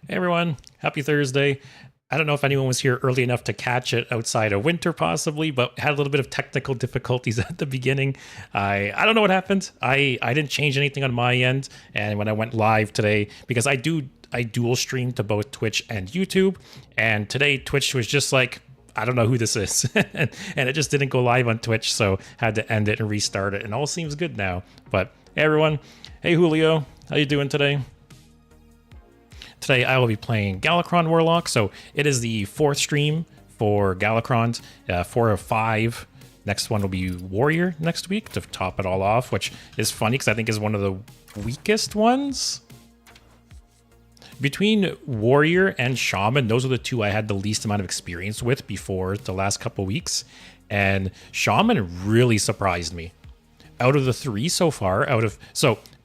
Hey everyone, happy Thursday. I don't know if anyone was here early enough to catch it outside of winter possibly, but had a little bit of technical difficulties at the beginning. I don't know what happened. I didn't change anything on my end, and when I went live today, because I dual stream to both Twitch and YouTube, and today Twitch was just like, I don't know who this is. And it just didn't go live on Twitch, so had to end it and restart it, and all seems good now. But hey everyone, hey Julio, how you doing today? Today I will be playing Galakrond Warlock, so it is the fourth stream for Galakrond, 4 of 5. Next one will be Warrior next week to top it all off, which is funny because I think is one of the weakest ones. Between Warrior and Shaman, those are the two I had the least amount of experience with before the last couple weeks, and Shaman really surprised me. Out of the three so far,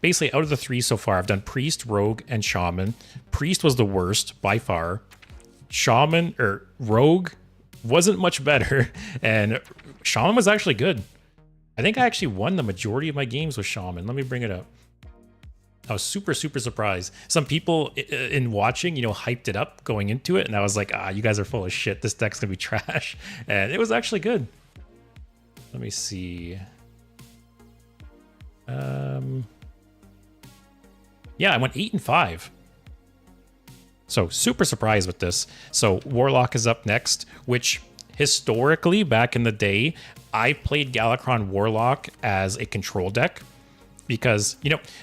basically out of the three so far, I've done Priest, Rogue, and Shaman. Priest was the worst by far. Rogue wasn't much better, and Shaman was actually good. I think I actually won the majority of my games with Shaman. Let me bring it up. I was super surprised. Some people in watching, hyped it up going into it, and I was like, you guys are full of shit. This deck's gonna be trash. And it was actually good. Let me see. Yeah, I went 8 and 5. So super surprised with this. So Warlock is up next, which historically back in the day, I played Galakrond Warlock as a control deck because,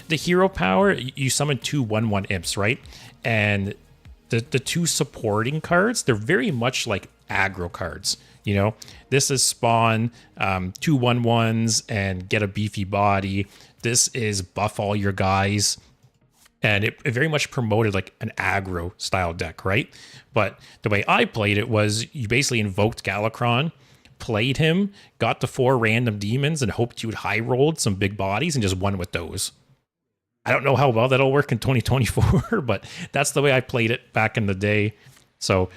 the hero power, you summon 2 1/1 imps, right? And the two supporting cards, they're very much like aggro cards. This is spawn 2 1/1s and get a beefy body. This is buff all your guys. And it very much promoted like an aggro style deck, right? But the way I played it was you basically invoked Galakrond, played him, got the 4 random demons, and hoped you would high rolled some big bodies and just won with those. I don't know how well that'll work in 2024, but that's the way I played it back in the day. So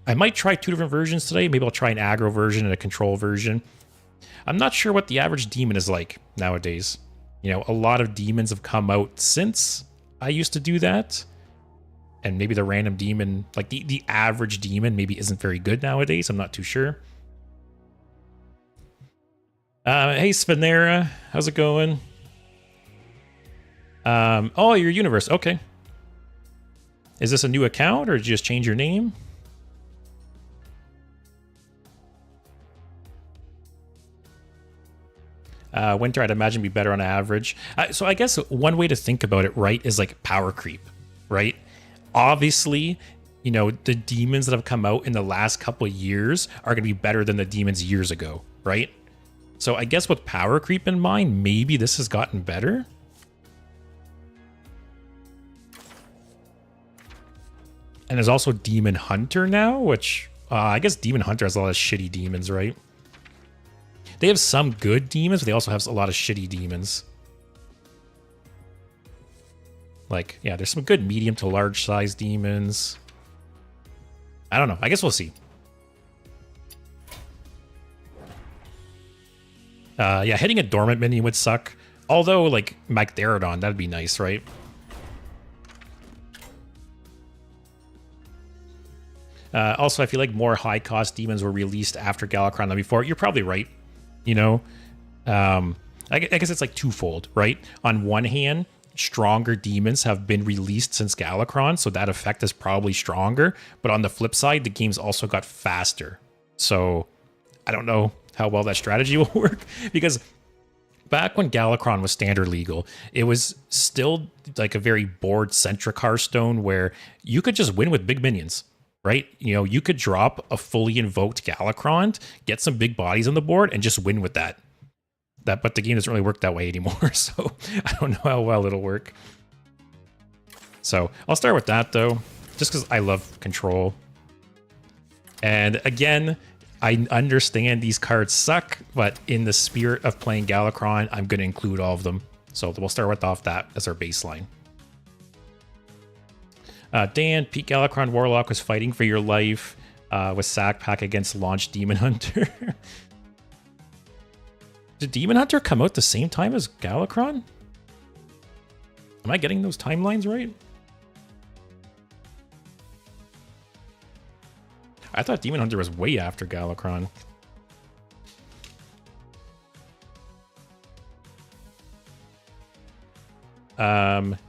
I might try 2 different versions today. Maybe I'll try an aggro version and a control version. I'm not sure what the average demon is like nowadays. A lot of demons have come out since I used to do that. And maybe the random demon, like the average demon maybe isn't very good nowadays. I'm not too sure. Hey, Spinera. How's it going? Oh, your universe. Okay. Is this a new account or did you just change your name? Winter, I'd imagine, be better on average. So I guess one way to think about it, right, is like power creep, right? Obviously, the demons that have come out in the last couple of years are going to be better than the demons years ago, right? So I guess with power creep in mind, maybe this has gotten better. And there's also Demon Hunter now, which I guess Demon Hunter has a lot of shitty demons, right? They have some good demons, but they also have a lot of shitty demons. Like, yeah, there's some good medium to large size demons. I don't know. I guess we'll see. Yeah, hitting a dormant minion would suck. Although, like, Magtheridon, that'd be nice, right? Also, I feel like more high-cost demons were released after Galakrond than before. You're probably right. I guess it's like twofold, right? On one hand, stronger demons have been released since Galakrond, so that effect is probably stronger. But on the flip side, the game's also got faster. So I don't know how well that strategy will work, because back when Galakrond was standard legal, it was still like a very board-centric Hearthstone where you could just win with big minions. Right? You could drop a fully invoked Galakrond, get some big bodies on the board, and just win with that. But the game doesn't really work that way anymore, so I don't know how well it'll work. So I'll start with that, though, just because I love control. And again, I understand these cards suck, but in the spirit of playing Galakrond, I'm going to include all of them. So we'll start with off that as our baseline. Dan, Pete Galakrond Warlock was fighting for your life with Sack Pack against Launch Demon Hunter. Did Demon Hunter come out the same time as Galakrond? Am I getting those timelines right? I thought Demon Hunter was way after Galakrond.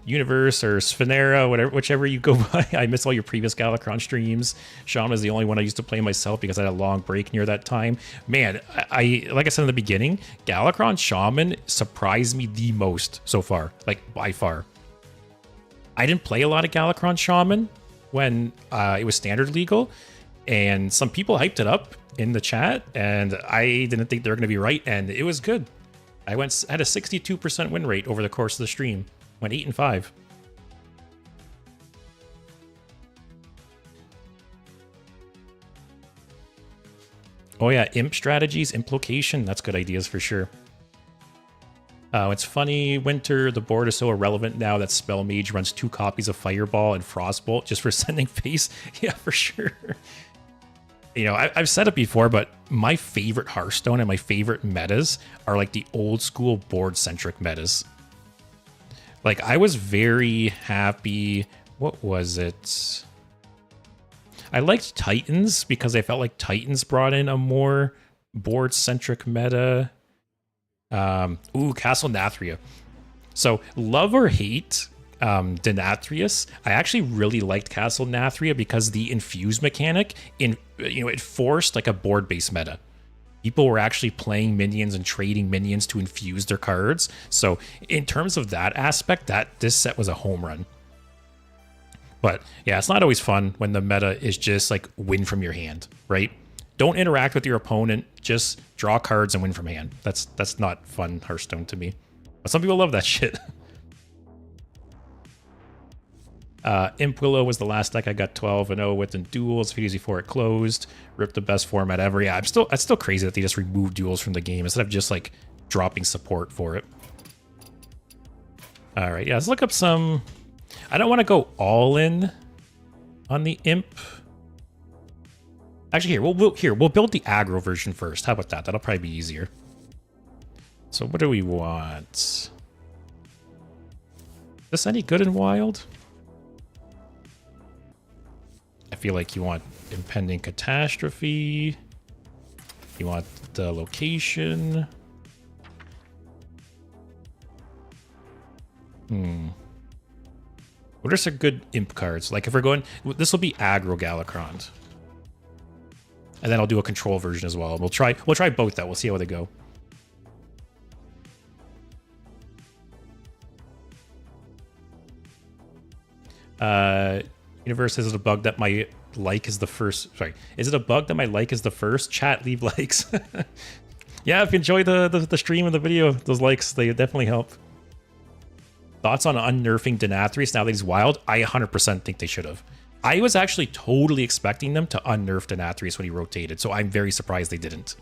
Universe or Sphenera, whatever, whichever you go by. I miss all your previous Galakrond streams. Shaman is the only one I used to play myself because I had a long break near that time. Man, I like I said in the beginning, Galakrond Shaman surprised me the most so far, like by far. I didn't play a lot of Galakrond Shaman when it was standard legal, and some people hyped it up in the chat, and I didn't think they were going to be right, and it was good. I had a 62% win rate over the course of the stream. Went 8-5. Oh yeah, imp strategies, imp location. That's good ideas for sure. It's funny, Winter, the board is so irrelevant now that Spell Mage runs 2 copies of Fireball and Frostbolt just for sending face. Yeah, for sure. You know, I've said it before, but my favorite Hearthstone and my favorite metas are like the old school board-centric metas. Like, I was very happy. What was it? I liked Titans because I felt like Titans brought in a more board-centric meta. Castle Nathria. So, love or hate Denathrius, I actually really liked Castle Nathria because the infuse mechanic, it forced like a board-based meta. People were actually playing minions and trading minions to infuse their cards. So in terms of that aspect, this set was a home run. But yeah, it's not always fun when the meta is just like win from your hand, right? Don't interact with your opponent, just draw cards and win from hand. That's not fun Hearthstone to me. But some people love that shit. Imp Willow was the last deck I got 12-0 with in duels. 3 days before it closed. Ripped the best format ever. Yeah, it's still crazy that they just removed duels from the game instead of just like dropping support for it. All right, yeah, let's look up some. I don't want to go all in on the Imp. Actually, we'll build the aggro version first. How about that? That'll probably be easier. So what do we want? Is this any good in Wild? I feel like you want Impending Catastrophe. You want the location. What are some good imp cards? Like if we're going, this will be aggro Galakrond. And then I'll do a control version as well. We'll try both out. We'll see how they go. Universe, is it a bug that my like is the first? Sorry, is it a bug that my like is the first? Chat, leave likes. Yeah, if you enjoy the stream and the video, those likes, they definitely help. Thoughts on unnerfing Denathrius now that he's wild? I 100% think they should have. I was actually totally expecting them to unnerf Denathrius when he rotated, so I'm very surprised they didn't.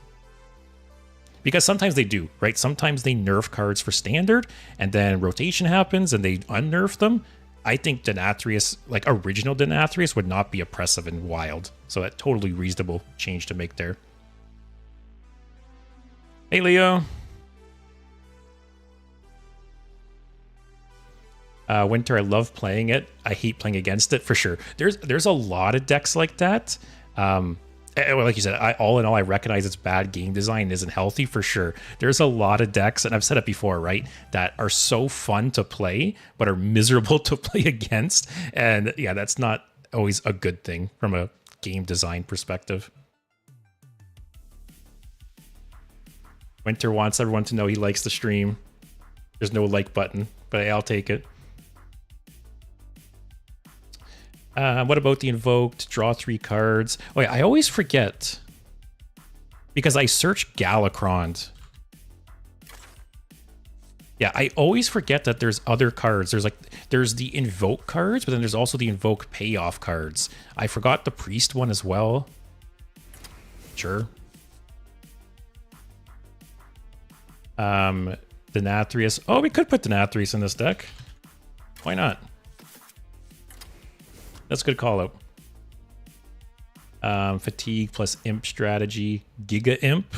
Because sometimes they do, right? Sometimes they nerf cards for standard, and then rotation happens and they unnerf them. I think Denathrius, like original Denathrius, would not be oppressive in wild. So that's totally reasonable change to make there. Hey, Leo. Winter, I love playing it. I hate playing against it, for sure. There's a lot of decks like that. Like you said, all in all, I recognize it's bad game design isn't healthy, for sure. There's a lot of decks, and I've said it before, right, that are so fun to play, but are miserable to play against. And yeah, that's not always a good thing from a game design perspective. Winter wants everyone to know he likes the stream. There's no like button, but I'll take it. What about the Invoked? Draw 3 cards. Oh yeah, I always forget. Because I search Galakrond. Yeah, I always forget that there's other cards. There's the Invoke cards, but then there's also the Invoke payoff cards. I forgot the Priest one as well. Sure. Denathrius. Oh, we could put Denathrius in this deck. Why not? That's a good call out. Fatigue plus Imp strategy. Giga Imp.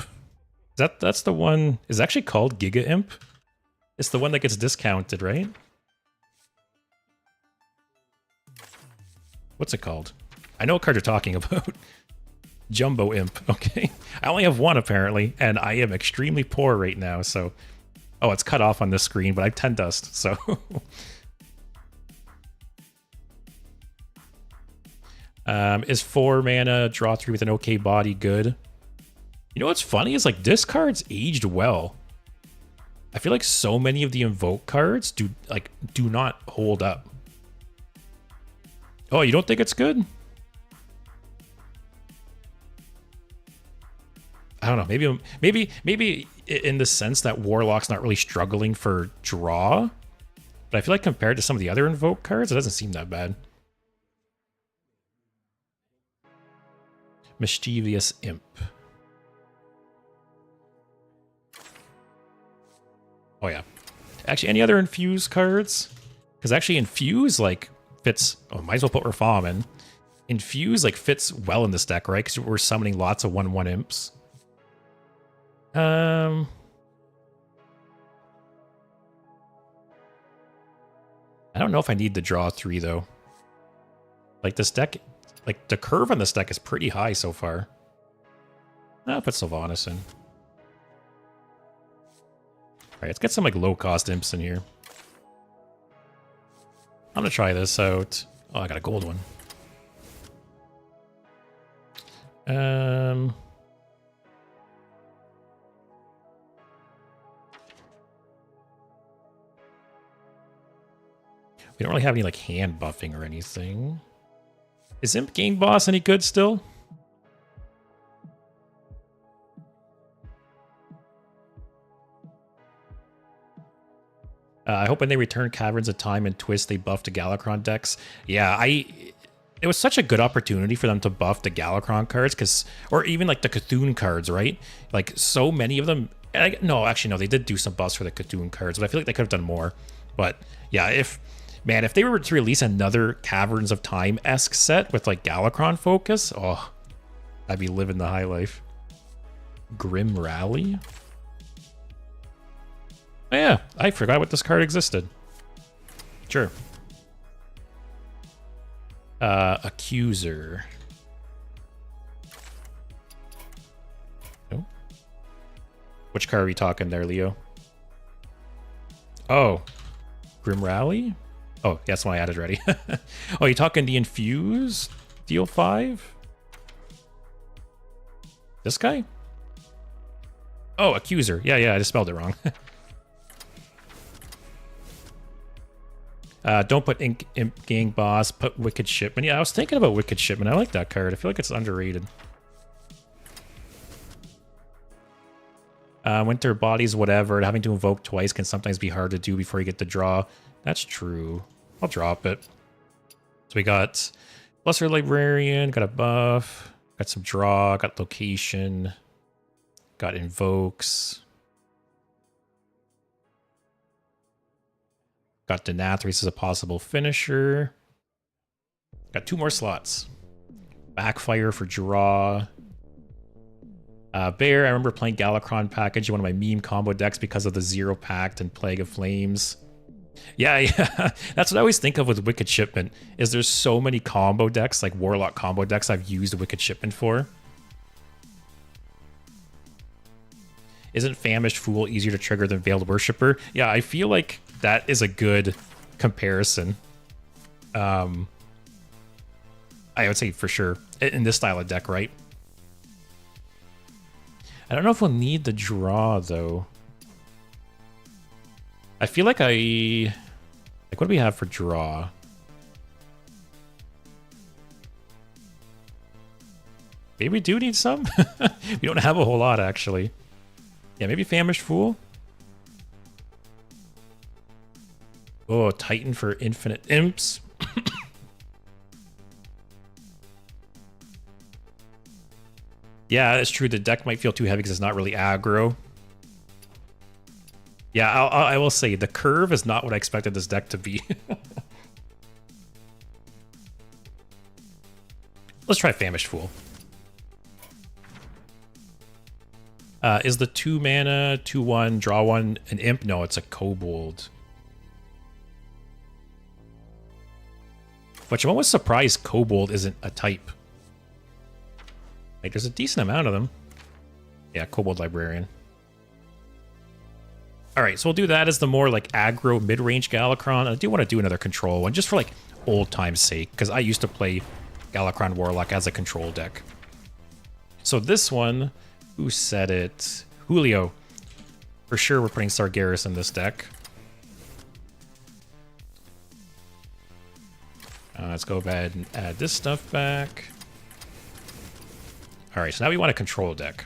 That's the one. Is it actually called Giga Imp? It's the one that gets discounted, right? What's it called? I know what card you're talking about. Jumbo Imp. Okay. I only have one apparently, and I am extremely poor right now, so... Oh, it's cut off on this screen, but I have 10 dust, so... Is 4 mana, draw 3 with an okay body good? You know what's funny is like this card's aged well. I feel like so many of the invoke cards do not hold up. Oh, you don't think it's good? I don't know. Maybe in the sense that Warlock's not really struggling for draw, but I feel like compared to some of the other invoke cards, it doesn't seem that bad. Mischievous Imp. Oh yeah. Actually, any other infuse cards? Because actually infuse like fits. Oh, might as well put Rafaam in. Infuse like fits well in this deck, right? Because we're summoning lots of 1/1 imps. I don't know if I need to draw 3 though. Like this deck, like the curve on this deck is pretty high so far. I'll put Sylvanas in. Alright, let's get some like low cost imps in here. I'm gonna try this out. Oh, I got a gold one. We don't really have any like hand buffing or anything. Is Imp Gang Boss any good still? I hope when they return Caverns of Time and Twist, they buff the Galakrond decks. Yeah, it was such a good opportunity for them to buff the Galakrond cards, or even like the Cthulhu cards, right? Like so many of them. No, actually, no, they did do some buffs for the Cthulhu cards, but I feel like they could have done more. But yeah, if they were to release another Caverns of Time-esque set with like Galakrond focus, oh, I'd be living the high life. Grim Rally? Oh yeah, I forgot what this card existed. Sure. Accuser. Oh. Which card are we talking there, Leo? Oh. Grim Rally? Oh, that's one I added already. Oh, you talking the Infuse? Deal 5? This guy? Oh, Accuser. Yeah, I just spelled it wrong. Don't put Imp Gang Boss, put Wicked Shipment. Yeah, I was thinking about Wicked Shipment. I like that card. I feel like it's underrated. Winter Bodies, whatever. Having to invoke twice can sometimes be hard to do before you get the draw. That's true. I'll drop it. So we got Lesser Librarian, got a buff, got some draw, got location, got invokes. Got Denathrius as a possible finisher. Got 2 more slots. Backfire for draw. Bear, I remember playing Galakrond package in one of my meme combo decks because of the Zero Pact and Plague of Flames. Yeah, that's what I always think of with Wicked Shipment, is there's so many combo decks, like Warlock combo decks I've used Wicked Shipment for. Isn't Famished Fool easier to trigger than Veiled Worshipper? Yeah, I feel like that is a good comparison. I would say for sure in this style of deck, right? I don't know if we'll need the draw though. I feel like what do we have for draw? Maybe we do need some. We don't have a whole lot actually. Yeah, maybe Famished Fool. Oh, Titan for infinite imps. Yeah, that's true. The deck might feel too heavy because it's not really aggro. Yeah, I will say the curve is not what I expected this deck to be. Let's try Famished Fool. Is the 2 mana, 2/1, draw 1 an imp? No, it's a kobold. Which I'm almost surprised kobold isn't a type. Like, there's a decent amount of them. Yeah, Kobold Librarian. All right, so we'll do that as the more like aggro mid-range Galakrond. I do want to do another control one just for like old time's sake, because I used to play Galakrond Warlock as a control deck. So this one, who said it? Julio. For sure we're putting Sargeras in this deck. Let's go ahead and add this stuff back. All right, so now we want a control deck.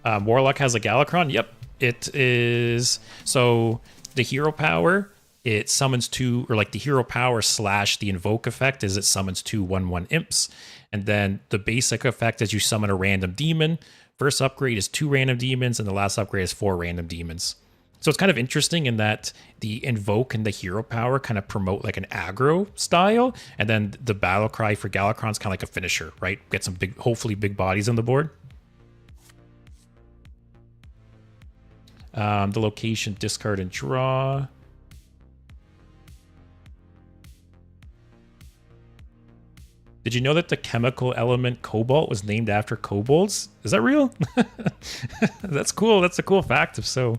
Warlock has a Galakrond. Yep, it is. So the hero power, it summons two, or like the hero power slash the invoke effect is it summons two 1/1 imps. And then the basic effect is you summon a random demon. First upgrade is 2 random demons, and the last upgrade is 4 random demons. So it's kind of interesting in that the invoke and the hero power kind of promote like an aggro style, and then the battle cry for Galakrond's kind of like a finisher, right? Get some big, hopefully big bodies on the board. The location, discard and draw. Did you know that the chemical element cobalt was named after kobolds? Is that real? That's cool. That's a cool fact if so.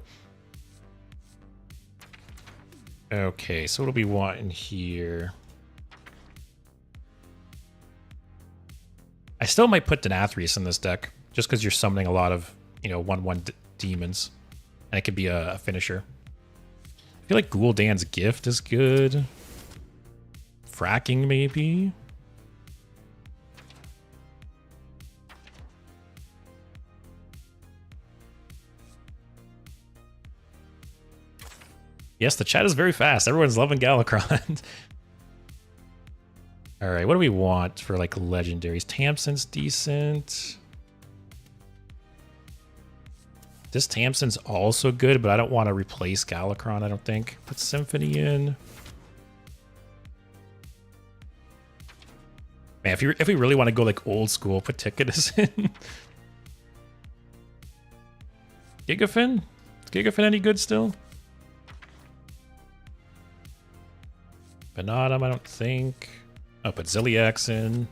Okay, so what do we want in here? I still might put Denathrius in this deck, just because you're summoning a lot of, you know, 1/1 demons. And it could be a finisher. I feel like Gul'dan's Gift is good. Fracking, maybe. Yes, the chat is very fast. Everyone's loving Galakrond. All right, what do we want for like legendaries? Tamsin's decent. This Tamsin's also good, but I don't want to replace Galakrond, I don't think. Put Symphony in. Man, if we really want to go like old school, put Ticketus in. Gigafin? Is Gigafin any good still? Benatum, I don't think. I'll put Ziliax in.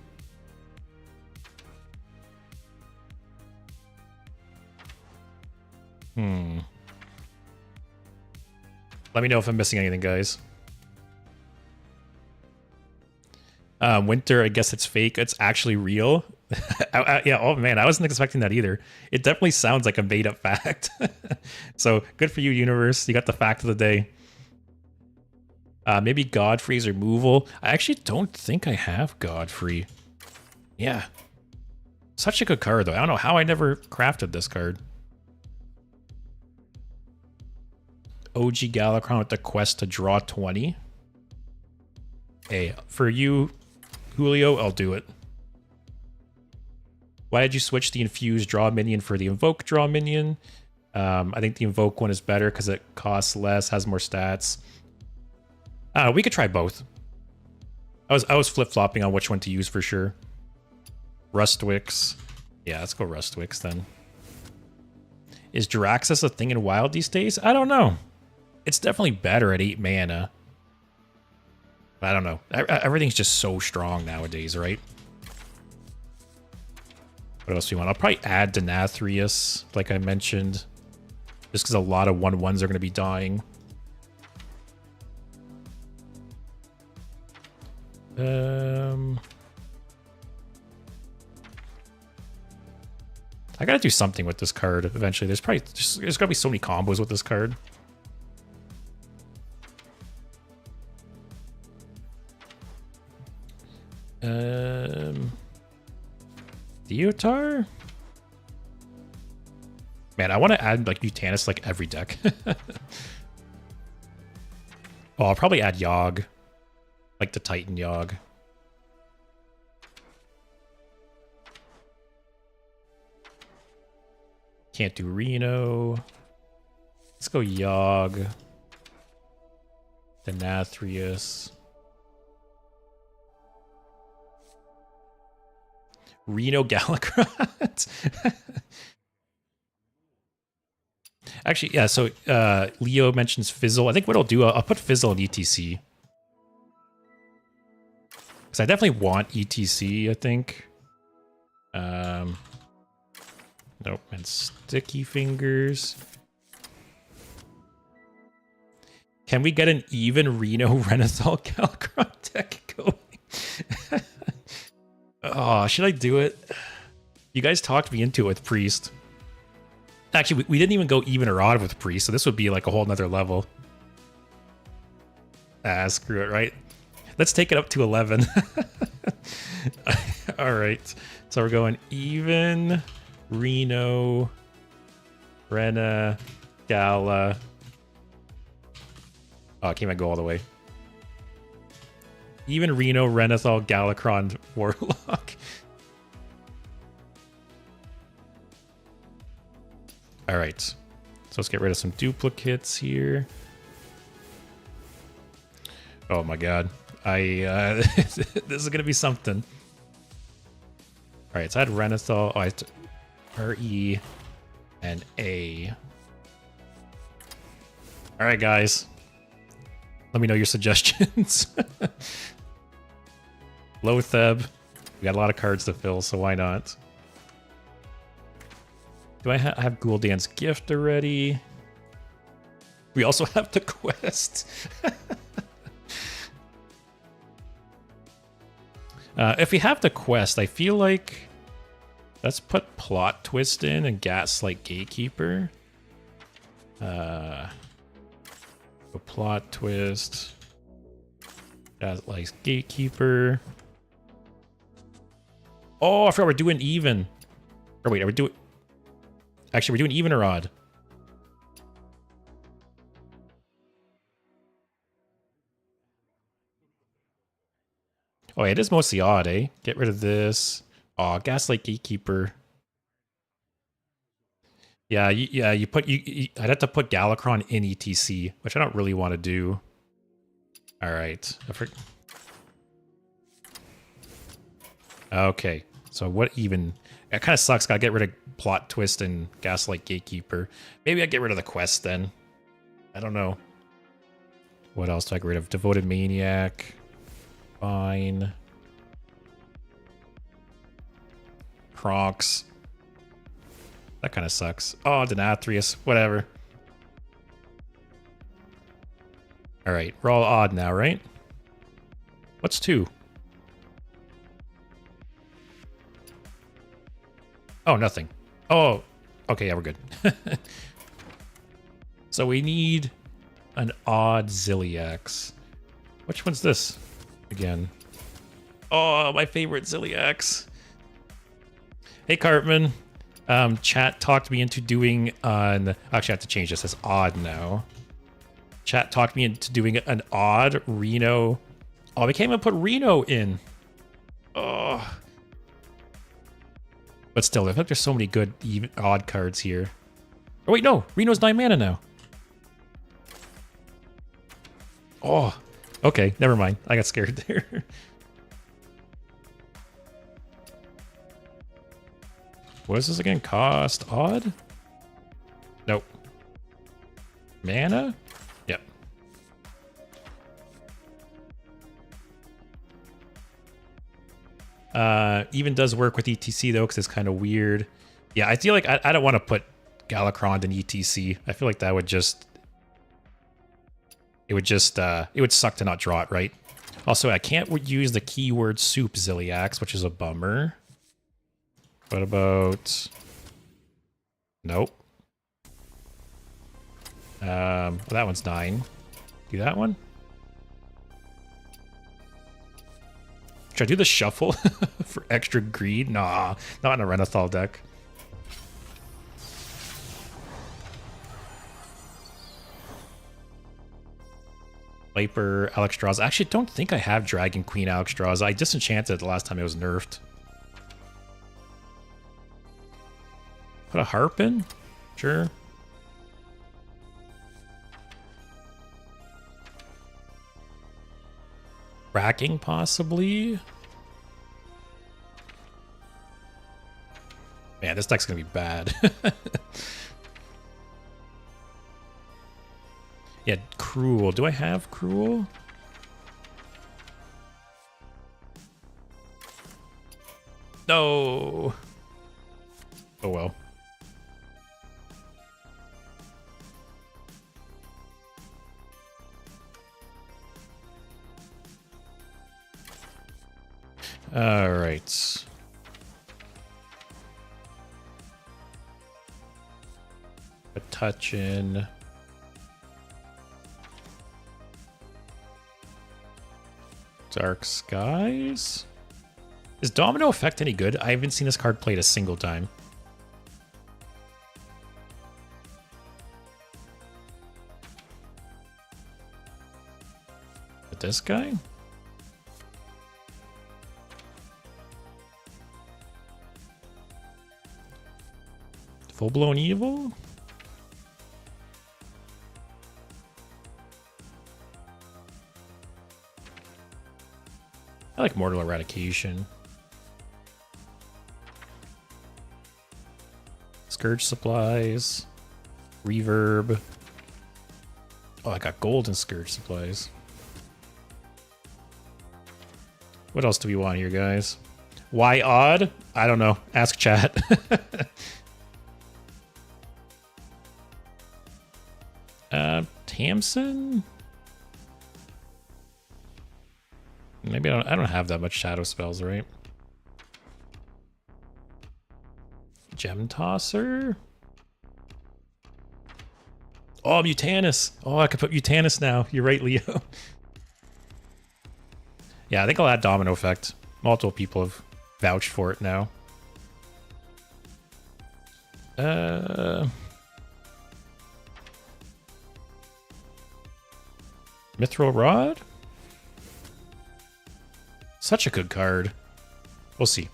Let me know if I'm missing anything, guys. Winter, I guess it's fake. It's actually real. Yeah, oh man, I wasn't expecting that either. It definitely sounds like a made-up fact. So good for you, universe. You got the fact of the day. Maybe Godfrey's removal. I actually don't think I have Godfrey. Yeah. Such a good card, though. I don't know how I never crafted this card. OG Galakrond with the quest to draw 20. Hey, for you, Julio, I'll do it. Why did you switch the infused draw minion for the invoke draw minion? I think the invoke one is better because it costs less, has more stats. We could try both. I was flip-flopping on which one to use for sure. Rustwix. Yeah, let's go Rustwix then. Is Jiraxis a thing in WoW these days? I don't know. It's definitely better at 8 mana. I don't know. Everything's just so strong nowadays, right? What else do we want? I'll probably add Denathrius, like I mentioned. Just because a lot of 1/1s are going to be dying. I gotta do something with this card eventually. There's gotta be so many combos with this card. Theotar? Man, I want to add like Mutanus like every deck. Oh, I'll probably add Yogg. Like the Titan Yogg. Can't do Reno. Let's go Yogg. Denathrius. Reno Galakrond. Actually, yeah, so Leo mentions Fizzle. I think what I'll do, I'll put Fizzle in ETC. Because I definitely want ETC, I think. Nope, and Sticky Fingers. Can we get an even Reno Renathal Galakrond deck going? Oh, should I do it? You guys talked me into it with Priest. Actually, we didn't even go even or odd with Priest, so this would be like a whole nother level. Ah, screw it, right? Let's take it up to 11. All right, so we're going even, Reno, Rena, Gala. Oh, I can't go all the way. Even Reno, Renathal, Galakrond, Warlock. All right, so let's get rid of some duplicates here. Oh my god, this is gonna be something. All right, so I had Renathal. Oh, I had R-E and A. All right, guys. Let me know your suggestions. Lotheb. We got a lot of cards to fill, so why not? Do I have Gul'dan's Gift already? We also have the quest. If we have the quest, I feel like let's put Plot Twist in and Gaslight Gatekeeper. Plot Twist, Gaslight Gatekeeper. Oh, I forgot we're doing even. Or wait, are we doing? Actually, we're doing even or odd. Oh, yeah, it is mostly odd, eh? Get rid of this. Oh, Gaslight Gatekeeper. Yeah, you put I'd have to put Galakrond in ETC, which I don't really want to do. All right. Okay. So what even? It kind of sucks. Gotta get rid of Plot Twist and Gaslight Gatekeeper. Maybe I get rid of the quest then. I don't know. What else do I get rid of? Devoted Maniac. Fine. Crocs. That kind of sucks. Oh, Denathrius. Whatever. All right. We're all odd now, right? What's 2? Oh, nothing. Oh, okay. Yeah, we're good. So we need an odd Ziliax. Which one's this again? Oh, my favorite Ziliax. Hey, Cartman. Chat talked me into doing an... Actually, I have to change this as odd now. Chat talked me into doing an odd Reno. Oh, we can't even put Reno in. Oh. But still, I feel like there's so many good even odd cards here. Oh, wait, no. Reno's 9 mana now. Oh. Okay, never mind. I got scared there. What is this again? Cost odd? Nope. Mana? Yep. Even does work with ETC though, because it's kind of weird. Yeah, I feel like I don't want to put Galakrond in ETC. I feel like that would just... It would suck to not draw it, right? Also, I can't use the keyword Soup Ziliax, which is a bummer. What about... Nope. Well, that one's 9. Do that one? Should I do the shuffle for extra greed? Nah, not in a Renathal deck. Viper, Alexstrasza. I actually don't think I have Dragon Queen Alexstrasza. I disenchanted it the last time it was nerfed. Put a harp in? Sure. Racking, possibly? Man, this deck's gonna be bad. Yeah, Cruel. Do I have Cruel? No. Oh well. All right. A touch in. Dark Skies? Is Domino Effect any good? I haven't seen this card played a single time. But this guy? Full-blown evil? I like Mortal Eradication. Scourge Supplies. Reverb. Oh, I got gold and Scourge Supplies. What else do we want here, guys? Why odd? I don't know. Ask chat. Tamsin? Maybe I don't have that much shadow spells, right? Gem Tosser? Oh, Mutanus. Oh, I could put Mutanus now. You're right, Leo. Yeah, I think I'll add Domino Effect. Multiple people have vouched for it now. Mithril Rod? Such a good card. We'll see.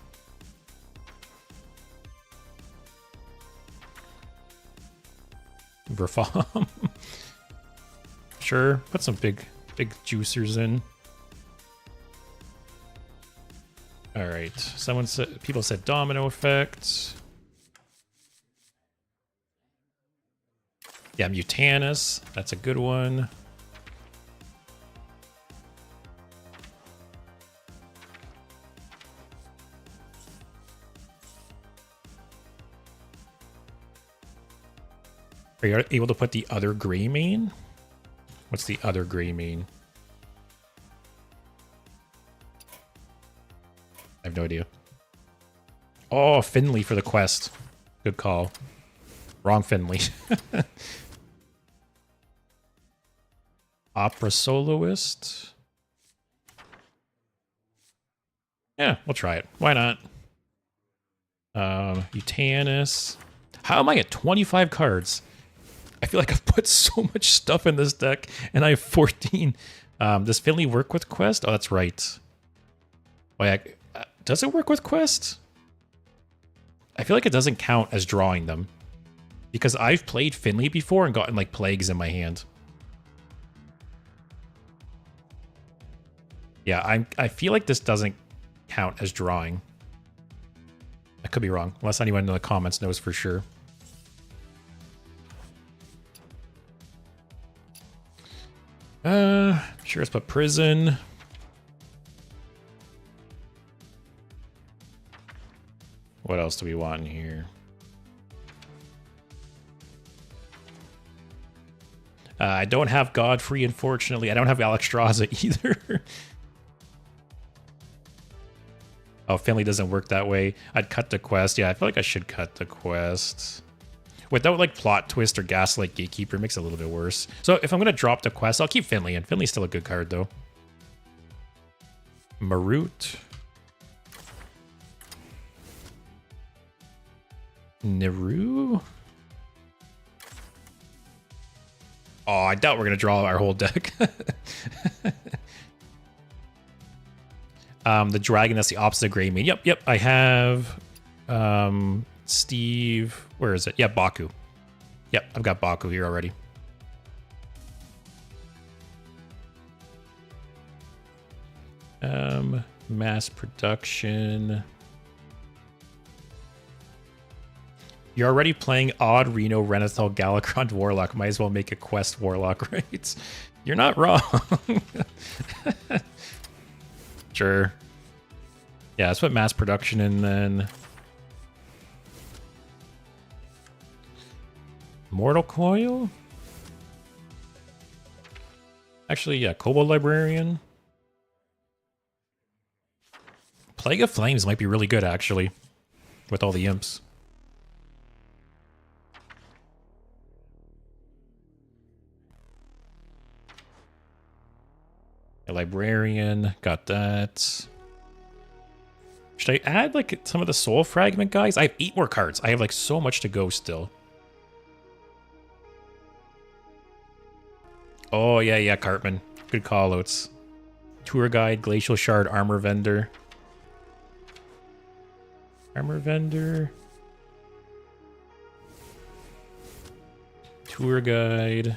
Verfom. Sure, put some big juicers in. All right, people said Domino Effect. Yeah, Mutanus, that's a good one. Are you able to put the other gray main? What's the other gray main? I have no idea. Oh, Finley for the quest. Good call. Wrong Finley. Opera Soloist. Yeah, we'll try it. Why not? Utanus. How am I at 25 cards? I feel like I've put so much stuff in this deck, and I have 14. Does Finley work with Quest? Oh, that's right. Oh, yeah. Does it work with Quest? I feel like it doesn't count as drawing them. Because I've played Finley before and gotten, like, plagues in my hand. Yeah, I feel like this doesn't count as drawing. I could be wrong, unless anyone in the comments knows for sure. Sure, let's put Prison. What else do we want in here? I don't have Godfrey, unfortunately. I don't have Alexstrasza either. Oh, Finley doesn't work that way. I'd cut the quest. Yeah, I feel like I should cut the quest. Without, like, Plot Twist or Gaslight Gatekeeper, makes it a little bit worse. So if I'm going to drop the quest, I'll keep Finley in. Finley's still a good card, though. Marut. Neru? Oh, I doubt we're going to draw our whole deck. The dragon, that's the opposite of Greymane. Yep, I have Steve. Where is it? Yeah, Baku. Yep, I've got Baku here already. Mass production. You're already playing Odd Reno Renathal Galakrond Warlock. Might as well make a quest Warlock, right? You're not wrong. Sure. Yeah, let's put mass production in then. Mortal Coil? Actually, yeah, Kobold Librarian. Plague of Flames might be really good, actually, with all the imps. A Librarian, got that. Should I add, like, some of the Soul Fragment guys? I have 8 more cards. I have, like, so much to go still. Oh, yeah, Cartman. Good callouts. Tour Guide, Glacial Shard, Armor Vendor. Armor Vendor. Tour Guide.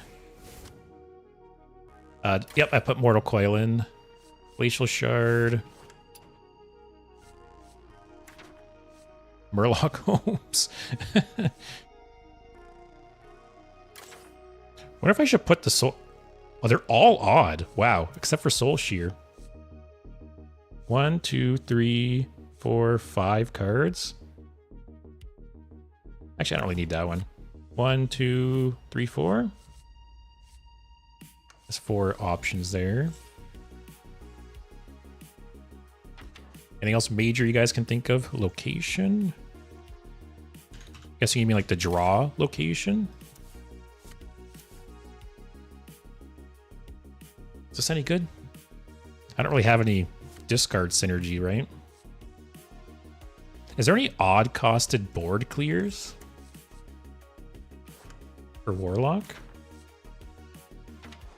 Yep, I put Mortal Coil in. Glacial Shard. Murloc Homes. What if I should put the Soul... Oh, they're all odd. Wow, except for Soul Shear. 1, 2, 3, 4, 5 cards. Actually, I don't really need that one. 1, 2, 3, 4. There's 4 options there. Anything else major you guys can think of? Location? Guessing you mean like the draw location? Is this any good? I don't really have any discard synergy, right? Is there any odd costed board clears for Warlock?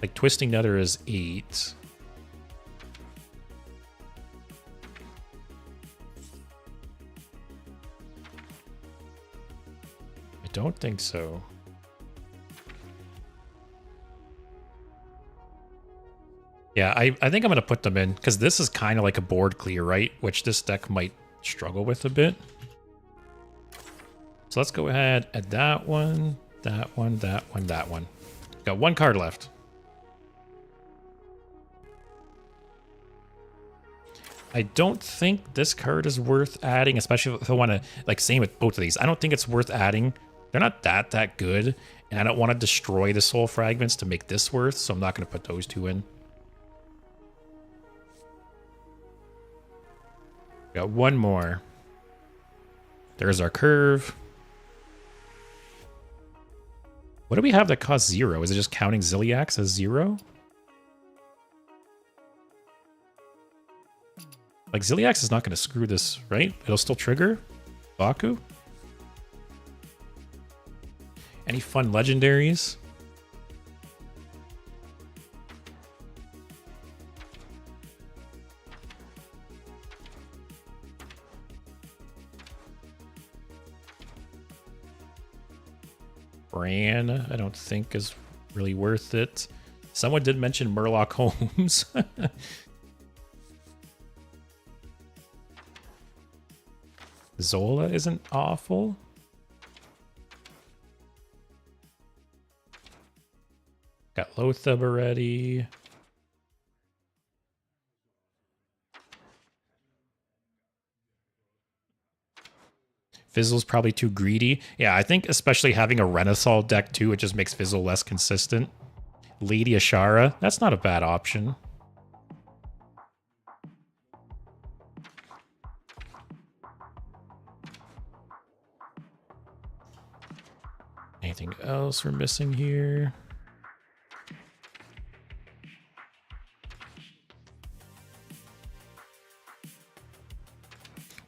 Like Twisting Nether is 8. I don't think so. Yeah, I think I'm going to put them in, because this is kind of like a board clear, right? Which this deck might struggle with a bit. So let's go ahead, add that one, that one, that one, that one. Got 1 card left. I don't think this card is worth adding, especially if I want to, like, same with both of these. I don't think it's worth adding. They're not that good, and I don't want to destroy the Soul Fragments to make this worth, so I'm not going to put those 2 in. Got 1 more. There's our curve. What do we have that costs 0? Is it just counting Ziliax as 0? Like, Ziliax is not going to screw this, right? It'll still trigger Baku. Any fun legendaries? Bran, I don't think is really worth it. Someone did mention Murloc Homes. Zola isn't awful. Got Lothab already. Fizzle's probably too greedy. Yeah, I think especially having a Renaissance deck too, it just makes Fizzle less consistent. Lady Ashara, that's not a bad option. Anything else we're missing here?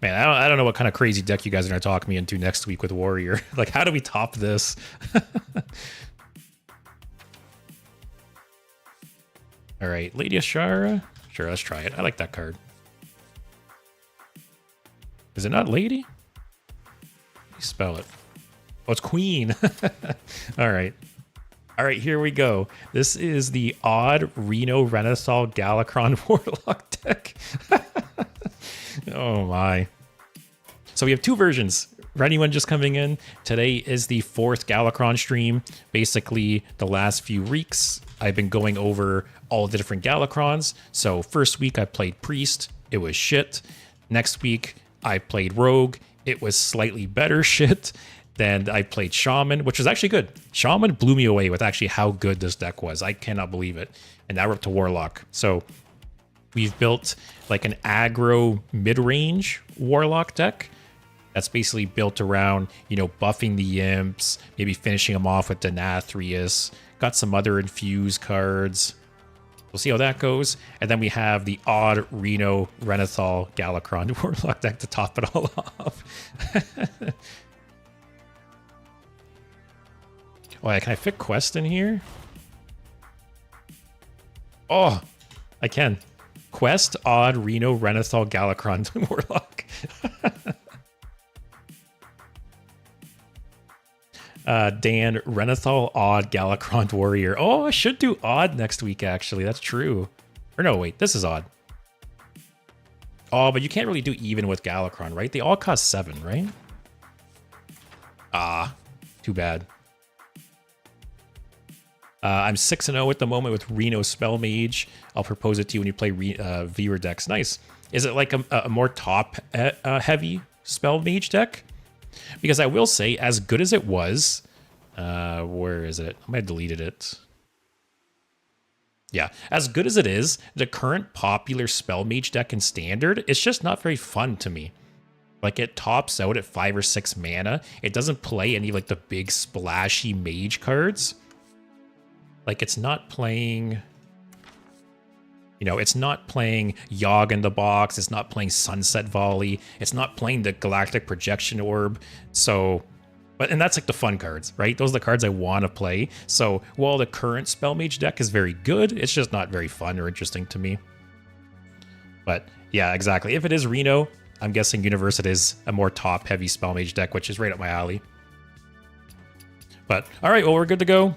Man, I don't know what kind of crazy deck you guys are going to talk me into next week with Warrior. Like, how do we top this? All right, Lady Ashara. Sure, let's try it. I like that card. Is it not Lady? How do you spell it? Oh, it's Queen. All right. All right, here we go. This is the odd Reno Renaissance Galakrond Warlock deck. Oh my. So we have 2 versions. For anyone just coming in, today is the 4th Galakrond stream. Basically, the last few weeks, I've been going over all the different Galakronds. So first week I played Priest. It was shit. Next week, I played Rogue. It was slightly better shit than I played Shaman, which was actually good. Shaman blew me away with actually how good this deck was. I cannot believe it. And now we're up to Warlock. So we've built like an aggro mid-range Warlock deck that's basically built around, you know, buffing the imps, maybe finishing them off with Denathrius. Got some other infused cards. We'll see how that goes. And then we have the odd Reno, Renathal, Galakrond Warlock deck to top it all off. Oh, yeah, can I fit Quest in here? Oh, I can. Quest, odd, Reno, Renathal, Galakrond Warlock. Dan, Renathal, odd, Galakrond Warrior. Oh, I should do odd next week, actually. That's true. Or no, wait, this is odd. Oh, but you can't really do even with Galakrond, right? They all cost 7, right? Ah, too bad. I'm 6-0 at the moment with Reno Spell Mage. I'll propose it to you when you play Viewer decks. Nice. Is it like a more top heavy Spell Mage deck? Because I will say, as good as it was, where is it? I might have deleted it. Yeah, as good as it is, the current popular Spell Mage deck in Standard, it's just not very fun to me. Like, it tops out at 5 or 6 mana. It doesn't play any, like, the big splashy mage cards. Like, it's not playing, you know, it's not playing Yogg in the Box. It's not playing Sunset Volley. It's not playing the Galactic Projection Orb. So, and that's like the fun cards, right? Those are the cards I want to play. So while the current Spell Mage deck is very good, it's just not very fun or interesting to me. But yeah, exactly. If it is Reno, I'm guessing Universe it is a more top heavy Spell Mage deck, which is right up my alley. But all right, well, we're good to go.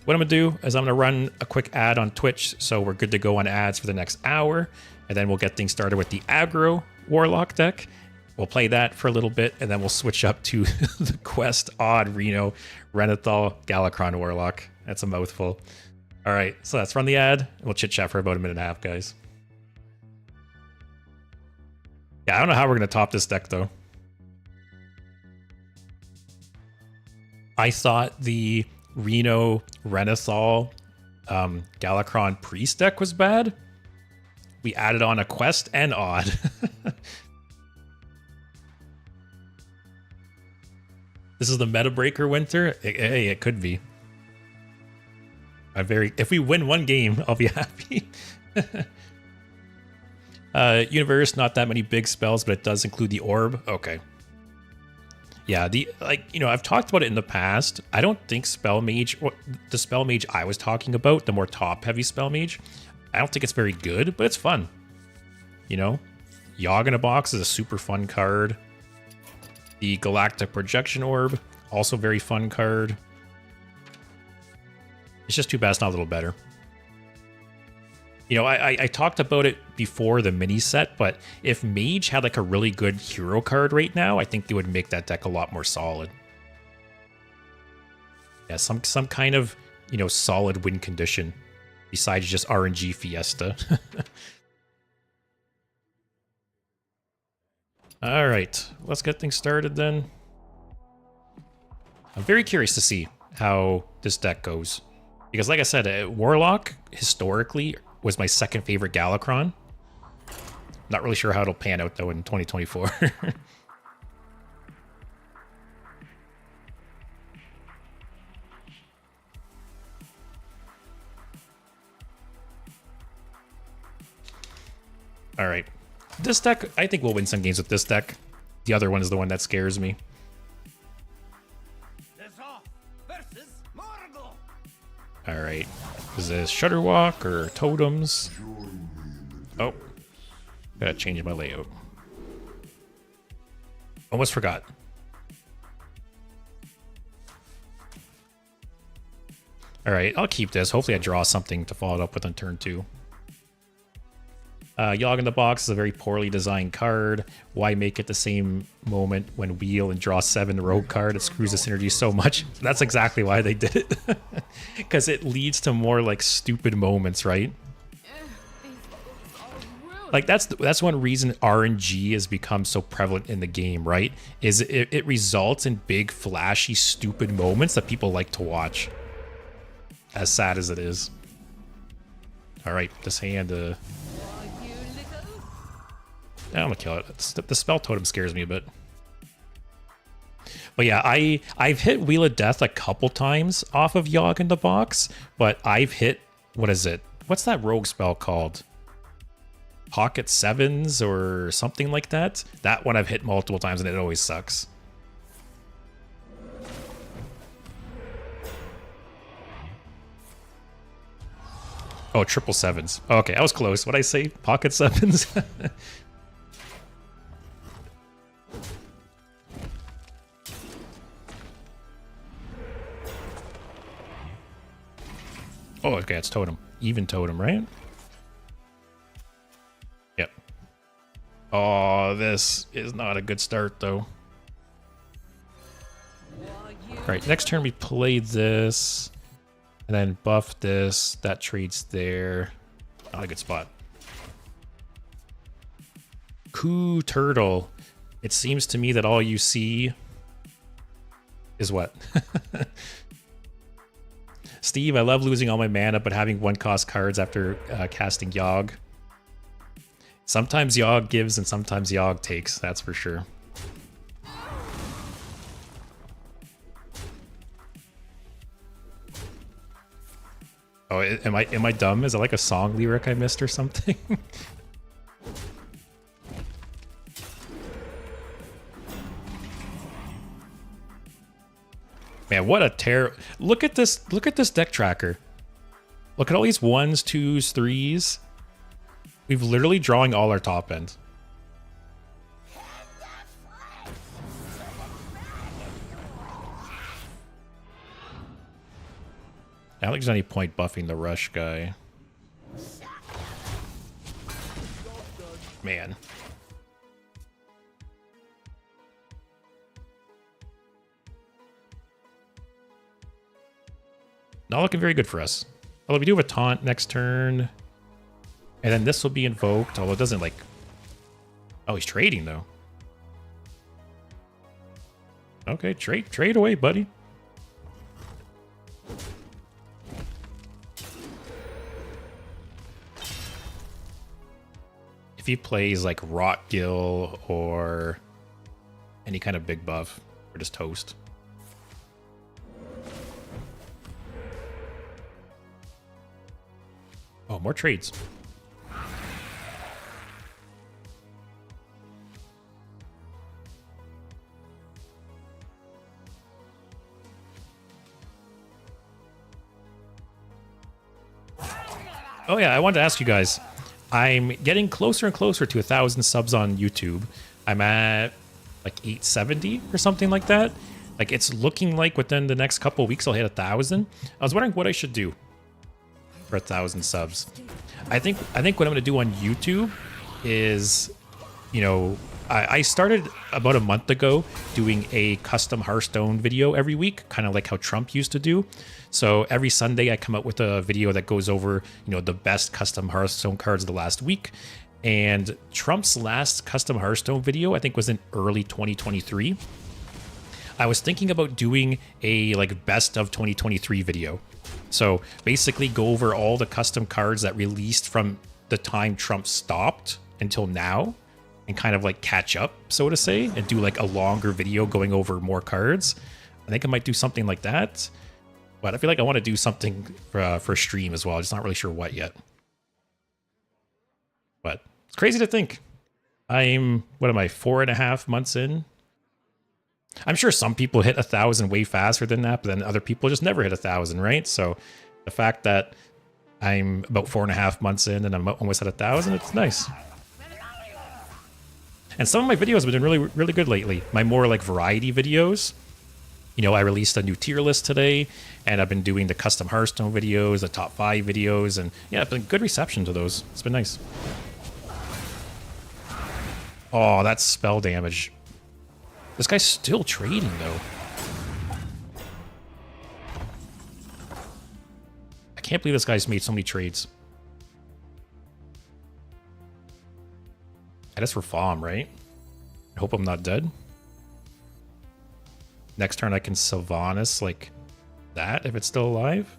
What I'm going to do is I'm going to run a quick ad on Twitch, so we're good to go on ads for the next hour, and then we'll get things started with the aggro Warlock deck. We'll play that for a little bit, and then we'll switch up to the Quest, Odd, Reno, Renathal, Galakrond Warlock. That's a mouthful. All right, so let's run the ad, and we'll chit-chat for about a minute and a half, guys. Yeah, I don't know how we're going to top this deck, though. I thought the Reno, Renathal, Galakrond Priest deck was bad. We added on a Quest and Odd. This is the meta breaker winter. Hey, it could be. If we win one game, I'll be happy. Universe, not that many big spells, but it does include the orb. Okay. Yeah, I've talked about it in the past. I don't think Spell Mage, or the Spell Mage I was talking about, the more top-heavy Spell Mage, I don't think it's very good, but it's fun. You know? Yogg in a Box is a super fun card. The Galactic Projection Orb, also very fun card. It's just too bad it's not a little better. You know, I talked about it before the mini set, but if Mage had like a really good hero card right now, I think they would make that deck a lot more solid. Yeah, some kind of, you know, solid win condition besides just RNG Fiesta. All right, let's get things started then. I'm very curious to see how this deck goes. Because like I said, Warlock, historically, was my second favorite Galakrond. Not really sure how it'll pan out, though, in 2024. All right. This deck, I think we'll win some games with this deck. The other one is the one that scares me. All right. Is this Shudderwalk or Totems? Oh. Gotta change my layout. Almost forgot. All right, I'll keep this. Hopefully I draw something to follow it up with on turn 2. Yogg in the Box is a very poorly designed card. Why make it the same moment when wheel and draw 7 rogue card? It screws the synergy so much. That's exactly why they did it. Because it leads to more like stupid moments, right? Like that's one reason RNG has become so prevalent in the game, right? Is it results in big, flashy, stupid moments that people like to watch. As sad as it is. All right, this hand. I'm gonna kill it. The spell totem scares me a bit. But yeah, I've hit Wheel of Death a couple times off of Yogg in the box, but I've hit, what is it? What's that rogue spell called? Pocket Sevens or something like that? That one I've hit multiple times and it always sucks. Oh, triple sevens. Okay, I was close. What'd I say? Pocket sevens? Oh, okay, it's totem. Even totem, right? Yep. Oh, this is not a good start, though. Alright, next turn we play this. And then buff this. That trades there. Not a good spot. Coo Turtle. It seems to me that all you see is what? Steve, I love losing all my mana, but having one-cost cards after casting Yogg. Sometimes Yogg gives and sometimes Yogg takes, that's for sure. Oh, am I dumb? Is it like a song lyric I missed or something? Man, what a look at this deck tracker. Look at all these 1s, 2s, 3s. We've literally drawing all our top end. I don't think there's any point buffing the rush guy. Man. Not looking very good for us. Although we do have a taunt next turn. And then this will be invoked, although it doesn't like... Oh, he's trading though. Okay, trade away, buddy. If he plays like Rotgill or any kind of big buff, we're just toast. Oh, more trades. Oh yeah, I wanted to ask you guys. I'm getting closer and closer to 1,000 subs on YouTube. I'm at like 870 or something like that. Like it's looking like within the next couple of weeks I'll hit 1,000. I was wondering what I should do for 1,000 subs. I think what I'm gonna do on YouTube is, you know, I started about a month ago doing a custom Hearthstone video every week, kind of like how Trump used to do. So every Sunday I come out with a video that goes over, you know, the best custom Hearthstone cards of the last week. And Trump's last custom Hearthstone video, I think, was in early 2023. I was thinking about doing a like best of 2023 video. So basically go over all the custom cards that released from the time Trump stopped until now and kind of like catch up, so to say, and do like a longer video going over more cards. I think I might do something like that, but I feel like I want to do something for stream as well. I'm just not really sure what yet. But it's crazy to think. I'm, what am I, 4.5 months in? I'm sure some people hit 1,000 way faster than that, but then other people just never hit 1,000, right? So the fact that I'm about 4.5 months in and I'm almost at 1,000, it's nice. And some of my videos have been really, really good lately. My more like variety videos. You know, I released a new tier list today, and I've been doing the custom Hearthstone videos, the top 5 videos, and yeah, it's been good reception to those. It's been nice. Oh, that's spell damage. This guy's still trading, though. I can't believe this guy's made so many trades. I just for farm, right? I hope I'm not dead. Next turn I can Sylvanas like that if it's still alive.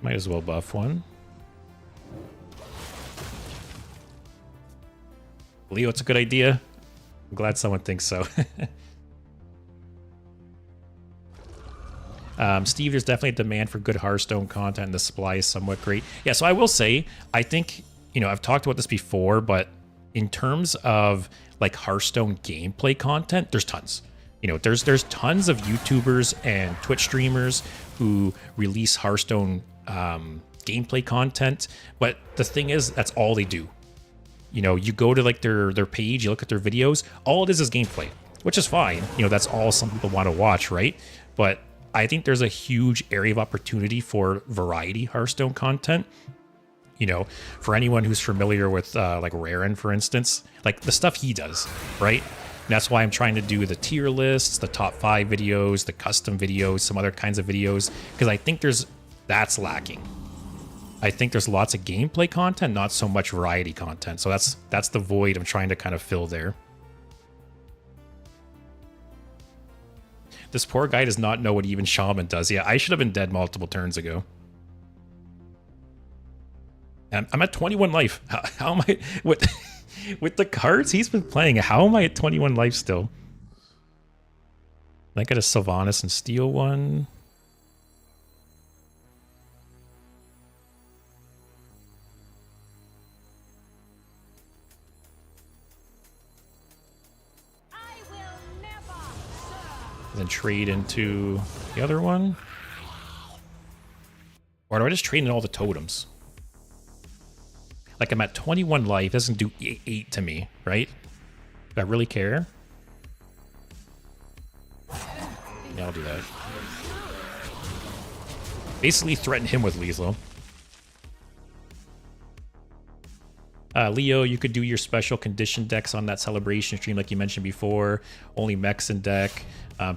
Might as well buff one. Leo, it's a good idea. I'm glad someone thinks so. Steve, there's definitely a demand for good Hearthstone content, and the supply is somewhat great. Yeah, so I will say, I think, you know, I've talked about this before, but in terms of like Hearthstone gameplay content, there's tons. You know, there's tons of YouTubers and Twitch streamers who release Hearthstone gameplay content, but the thing is, that's all they do. You know, you go to like their page, you look at their videos, all it is gameplay, which is fine. You know, that's all some people want to watch, right? But I think there's a huge area of opportunity for variety Hearthstone content. You know, for anyone who's familiar with like Raren, for instance, like the stuff he does, right? And that's why I'm trying to do the tier lists, the top 5 videos, the custom videos, some other kinds of videos, because I think that's lacking. I think there's lots of gameplay content, not so much variety content. So that's the void I'm trying to kind of fill there. This poor guy does not know what even Shaman does. Yeah, I should have been dead multiple turns ago. I'm at 21 life. How am I... With the cards he's been playing, how am I at 21 life still? I got a Sylvanas and steal one. And then trade into the other one. Or do I just trade in all the totems? Like I'm at 21 life, doesn't do 8 to me, right? Do I really care? Yeah, I'll do that. Basically threaten him with lethal. Leo, you could do your special condition decks on that celebration stream like you mentioned before. Only mechs in deck.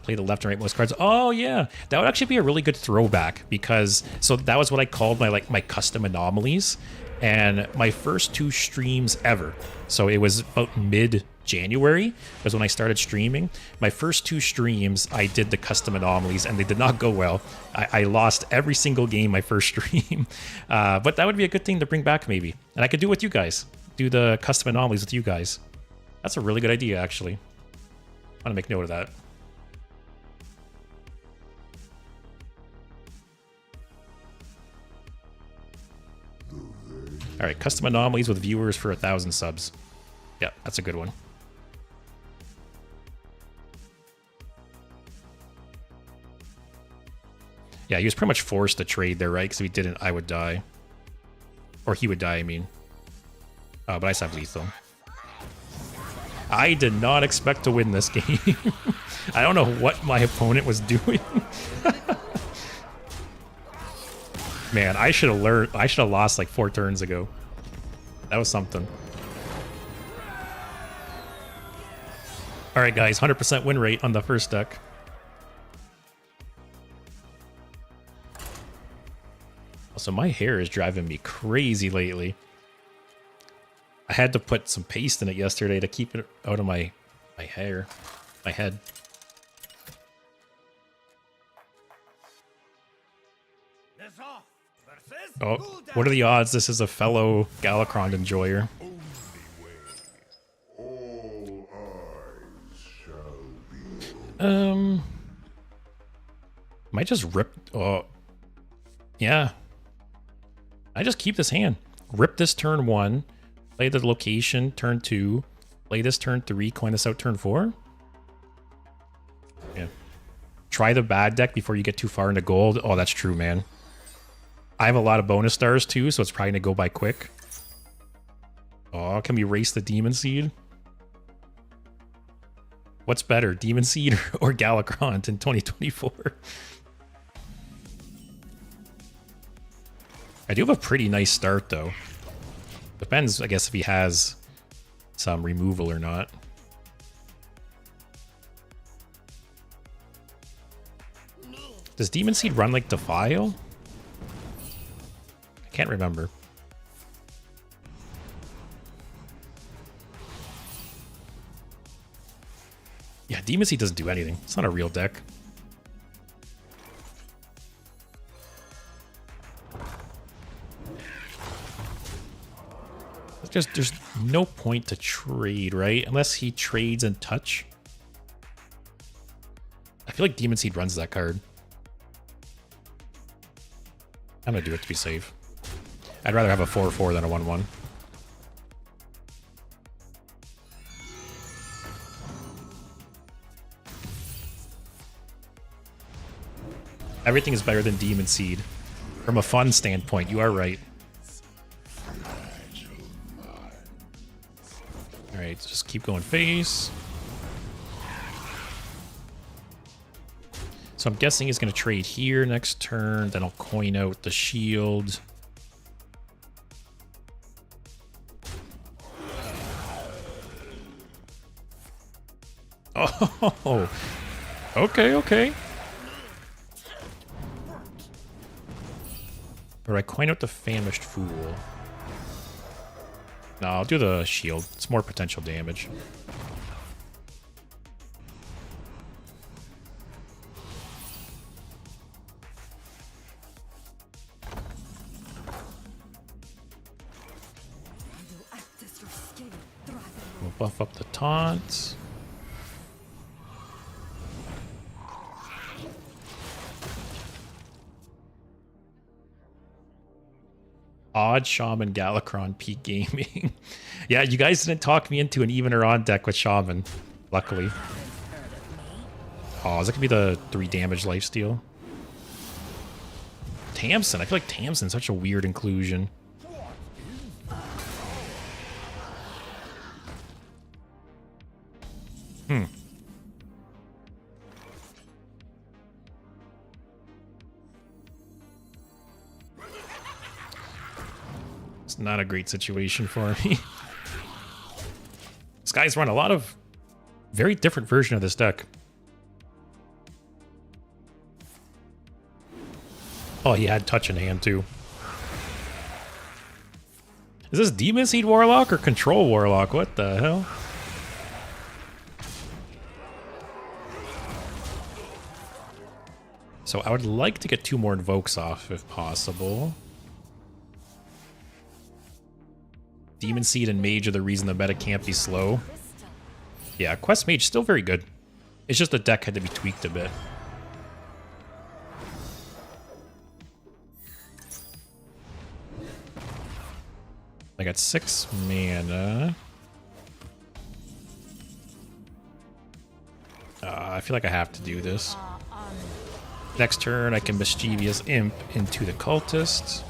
Play the left and right most cards. Oh yeah, that would actually be a really good throwback, because so that was what I called my custom anomalies, and my first 2 streams ever. So it was about mid-January was when I started streaming. My first 2 streams, I did the custom anomalies, and they did not go well. I lost every single game my first stream, but that would be a good thing to bring back maybe, and I could do it with you guys. Do the custom anomalies with you guys. That's a really good idea, actually. I'm gonna make note of that. All right, custom anomalies with viewers for 1,000 subs. Yeah, that's a good one. Yeah, he was pretty much forced to trade there, right? Because if he didn't, I would die. Or he would die, I mean. But I just have lethal. I did not expect to win this game. I don't know what my opponent was doing. Man, I should have learned. I should have lost like 4 turns ago. That was something. All right, guys, 100% win rate on the first deck. Also, my hair is driving me crazy lately. I had to put some paste in it yesterday to keep it out of my hair, my head. Oh, what are the odds this is a fellow Galakrond enjoyer? Might just rip. Oh, yeah. I just keep this hand. Rip this turn 1. Play the location turn 2. Play this turn 3. Coin this out turn 4. Yeah. Try the bad deck before you get too far into gold. Oh, that's true, man. I have a lot of bonus stars too, so it's probably gonna go by quick. Oh, can we race the Demon Seed? What's better, Demon Seed or Galakrond in 2024? I do have a pretty nice start though. Depends, I guess, if he has some removal or not. Does Demon Seed run like Defile? Can't remember. Yeah, Demon Seed doesn't do anything. It's not a real deck. There's no point to trade, right? Unless he trades and touch. I feel like Demon Seed runs that card. I'm gonna do it to be safe. I'd rather have a 4/4 than a 1/1. Everything is better than Demon Seed. From a fun standpoint, you are right. Alright, just keep going face. So I'm guessing he's going to trade here next turn, then I'll coin out the shield. Oh, okay, okay. Or I coin out the Famished Fool. No, I'll do the shield. It's more potential damage. We'll buff up the taunts. Odd Shaman Galakrond Peak Gaming. Yeah, you guys didn't talk me into an even or on deck with Shaman, luckily. Oh, is that gonna be the 3 damage lifesteal? Tamsin, I feel like Tamsin's such a weird inclusion. It's not a great situation for me. This guy's run a lot of very different version of this deck. Oh, he had touch in hand too. Is this Demon Seed Warlock or Control Warlock? What the hell? So I would like to get 2 more Invokes off if possible. Demon Seed and Mage are the reason the meta can't be slow. Yeah, Quest Mage still very good. It's just the deck had to be tweaked a bit. I got 6 mana. I feel like I have to do this. Next turn, I can Mischievous Imp into the Cultist.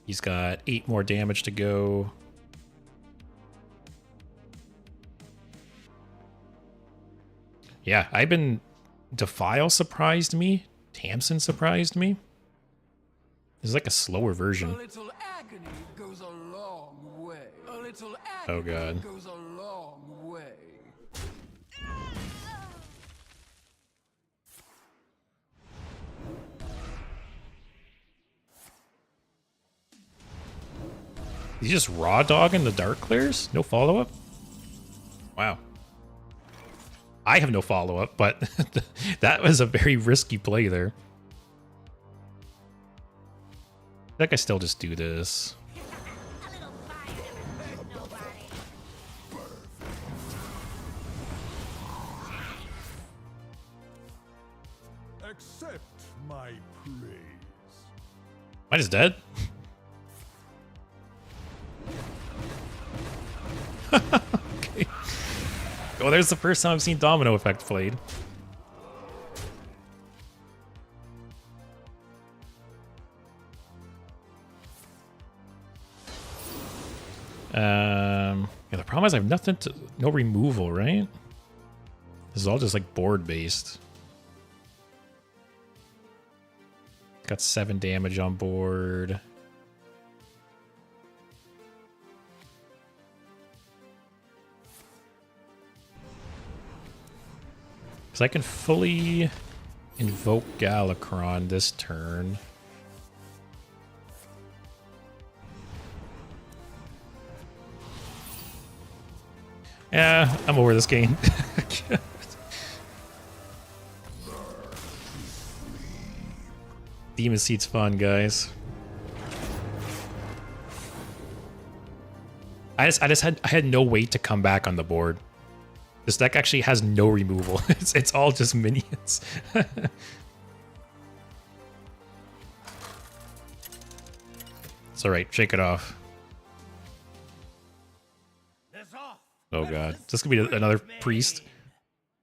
He's got 8 more damage to go. Yeah, I've been... Defile surprised me. Tamsin surprised me. This is like a slower version. A little agony goes a long way. A little agony Oh god. goes a long way. He's just raw dogging the Dark Clears? No follow-up? Wow. I have no follow-up, but that was a very risky play there. I think I still just do this. Accept my praise. Mine is dead. Okay. Oh, there's the first time I've seen Domino Effect played. Yeah, the problem is I have nothing to... No removal, right? This is all just like board based. Got 7 damage on board. Because I can fully Invoke Galakrond this turn. Yeah, I'm over this game. Demon Seed's fun, guys. I had no way to come back on the board. This deck actually has no removal. It's all just minions. It's alright, shake it off. Oh god. Is this gonna be another priest?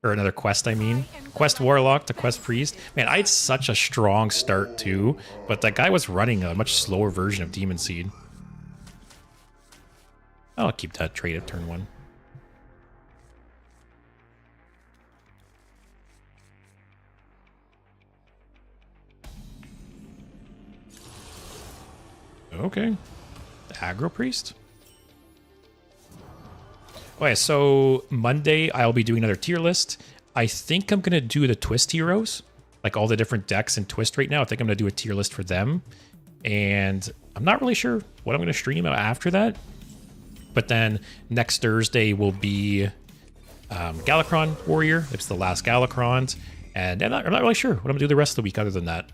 Or another quest, I mean. Quest Warlock to Quest Priest. Man, I had such a strong start too, but that guy was running a much slower version of Demon Seed. I'll keep that trade at turn 1. Okay. The Aggro Priest? Okay, so Monday I'll be doing another tier list. I think I'm going to do the Twist Heroes. Like all the different decks in Twist right now. I think I'm going to do a tier list for them. And I'm not really sure what I'm going to stream after that. But then next Thursday will be Galakrond Warrior. It's the last Galakrond. And I'm not really sure what I'm going to do the rest of the week other than that.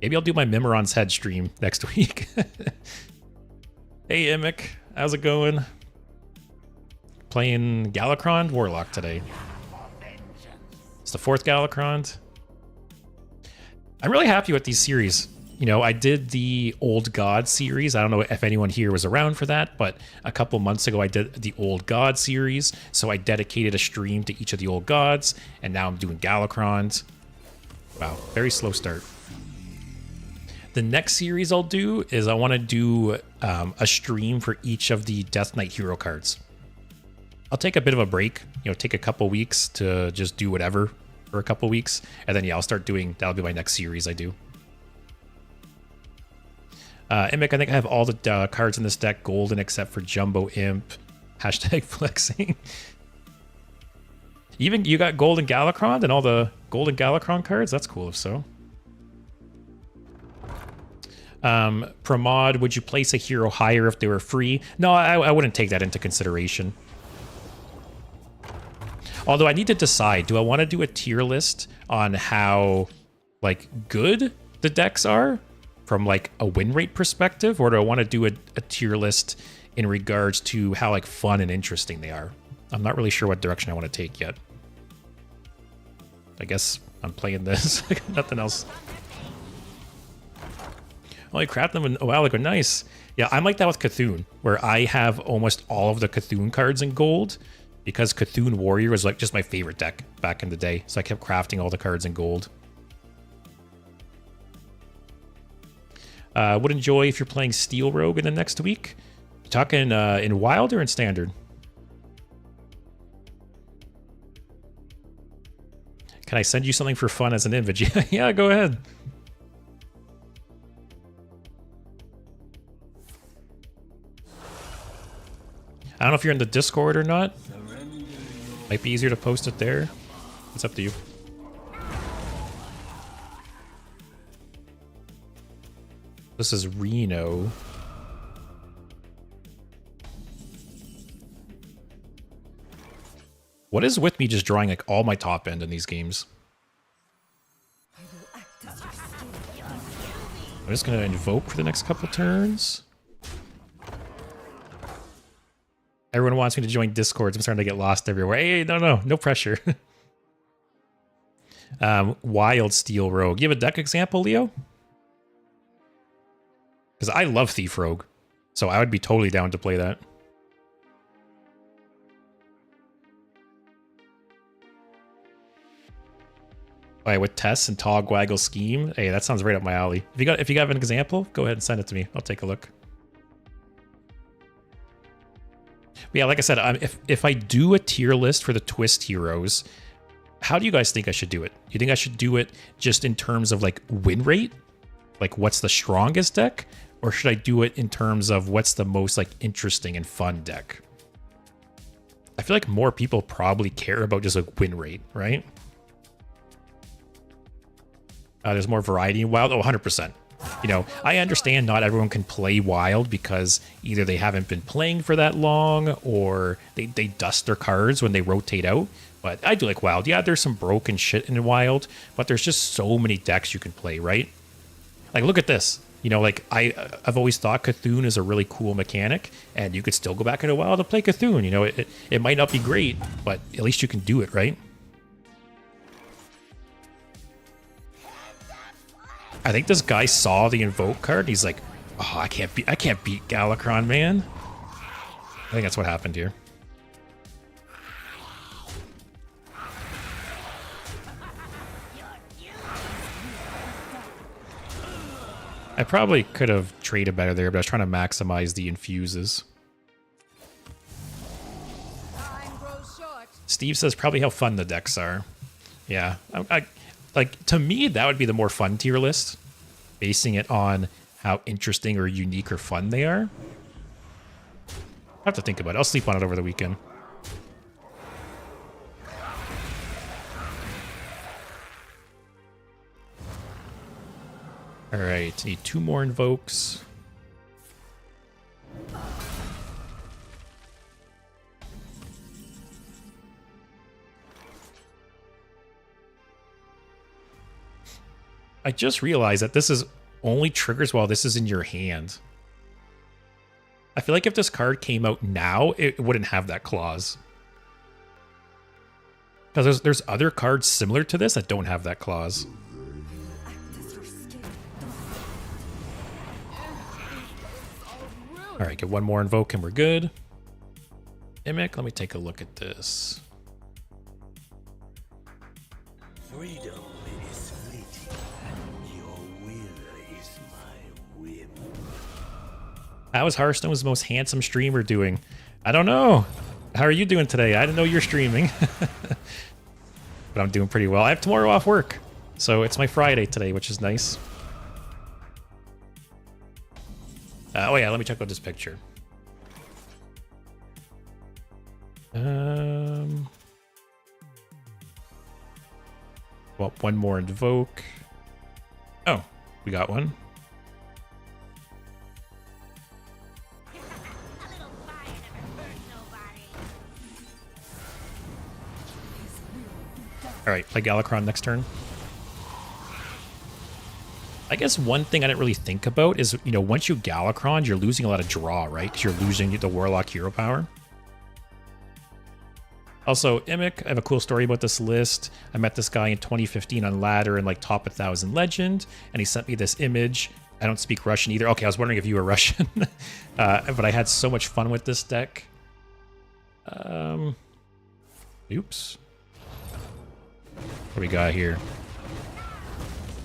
Maybe I'll do my Mimiron's Head stream next week. Hey, Imic. How's it going? Playing Galakrond Warlock today. It's the 4th Galakrond. I'm really happy with these series. You know, I did the Old God series. I don't know if anyone here was around for that, but a couple months ago I did the Old God series. So I dedicated a stream to each of the Old Gods, and now I'm doing Galakrond. Wow, very slow start. The next series I'll do is I want to do a stream for each of the Death Knight hero cards. I'll take a bit of a break, you know, take a couple weeks to just do whatever for a couple weeks. And then, yeah, I'll start doing, that'll be my next series I do. Immic, I think I have all the cards in this deck golden except for Jumbo Imp. Hashtag flexing. Even you got Golden Galakrond and all the Golden Galakrond cards? That's cool if so. Pramod, would you place a hero higher if they were free? No, I wouldn't take that into consideration. Although I need to decide, do I want to do a tier list on how, like, good the decks are from, like, a win rate perspective? Or do I want to do a tier list in regards to how, like, fun and interesting they are? I'm not really sure what direction I want to take yet. I guess I'm playing this. Nothing else. Oh, I crapped them a while ago. Nice. Yeah, I'm like that with Cthulhu, where I have almost all of the Cthulhu cards in gold, because Cthulhu Warrior was like just my favorite deck back in the day. So I kept crafting all the cards in gold. Would enjoy if you're playing Steel Rogue in the next week. You talking in Wild or in Standard? Can I send you something for fun as an image? Yeah, go ahead. I don't know if you're in the Discord or not. Might be easier to post it there. It's up to you. This is Reno. What is with me just drawing like all my top end in these games? I'm just gonna invoke for the next couple turns. Everyone wants me to join Discords. I'm starting to get lost everywhere. Hey, no pressure. Wild Steel Rogue. You have a deck example, Leo? Because I love Thief Rogue, so I would be totally down to play that. All right, with Tess and Tog Waggle Scheme. Hey, that sounds right up my alley. If you got an example, go ahead and send it to me. I'll take a look. But yeah, like I said, if I do a tier list for the Twist Heroes, how do you guys think I should do it? You think I should do it just in terms of like win rate? Like what's the strongest deck? Or should I do it in terms of what's the most like interesting and fun deck? I feel like more people probably care about just a win rate, right? There's more variety in Wild. Oh, 100%. You know, I understand not everyone can play Wild because either they haven't been playing for that long or they dust their cards when they rotate out. But I do like Wild. Yeah, there's some broken shit in Wild, but there's just so many decks you can play, right? Like, look at this. You know, like, I've always thought Cthulhu is a really cool mechanic, and you could still go back into Wild and play Cthulhu. You know, it might not be great, but at least you can do it, right? I think this guy saw the Invoke card. He's like, oh, I can't beat Galakrond, man. I think that's what happened here. I probably could have traded better there, but I was trying to maximize the infuses. Steve says probably how fun the decks are. Yeah, like, to me, that would be the more fun tier list, basing it on how interesting or unique or fun they are. I have to think about it. I'll sleep on it over the weekend. All right, need 2 more invokes. I just realized that this is only triggers while this is in your hand. I feel like if this card came out now, it wouldn't have that clause. Because there's other cards similar to this that don't have that clause. All right, get 1 more invoke and we're good. Mimic, let me take a look at this. Freedom is fleeting, and your will is my whim. How is Hearthstone's most handsome streamer doing? I don't know. How are you doing today? I didn't know you're streaming. But I'm doing pretty well. I have tomorrow off work, so it's my Friday today, which is nice. Oh yeah, let me check out this picture. Well, 1 more invoke. Oh, we got one. All right, play Galakrond next turn. I guess one thing I didn't really think about is, you know, once you Galakrond, you're losing a lot of draw, right? Because you're losing the Warlock hero power. Also, Imic, I have a cool story about this list. I met this guy in 2015 on Ladder in like top 1,000 Legend, and he sent me this image. I don't speak Russian either. Okay, I was wondering if you were Russian. But I had so much fun with this deck. Oops. What do we got here?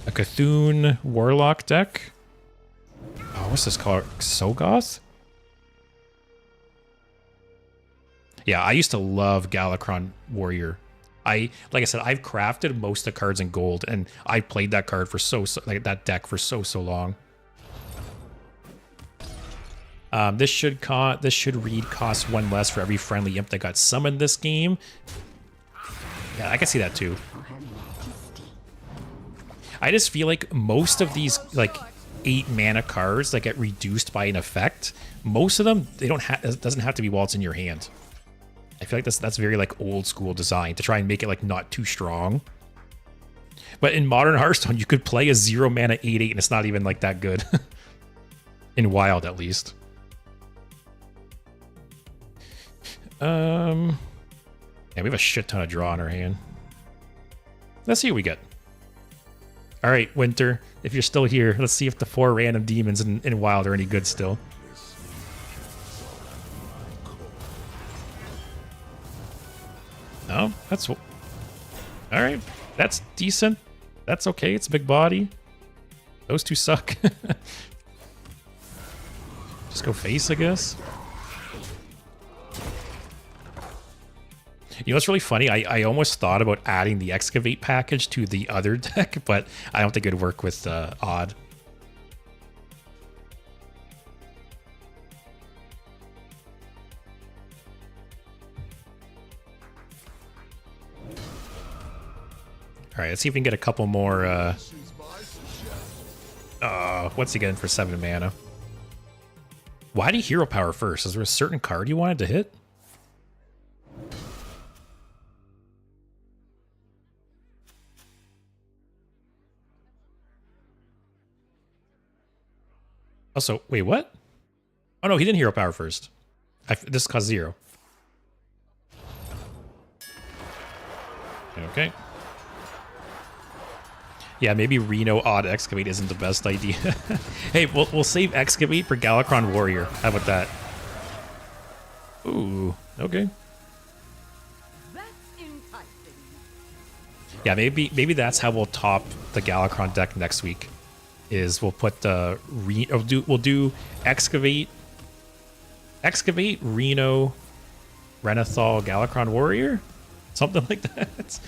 A Cthulhu Warlock deck? Oh, what's this called? Xogoth? Yeah, I used to love Galakrond Warrior. Like I said, I've crafted most of the cards in gold, and I played that card for like that deck for so long. This should read cost 1 less for every friendly imp that got summoned this game. Yeah, I can see that too. I just feel like most of these like 8 mana cards that get reduced by an effect, most of them it doesn't have to be while it's in your hand. I feel like that's very like old school design to try and make it like not too strong. But in modern Hearthstone, you could play a 0 mana 8/8 and it's not even like that good. In Wild, at least. Yeah, we have a shit ton of draw in our hand. Let's see what we get. All right, Winter, if you're still here, let's see if the 4 random demons in Wild are any good still. No, that's... All right, that's decent. That's okay, it's a big body. Those 2 suck. Just go face, I guess. You know what's really funny? I almost thought about adding the Excavate package to the other deck, but I don't think it'd work with Odd. All right, let's see if we can get a couple more What's he getting for 7 mana? Why do you hero power first? Is there a certain card you wanted to hit? Also, wait, what? Oh no, he didn't hero power first. This cost 0. Okay. Yeah, maybe Reno Odd Excavate isn't the best idea. Hey, we'll save Excavate for Galakrond Warrior. How about that? Ooh, okay. Yeah, maybe that's how we'll top the Galakrond deck next week. Is we'll put the we'll do Excavate, Reno, Renathal, Galakrond Warrior, something like that.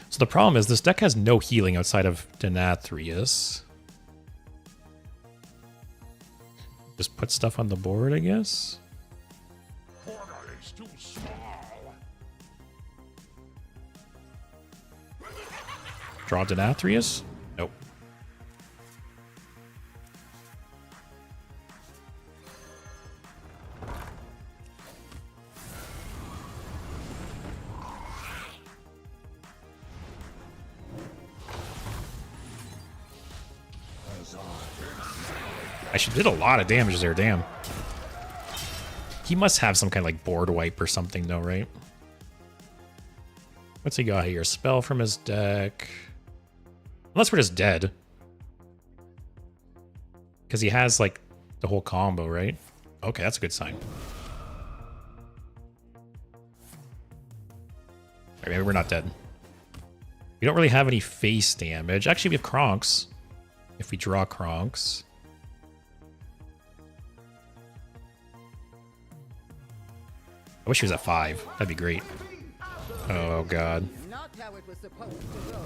So the problem is this deck has no healing outside of Denathrius. Just put stuff on the board, I guess. Draw Denathrius? Nope. I should did a lot of damage there, damn. He must have some kind of like board wipe or something though, right? What's he got here? Spell from his deck. Unless we're just dead. Because he has like the whole combo, right? Okay, that's a good sign. Alright, maybe we're not dead. We don't really have any face damage. Actually, we have Kronks. If we draw Kronks. I wish he was at 5. That'd be great. Oh, God. Not how it was supposed to go.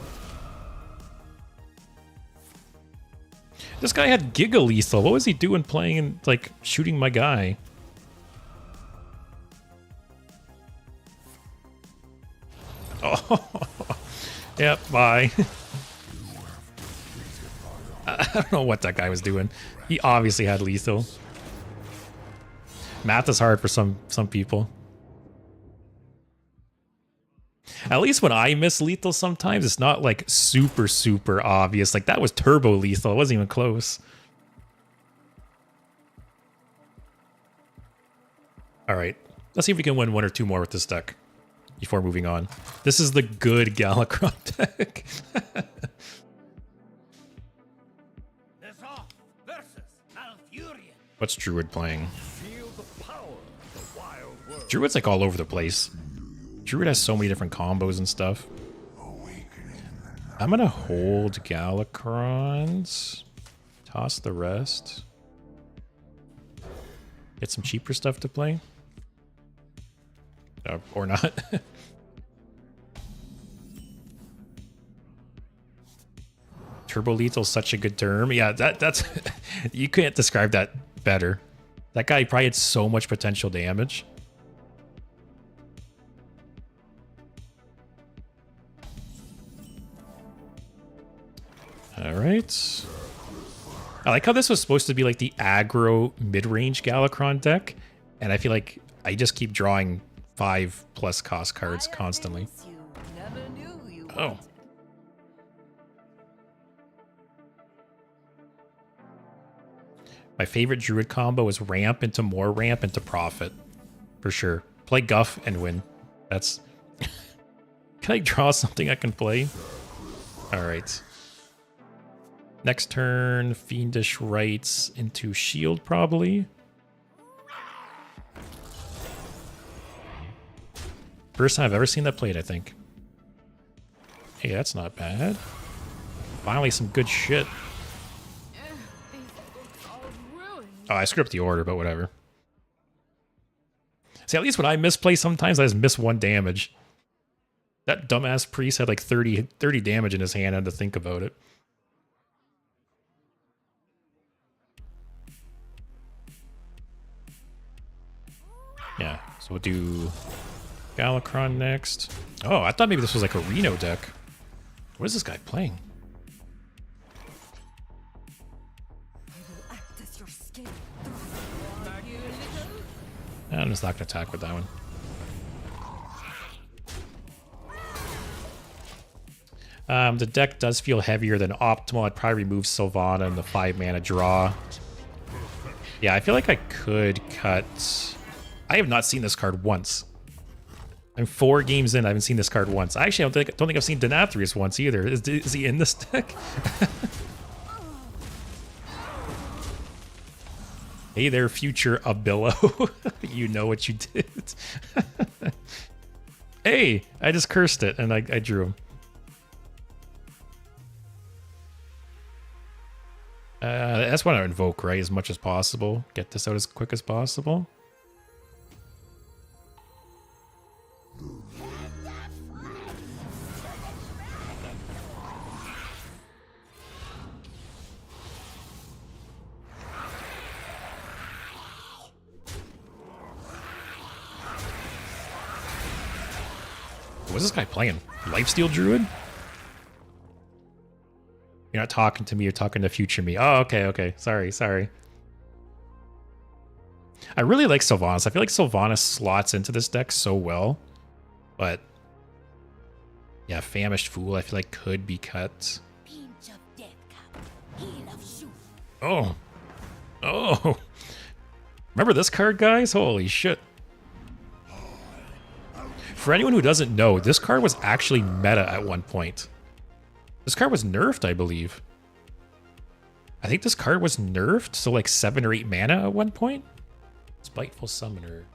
This guy had Giga Lethal. What was he doing playing and, like, shooting my guy? Oh. Yep, bye. I don't know what that guy was doing. He obviously had lethal. Math is hard for some people. At least when I miss lethal sometimes, it's not like super, super obvious. Like that was turbo lethal. It wasn't even close. All right. Let's see if we can win 1 or 2 more with this deck before moving on. This is the good Galakrond deck. What's Druid playing? Druid's like all over the place. Druid has so many different combos and stuff. I'm gonna hold Galakrond. Toss the rest. Get some cheaper stuff to play. Or not. Turbo Lethal's such a good term. Yeah, that's... you can't describe that better. That guy probably had so much potential damage. Alright. I like how this was supposed to be like the aggro mid-range Galakrond deck, and I feel like I just keep drawing 5+ cost cards constantly. Oh. My favorite Druid combo is ramp into more ramp into profit. For sure. Play Guff and win. That's... Can I draw something I can play? Alright. Next turn, Fiendish Rites into Shield, probably. First time I've ever seen that played, I think. Hey, that's not bad. Finally, some good shit. Oh, I screwed up the order, but whatever. See, at least when I misplay sometimes, I just miss 1 damage. That dumbass priest had like 30 damage in his hand. I had to think about it. Yeah, so we'll do Galakrond next. Oh, I thought maybe this was like a Reno deck. What is this guy playing? I'm just not gonna attack with that one. The deck does feel heavier than optimal. I'd probably remove Sylvana and the 5-mana draw. Yeah, I feel like I could cut... I have not seen this card once. I'm 4 games in, I haven't seen this card once. I actually don't think I've seen Denathrius once either. Is he in this deck? Hey there, future Abillo. You know what you did. Hey, I just cursed it and I drew him. That's what I invoke, right? As much as possible. Get this out as quick as possible. What's this guy playing? Lifesteal Druid? You're not talking to me, you're talking to future me. Oh, okay. Sorry. I really like Sylvanas. I feel like Sylvanas slots into this deck so well. But yeah, Famished Fool I feel like could be cut. Oh. Remember this card, guys? Holy shit. For anyone who doesn't know, this card was actually meta at one point. This card was nerfed, I believe. I think this card was nerfed, so like 7 or 8 mana at one point. Spiteful Summoner.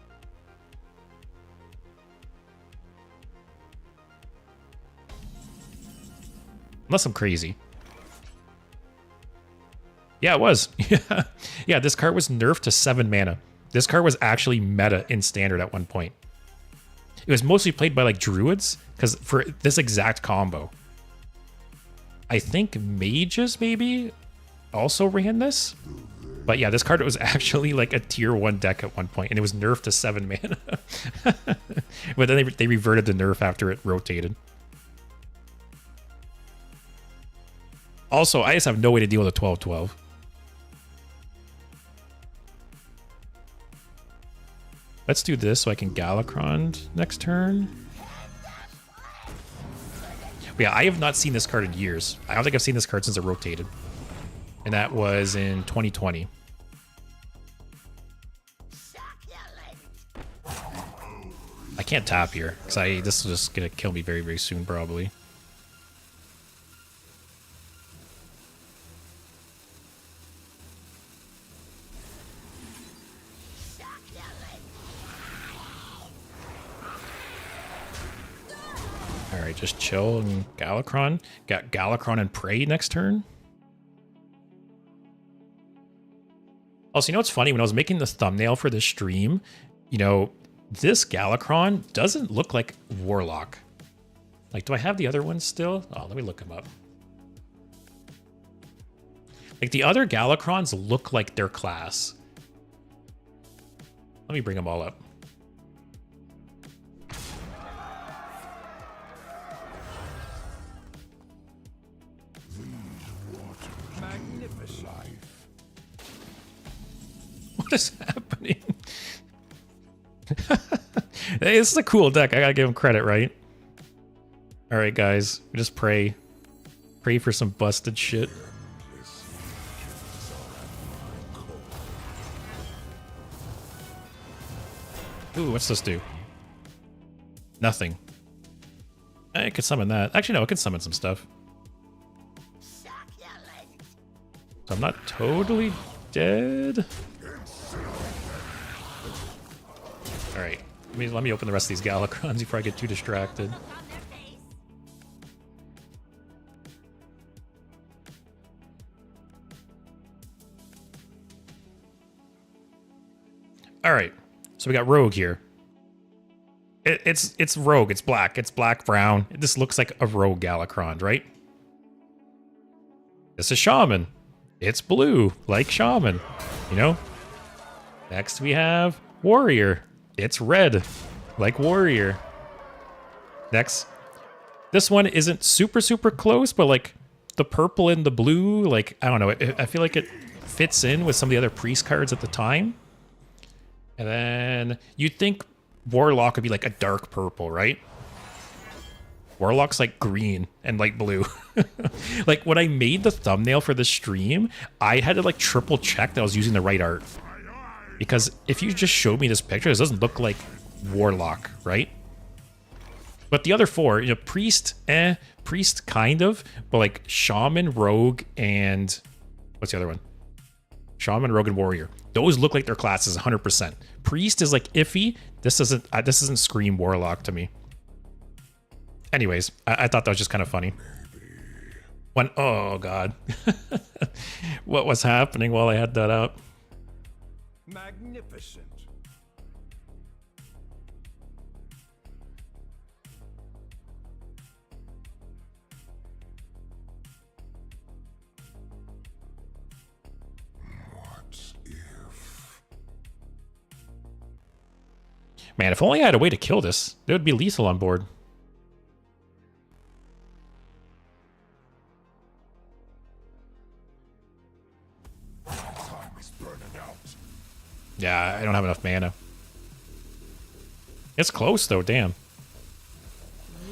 Unless I'm crazy. Yeah, it was. Yeah, this card was nerfed to 7 mana. This card was actually meta in Standard at one point. It was mostly played by like Druids, because for this exact combo. I think Mages maybe also ran this. But yeah, this card was actually like a tier 1 deck at one point, and it was nerfed to 7 mana. But then they reverted the nerf after it rotated. Also, I just have no way to deal with a 12/12. Let's do this so I can Galakrond next turn. But yeah, I have not seen this card in years. I don't think I've seen this card since it rotated. And that was in 2020. I can't tap here, because this is just going to kill me very, very soon, probably. Alright, just chill and Galakrond. Got Galakrond and Prey next turn. Also, you know what's funny? When I was making the thumbnail for this stream, you know, this Galakrond doesn't look like Warlock. Like, do I have the other ones still? Oh, let me look them up. Like, the other Galakronds look like their class. Let me bring them all up. What is happening? Hey, this is a cool deck. I gotta give him credit, right? Alright, guys. Just pray. Pray for some busted shit. Ooh, what's this do? Nothing. I could summon that. Actually, no, I can summon some stuff. So I'm not totally dead. Alright, let me open the rest of these Galakronds before I get too distracted. Alright, so we got Rogue here. It's Rogue, it's black brown. This looks like a Rogue Galakrond, right? This is Shaman. It's blue, like Shaman, you know? Next we have Warrior. It's red, like Warrior. Next, this one isn't super close, but like the purple and the blue, like, I don't know. I feel like it fits in with some of the other priest cards at the time. And then you'd think Warlock would be like a dark purple, right? Warlock's like green and light blue. Like when I made the thumbnail for the stream, I had to like triple check that I was using the right art. Because if you just showed me this picture, this doesn't look like Warlock, right? But the other four, you know, Priest, Priest kind of, but like Shaman, Rogue, and what's the other one? Shaman, Rogue, and Warrior. Those look like their classes 100%. Priest is like iffy. This doesn't scream Warlock to me. Anyways, I thought that was just kind of funny. Oh god. What was happening while I had that up? Magnificent. Man, if only I had a way to kill this, there would be lethal on board. Yeah, I don't have enough mana. It's close though, damn.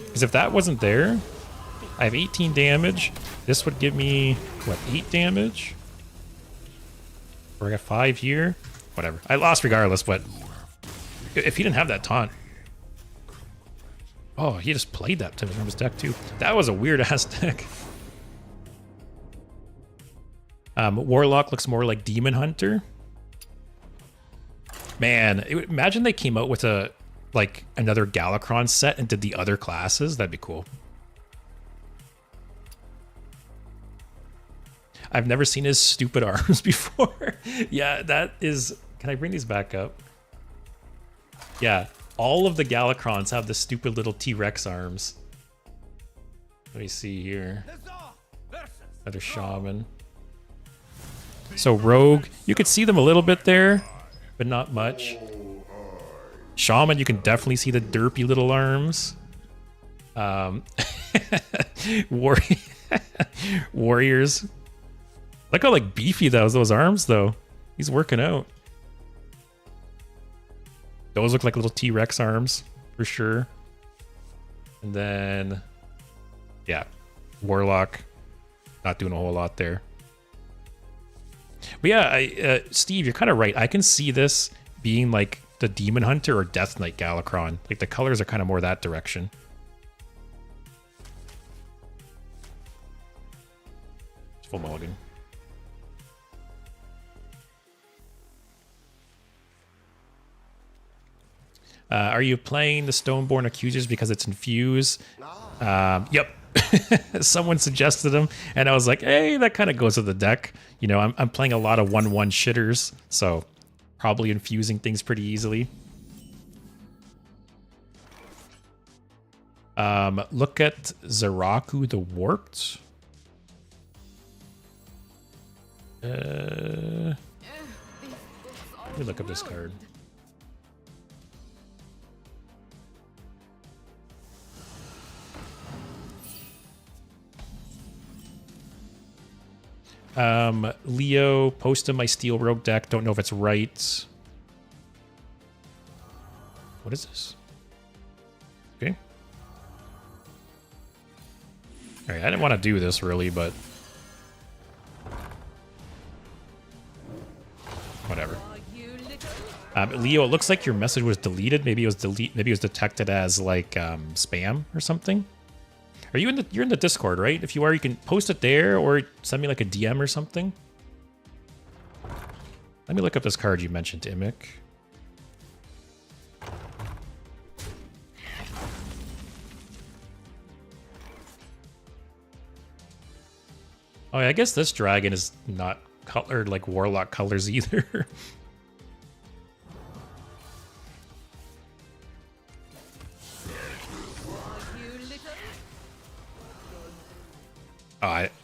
Because if that wasn't there, I have 18 damage. This would give me, what, 8 damage? Or I got 5 here? Whatever. I lost regardless, but if he didn't have that taunt. Oh, he just played that to his deck too. That was a weird ass deck. Warlock looks more like Demon Hunter. Man, imagine they came out with another Galakrond set and did the other classes. That'd be cool. I've never seen his stupid arms before. Yeah, that is... Can I bring these back up? Yeah, all of the Galakronds have the stupid little T-Rex arms. Let me see here. Another Shaman. So Rogue, you could see them a little bit there, but not much. Shaman, you can definitely see the derpy little arms. Warriors. Look how like beefy those arms though. He's working out. Those look like little T-Rex arms for sure. And then, yeah, Warlock, not doing a whole lot there. But yeah, Steve, you're kind of right. I can see this being like the Demon Hunter or Death Knight Galakrond. Like the colors are kind of more that direction. It's full mulligan. Are you playing the Stoneborn Accusers because it's infused? Yep. Someone suggested them, and I was like, hey, that kind of goes with the deck. You know, I'm playing a lot of 1/1 shitters, so probably infusing things pretty easily. Look at Zaraku the Warped. Let me look up this card. Leo posted my Steel Rogue deck. Don't know if it's right. What is this? Okay. Alright, I didn't want to do this really, but whatever. Leo, it looks like your message was deleted. Maybe it was detected as like spam or something. Are you you're in the Discord, right? If you are, you can post it there or send me like a DM or something. Let me look up this card you mentioned, Imic. Oh, yeah, I guess this dragon is not colored like Warlock colors either.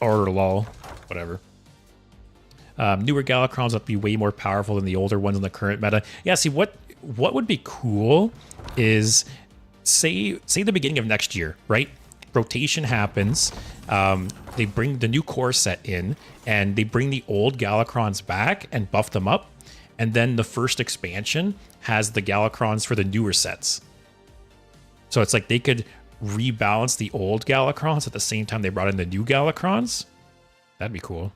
Or lol, whatever. Newer Galakronds will be way more powerful than the older ones in the current meta. Yeah, see, what would be cool is say the beginning of next year, right? Rotation happens. They bring the new core set in, and they bring the old Galakronds back and buff them up. And then the first expansion has the Galakronds for the newer sets. So it's like they could rebalance the old Galakronds at the same time they brought in the new Galakronds. That'd be cool.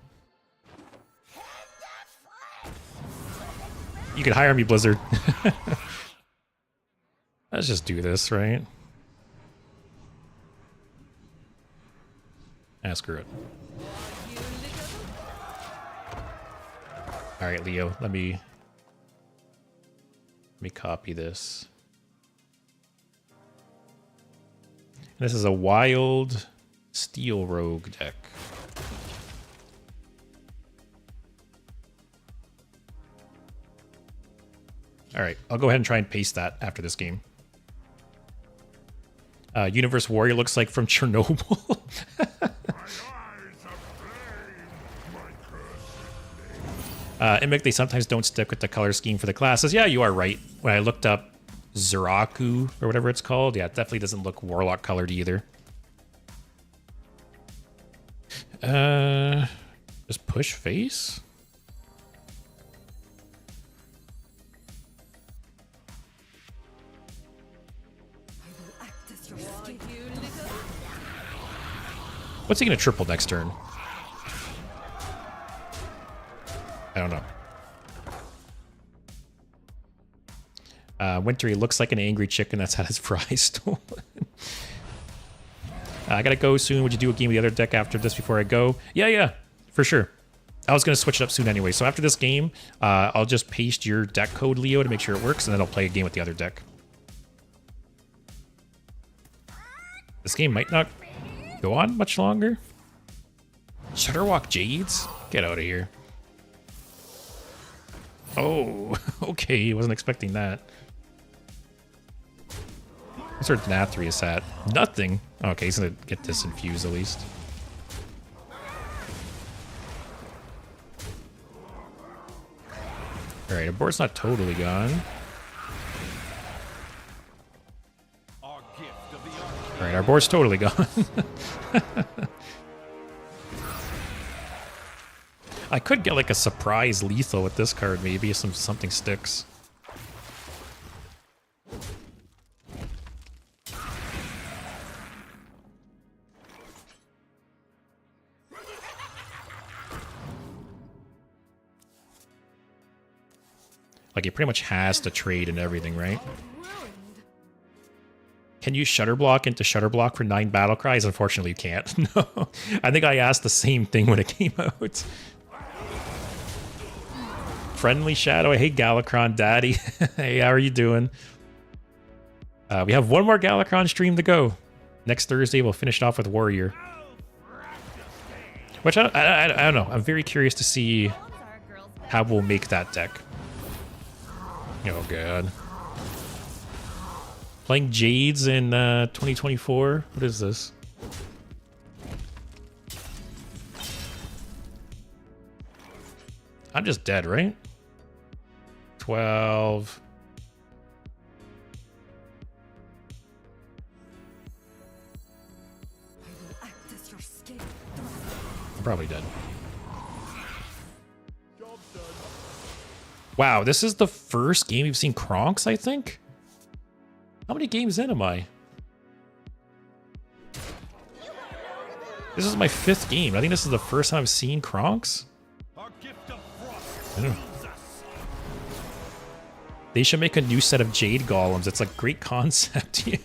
You could hire me, Blizzard. Let's just do this, right? Ah, screw it. All right, Leo, let me copy this. This is a wild steel rogue deck. All right, I'll go ahead and try and paste that after this game. Universe Warrior looks like from Chernobyl. Immic, they sometimes don't stick with the color scheme for the classes. Yeah, you are right. When I looked up Zeraku or whatever it's called, yeah, it definitely doesn't look Warlock colored either. Just push face? What's he gonna triple next turn? I don't know. Wintery looks like an angry chicken that's had his fries stolen. I gotta go soon. Would you do a game with the other deck after this before I go? Yeah, for sure. I was gonna switch it up soon anyway. So after this game, I'll just paste your deck code, Leo, to make sure it works, and then I'll play a game with the other deck. This game might not go on much longer. Shutterwalk Jades? Get out of here. Oh, okay. Wasn't expecting that. What's our Nathrius at? Nothing. Okay, he's gonna get this infused at least. Alright, our board's not totally gone. Alright, our board's totally gone. I could get like a surprise lethal with this card, maybe if something sticks. Like, it pretty much has to trade and everything, right? Can you Shutter Block into Shutter Block for 9 Battle Cries? Unfortunately, you can't. No. I think I asked the same thing when it came out. Friendly Shadow. Hey, Galakrond Daddy. Hey, how are you doing? We have one more Galakrond stream to go. Next Thursday, we'll finish it off with Warrior. Which, I don't know. I'm very curious to see how we'll make that deck. Oh, God. Playing Jades in 2024? What is this? I'm just dead, right? 12. I'm probably dead. Wow, this is the first game you've seen Kronks, I think? How many games in am I? This is my 5th game. I think this is the first time I've seen Kronks. I don't know. They should make a new set of Jade Golems. It's a great concept. Yeah,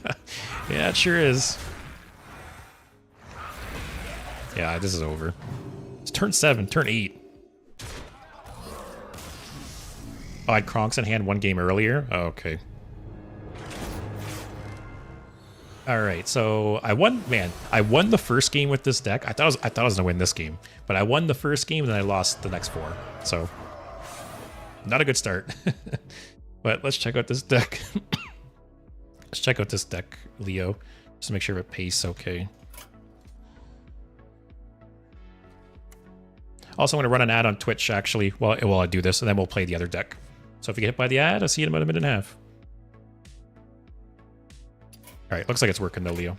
it sure is. Yeah, this is over. It's turn 7, turn 8. Oh, I had Kronks in hand one game earlier? Oh, okay. Alright, so I won, man. I won the first game with this deck. I thought I was gonna win this game. But I won the first game and then I lost the next 4. So not a good start. But let's check out this deck. Let's check out this deck, Leo. Just to make sure it pastes okay. Also, I'm gonna run an ad on Twitch actually while I do this, and then we'll play the other deck. So if you get hit by the ad, I'll see you in about a minute and a half. Alright, looks like it's working though, Leo.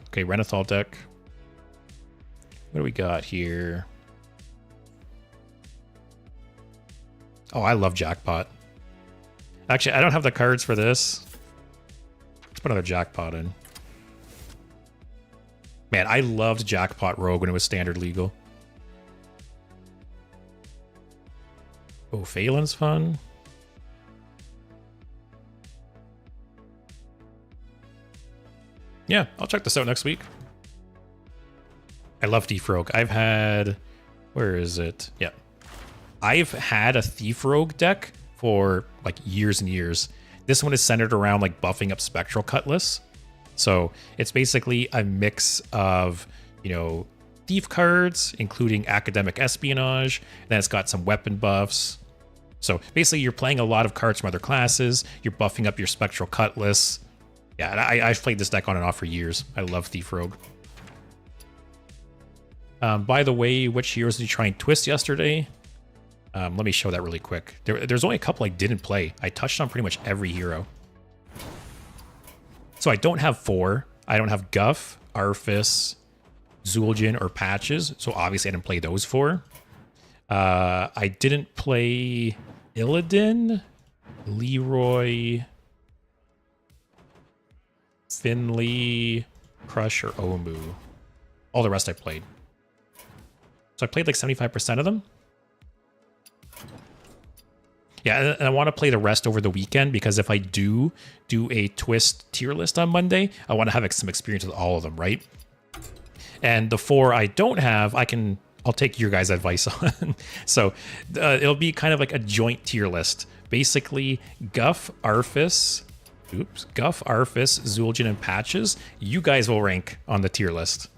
Okay, Renathal deck. What do we got here? Oh, I love Jackpot. Actually, I don't have the cards for this. Let's put another Jackpot in. Man, I loved Jackpot Rogue when it was standard legal. Oh, Phelan's fun. Yeah, I'll check this out next week. I love Thief Rogue. I've had... Where is it? Yeah. I've had a Thief Rogue deck for like years and years. This one is centered around like buffing up Spectral Cutlass. So it's basically a mix of, you know, thief cards, including Academic Espionage. Then it's got some weapon buffs. So basically you're playing a lot of cards from other classes. You're buffing up your Spectral Cutlass. Yeah, and I've played this deck on and off for years. I love Thief Rogue. By the way, which heroes did you try and twist yesterday? Let me show that really quick. There's only a couple I didn't play. I touched on pretty much every hero. So I don't have 4. I don't have Guff, Arfis, Zul'jin, or Patches. So obviously I didn't play those 4. I didn't play Illidan, Leroy, Finley, Crush, or Omu. All the rest I played. So I played like 75% of them. Yeah, and I want to play the rest over the weekend because if I do a twist tier list on Monday, I want to have some experience with all of them, right? And the 4 I don't have, I'll take your guys' advice on. So it'll be kind of like a joint tier list. Basically, Guff, Arfis, Zul'jin, and Patches. You guys will rank on the tier list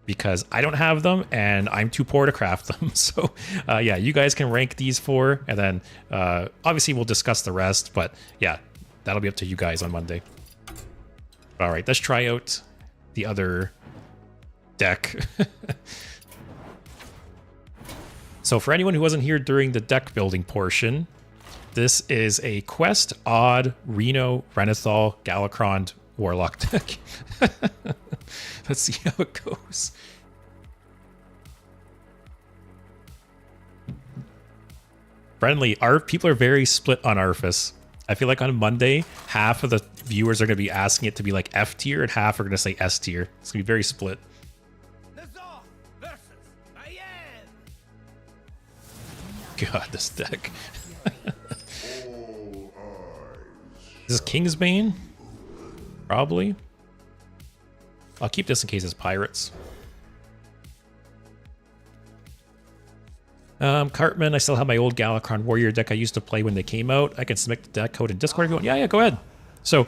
because I don't have them and I'm too poor to craft them. So yeah, you guys can rank these 4 and then obviously we'll discuss the rest. But yeah, that'll be up to you guys on Monday. All right, let's try out the other deck. So for anyone who wasn't here during the deck building portion, this is a Quest, Odd, Reno, Renathal, Galakrond Warlock deck. Let's see how it goes. Friendly, people are very split on Arfis. I feel like on Monday, half of the viewers are going to be asking it to be like F tier and half are going to say S tier. It's going to be very split. God, this deck. Is this Kingsbane? Probably. I'll keep this in case it's pirates. Cartman, I still have my old Galakrond Warrior deck I used to play when they came out. I can submit the deck code in Discord if you want. Yeah, go ahead. So,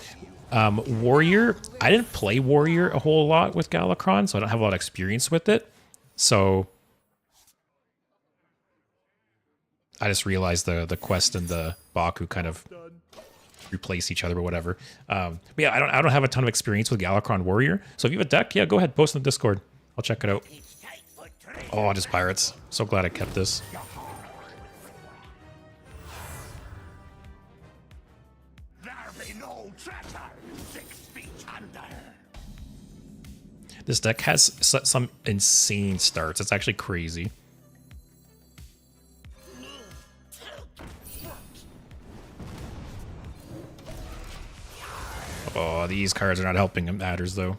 Warrior, I didn't play Warrior a whole lot with Galakrond, so I don't have a lot of experience with it. So, I just realized the Quest and the Baku kind of replace each other or whatever. But yeah, I don't have a ton of experience with Galakrond Warrior. So if you have a deck, yeah, go ahead, post in the Discord. I'll check it out. Oh, just pirates. So glad I kept this. This deck has some insane starts. It's actually crazy. Oh, these cards are not helping matters, though.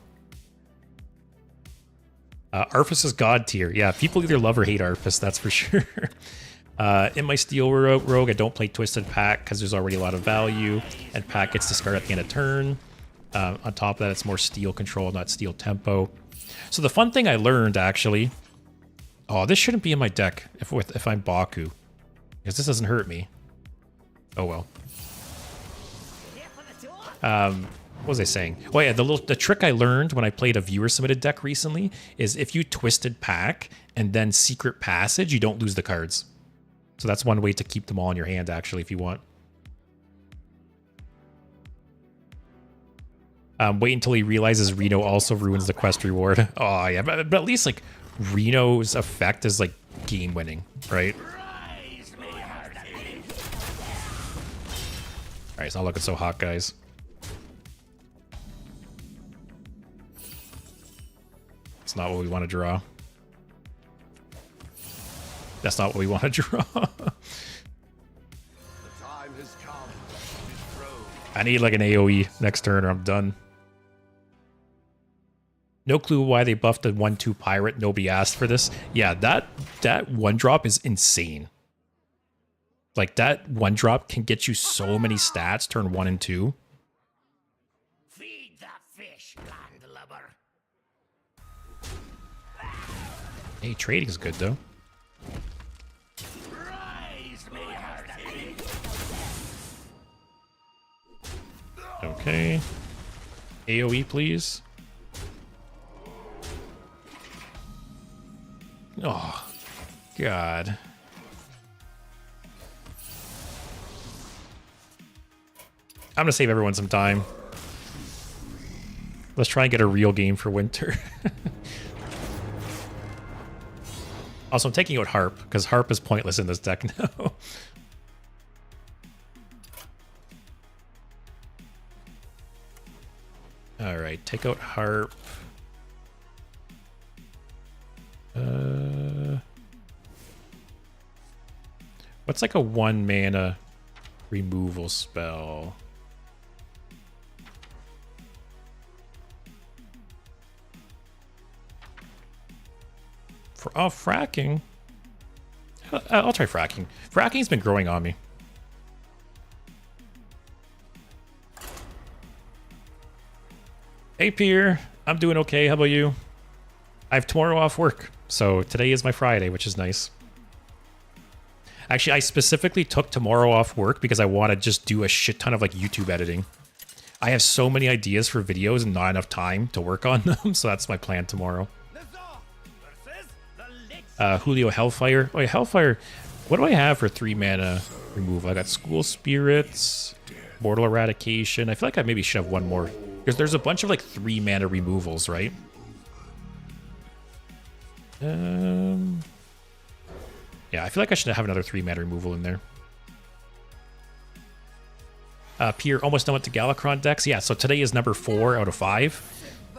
Arfis is God tier. Yeah, people either love or hate Arfis, that's for sure. In my Steel Rogue, I don't play Twisted Pack because there's already a lot of value, and Pack gets discarded at the end of turn. On top of that, it's more Steel control, not Steel tempo. So the fun thing I learned, actually... Oh, this shouldn't be in my deck if I'm Baku, because this doesn't hurt me. Oh, well. What was I saying? Oh yeah, the trick I learned when I played a viewer submitted deck recently is if you Twisted Pack and then Secret Passage, you don't lose the cards. So that's one way to keep them all in your hand, actually, if you want. Wait until he realizes Reno also ruins the quest reward. Oh yeah, but at least like Reno's effect is like game winning, right? Alright, it's not looking so hot, guys. not what we want to draw. That's not what we want to draw. The time has come to dethrone. I need like an AoE next turn or I'm done. No clue why they buffed the 1/2 pirate. Nobody asked for this. Yeah, that one drop is insane. Like that one drop can get you so many stats turn 1 and 2. Feed the fish, landlubber. Hey, trading's good though. Rise me as the king. Okay. AoE, please. Oh, God. I'm gonna save everyone some time. Let's try and get a real game for winter. Also, I'm taking out Harp, because Harp is pointless in this deck now. Alright, take out Harp. What's like a 1 mana removal spell? Fracking. I'll try fracking. Fracking's been growing on me. Hey, Pierre. I'm doing okay. How about you? I have tomorrow off work, so today is my Friday, which is nice. Actually, I specifically took tomorrow off work because I want to just do a shit ton of like YouTube editing. I have so many ideas for videos and not enough time to work on them, so that's my plan tomorrow. Julio Hellfire. Oh yeah, Hellfire. What do I have for 3 mana removal? I got School Spirits, Mortal Eradication. I feel like I maybe should have one more. Because there's a bunch of like 3 mana removals, right? Yeah, I feel like I should have another 3 mana removal in there. Pierre, almost done with the Galakrond decks. Yeah, so today is number 4 out of 5.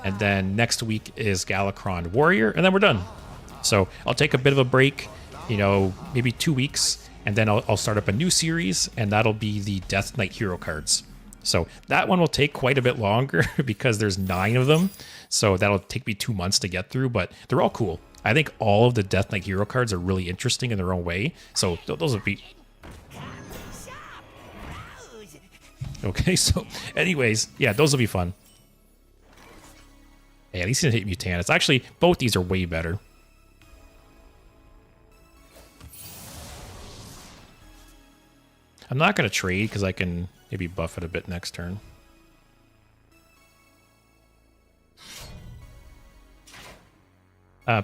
And then next week is Galakrond Warrior, and then we're done. So I'll take a bit of a break, you know, maybe 2 weeks, and then I'll start up a new series, and that'll be the Death Knight hero cards. So that one will take quite a bit longer because there's 9 of them. So that'll take me 2 months to get through, but they're all cool. I think all of the Death Knight hero cards are really interesting in their own way. So those will be... Okay, so anyways, yeah, those will be fun. Hey, at least it hit Mutanus. Actually, both these are way better. I'm not going to trade because I can maybe buff it a bit next turn.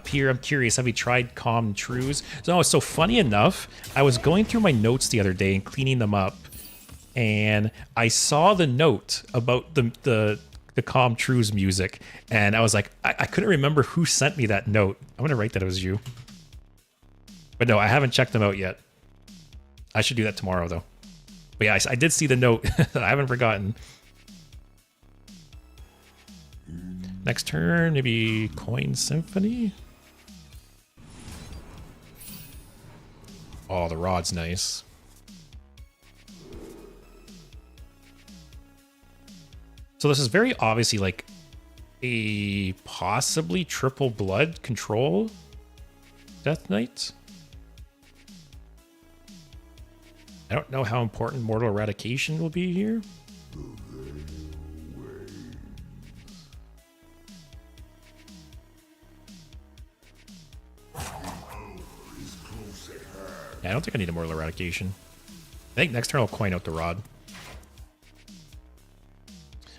Pierre, I'm curious, have you tried Calm Trues? So funny enough, I was going through my notes the other day and cleaning them up, and I saw the note about the Calm Trues music, and I was like, I couldn't remember who sent me that note. I'm going to write that it was you. But no, I haven't checked them out yet. I should do that tomorrow, though. But yeah, I did see the note. I haven't forgotten. Next turn, maybe Coin Symphony? Oh, the rod's nice. So this is very obviously like a possibly triple blood control Death Knight. I don't know how important Mortal Eradication will be here. Yeah, I don't think I need a Mortal Eradication. I think next turn I'll coin out the Rod.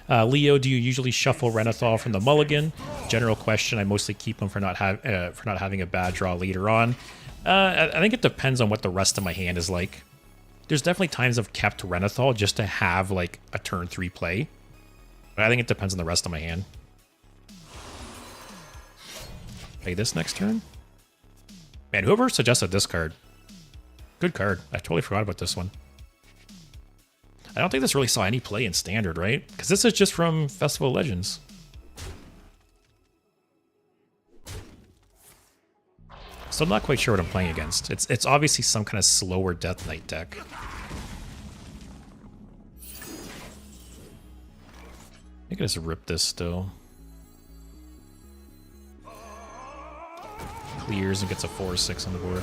Leo, do you usually shuffle Renathal from the mulligan? General question. I mostly keep them for not having a bad draw later on. I think it depends on what the rest of my hand is like. There's definitely times I've kept Renathal just to have like a turn 3 play. But I think it depends on the rest of my hand. Play this next turn. Man, whoever suggested this card. Good card. I totally forgot about this one. I don't think this really saw any play in Standard, right? Because this is just from Festival of Legends. Still not quite sure what I'm playing against. It's obviously some kind of slower Death Knight deck. I can just rip this still. Clears and gets a 4/6 on the board.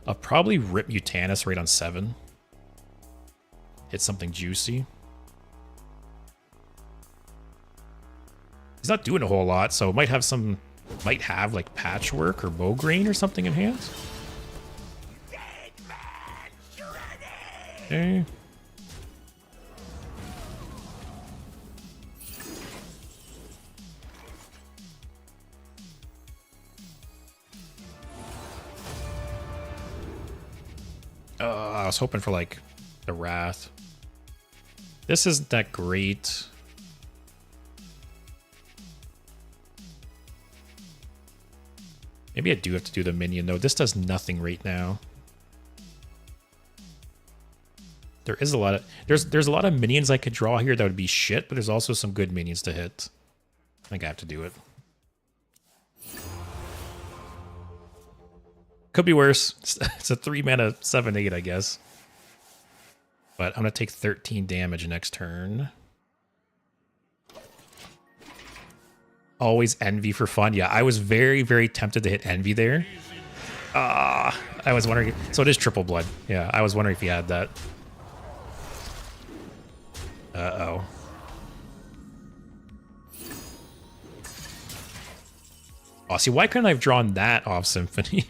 I'll probably rip Mutanus right on 7. Hit something juicy. He's not doing a whole lot, so might have like Patchwork or Mograine or something in hand. Okay. I was hoping for like the Wrath. This isn't that great. Maybe I do have to do the minion though. This does nothing right now. There is a lot of there's a lot of minions I could draw here that would be shit, but there's also some good minions to hit. I think I have to do it. Could be worse. It's a 3-mana 7/8, I guess. But I'm gonna take 13 damage next turn. Always Envy for fun. Yeah, I was very, very tempted to hit Envy there. I was wondering. So it is triple blood. Yeah, I was wondering if he had that. Uh-oh. Oh, see, why couldn't I have drawn that off Symphony?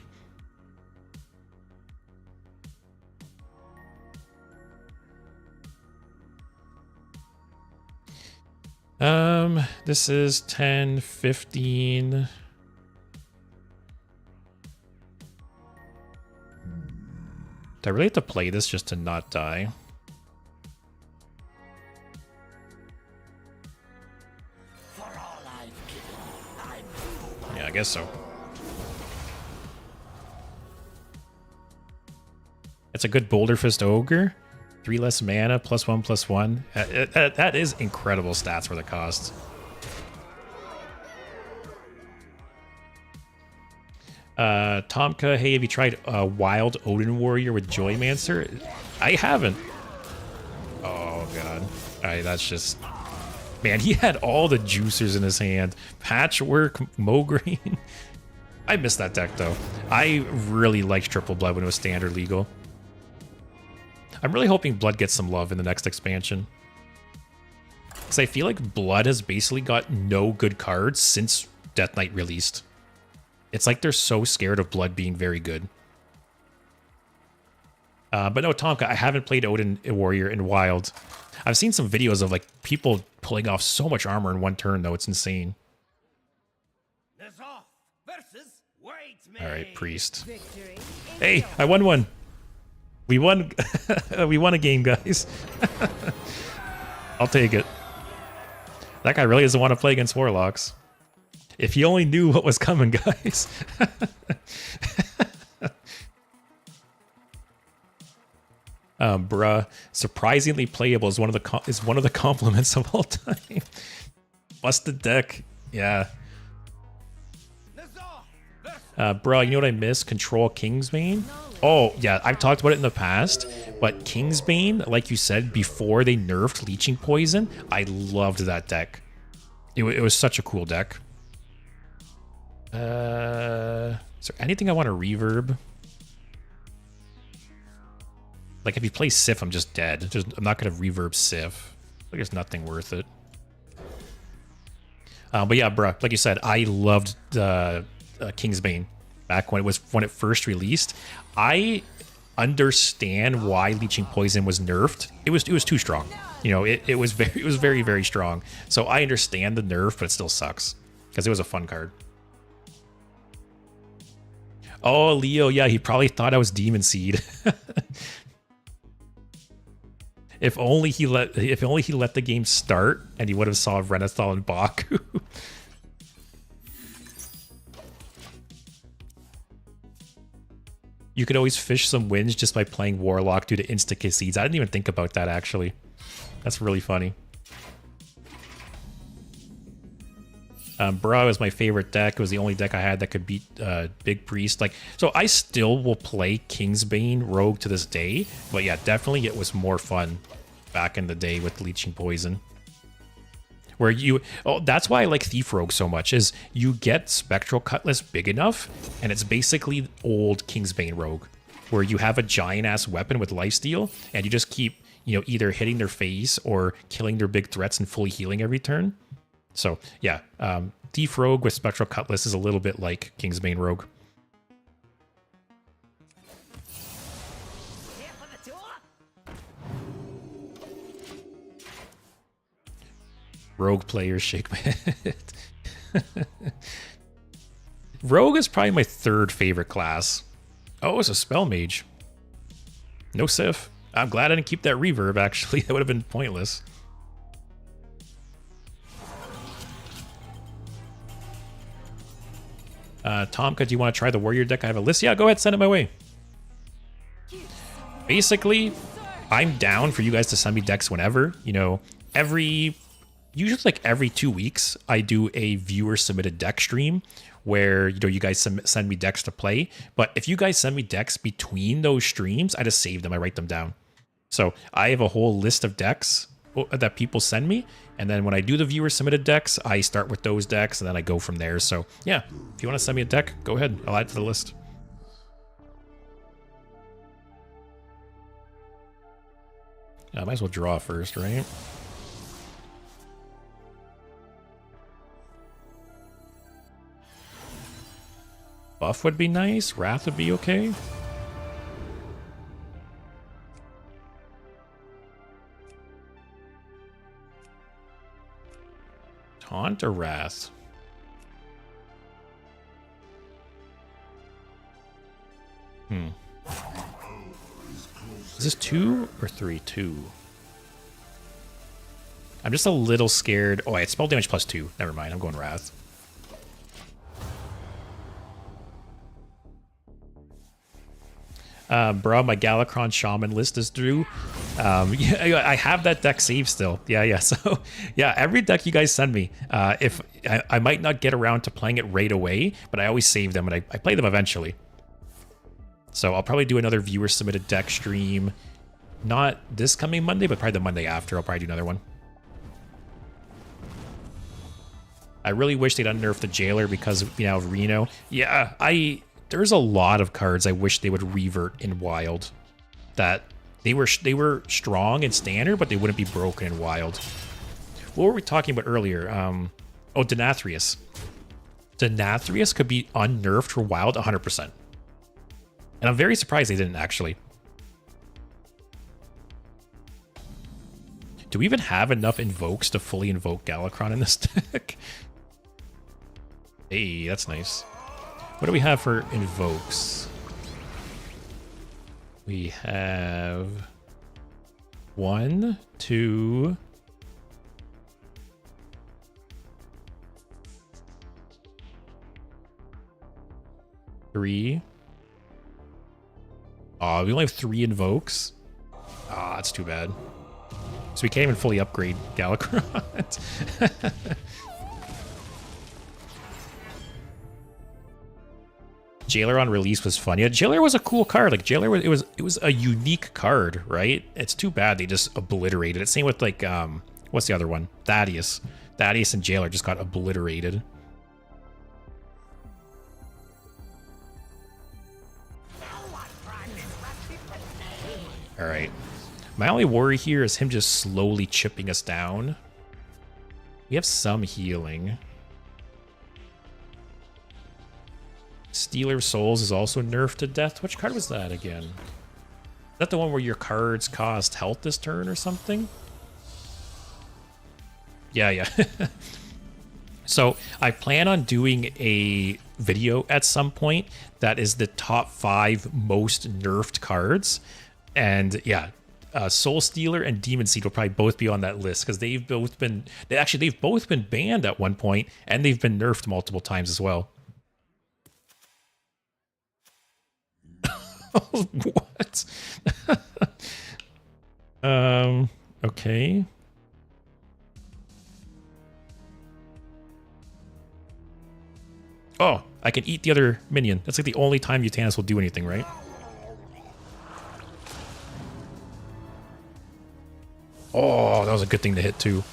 This is 10, 15. Do I really have to play this just to not die? Yeah, I guess so. It's a good Boulder Fist Ogre. 3 less mana, +1/+1. That is incredible stats for the cost. Tomka, hey, have you tried Wild Odin Warrior with Joymancer? I haven't. Oh, God. Alright, that's just... Man, he had all the juicers in his hand. Patchwork, Mograine. I missed that deck, though. I really liked Triple Blood when it was standard legal. I'm really hoping Blood gets some love in the next expansion. Because I feel like Blood has basically got no good cards since Death Knight released. It's like they're so scared of Blood being very good. But no, Tomka, I haven't played Odin Warrior in Wild. I've seen some videos of like people pulling off so much armor in one turn, though. It's insane. All right, Priest. Victory. Hey, I won one. We won. We won a game, guys. I'll take it. That guy really doesn't want to play against Warlocks. If he only knew what was coming, guys. Bruh, surprisingly playable is one of the compliments of all time. Busted deck, yeah. Bruh, you know what I miss? Control Kingsbane. Oh yeah, I've talked about it in the past, but Kingsbane, like you said, before they nerfed Leeching Poison, I loved that deck. It was such a cool deck. Is there anything I want to reverb? Like if you play Sif, I'm just dead. I'm not going to reverb Sif. Like there's nothing worth it. But yeah, bruh, like you said, I loved Kingsbane back when it first released. I understand why Leeching Poison was nerfed. It was too strong. You know, it was very, very strong. So I understand the nerf, but it still sucks because it was a fun card. Oh, Leo, yeah, he probably thought I was Demon Seed. If only he let the game start and he would have saw Renathal and Baku. You could always fish some wins just by playing Warlock due to insta-concedes. I didn't even think about that, actually. That's really funny. Bra is my favorite deck. It was the only deck I had that could beat Big Priest. Like, so I still will play Kingsbane Rogue to this day. But yeah, definitely it was more fun back in the day with Leeching Poison. Where you, oh, that's why I like Thief Rogue so much, is you get Spectral Cutlass big enough, and it's basically old Kingsbane Rogue, where you have a giant-ass weapon with lifesteal, and you just keep, you know, either hitting their face or killing their big threats and fully healing every turn. So, yeah, Thief Rogue with Spectral Cutlass is a little bit like Kingsbane Rogue. Here for the tour? Rogue players shake my head. Rogue is probably my third favorite class. Oh, it's a Spell Mage. No Sif. I'm glad I didn't keep that reverb, actually. That would have been pointless. Tomka, do you want to try the Warrior deck? I have a list. Yeah, go ahead, send it my way. Basically, I'm down for you guys to send me decks whenever. You know, usually like every 2 weeks, I do a viewer submitted deck stream where, you know, you guys send me decks to play. But if you guys send me decks between those streams, I just save them. I write them down. So I have a whole list of decks that people send me. And then when I do the viewer submitted decks, I start with those decks and then I go from there. So yeah, if you want to send me a deck, go ahead. I'll add it to the list. I might as well draw first, right? Buff would be nice. Wrath would be okay. Taunt or Wrath? Is this 2 or 3? 2. I'm just a little scared. Oh, it's spell damage +2. Never mind. I'm going Wrath. Bro, my Galakrond Shaman list is through. Yeah, I have that deck saved still. Yeah. So, yeah, every deck you guys send me, if I might not get around to playing it right away, but I always save them and I play them eventually. So I'll probably do another viewer submitted deck stream. Not this coming Monday, but probably the Monday after. I'll probably do another one. I really wish they'd unnerf the Jailer because, you know, of Reno. Yeah, there's a lot of cards I wish they would revert in Wild. That they were strong in Standard, but they wouldn't be broken in Wild. What were we talking about earlier? Oh, Denathrius. Denathrius could be unnerfed for Wild 100%. And I'm very surprised they didn't, actually. Do we even have enough invokes to fully invoke Galakrond in this deck? Hey, that's nice. What do we have for invokes? We have 1, 2, 3. Oh, we only have 3 invokes. Ah, that's too bad. So we can't even fully upgrade Galakrond. Jailer on release was fun. Yeah, Jailer was a cool card. Like Jailer was it was a unique card, right? It's too bad they just obliterated it. Same with like what's the other one? Thaddeus. Thaddeus and Jailer just got obliterated. All right. My only worry here is him just slowly chipping us down. We have some healing. Stealer of Souls is also nerfed to death. Which card was that again? Is that the one where your cards cost health this turn or something? Yeah. So I plan on doing a video at some point that is the top 5 most nerfed cards. And yeah, Soul Stealer and Demon Seed will probably both be on that list because they've both been banned at one point and they've been nerfed multiple times as well. What? Okay. I can eat the other minion. That's like the only time Utanus will do anything, right? Oh, that was a good thing to hit too.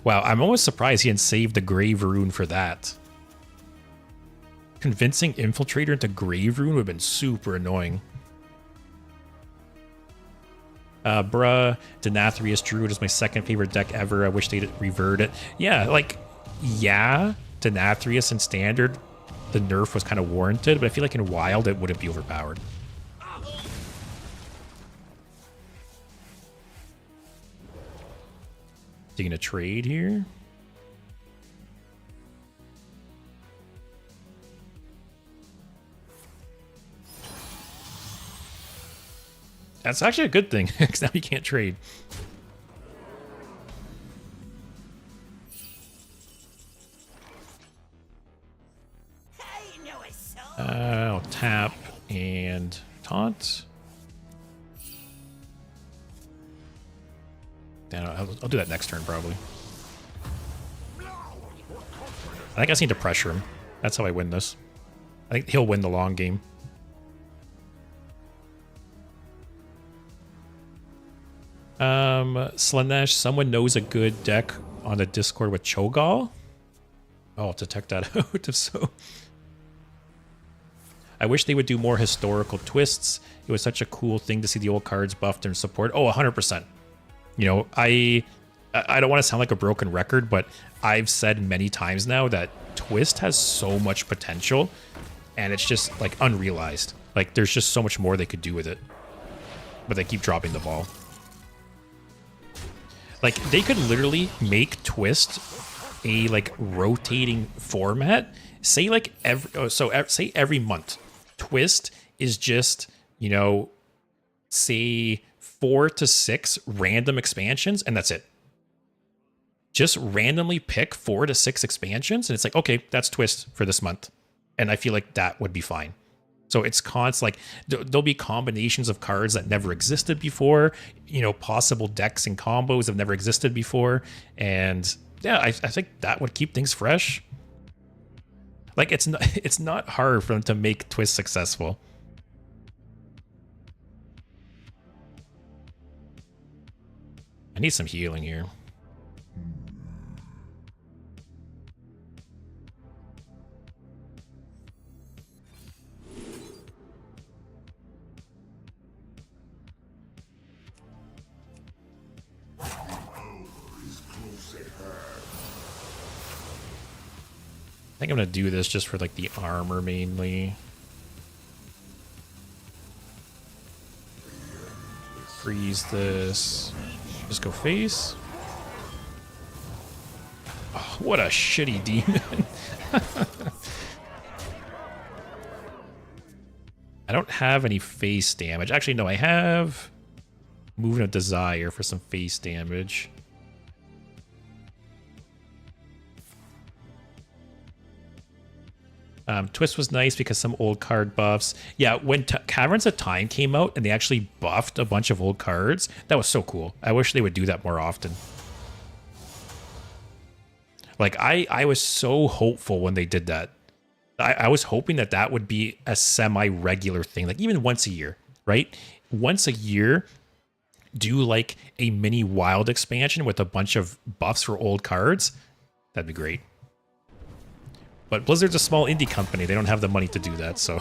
Wow, I'm almost surprised he didn't save the Grave Rune for that. Convincing Infiltrator into Grave Rune would have been super annoying. Bruh, Denathrius Druid is my second favorite deck ever. I wish they'd revert it. Yeah, like, yeah, Denathrius in Standard, the nerf was kind of warranted, but I feel like in Wild it wouldn't be overpowered. Taking a trade here. That's actually a good thing, because now you can't trade. I'll tap and taunt. Then I'll do that next turn, probably. I think I just need to pressure him. That's how I win this. I think he'll win the long game. Slanesh, someone knows a good deck on the Discord with Cho'Gall? I'll have to check that out if so. I wish they would do more historical twists. It was such a cool thing to see the old cards buffed and support. Oh, 100%. You know, I don't want to sound like a broken record, but I've said many times now that Twist has so much potential, and it's just, like, unrealized. Like, there's just so much more they could do with it. But they keep dropping the ball. Like, they could literally make Twist a, like, rotating format. Say, like, say every month, Twist is just, you know, say 4 to 6 random expansions, and that's it. Just randomly pick 4 to 6 expansions, and it's like, okay, that's Twist for this month. And I feel like that would be fine. So it's like there'll be combinations of cards that never existed before, you know, possible decks and combos have never existed before. And yeah, I think that would keep things fresh. Like, it's not hard for them to make Twist successful. I need some healing here. I think I'm gonna do this just for like the armor mainly. Freeze this. Just go face. Oh, what a shitty demon. I don't have any face damage. Actually, no, I have Movement of Desire for some face damage. Twist was nice because some old card buffs. Yeah, when Caverns of Time came out and they actually buffed a bunch of old cards, that was so cool. I wish they would do that more often. Like, I was so hopeful when they did that. I was hoping that that would be a semi-regular thing, like even once a year, right? Once a year, do like a mini wild expansion with a bunch of buffs for old cards. That'd be great. But Blizzard's a small indie company. They don't have the money to do that, so.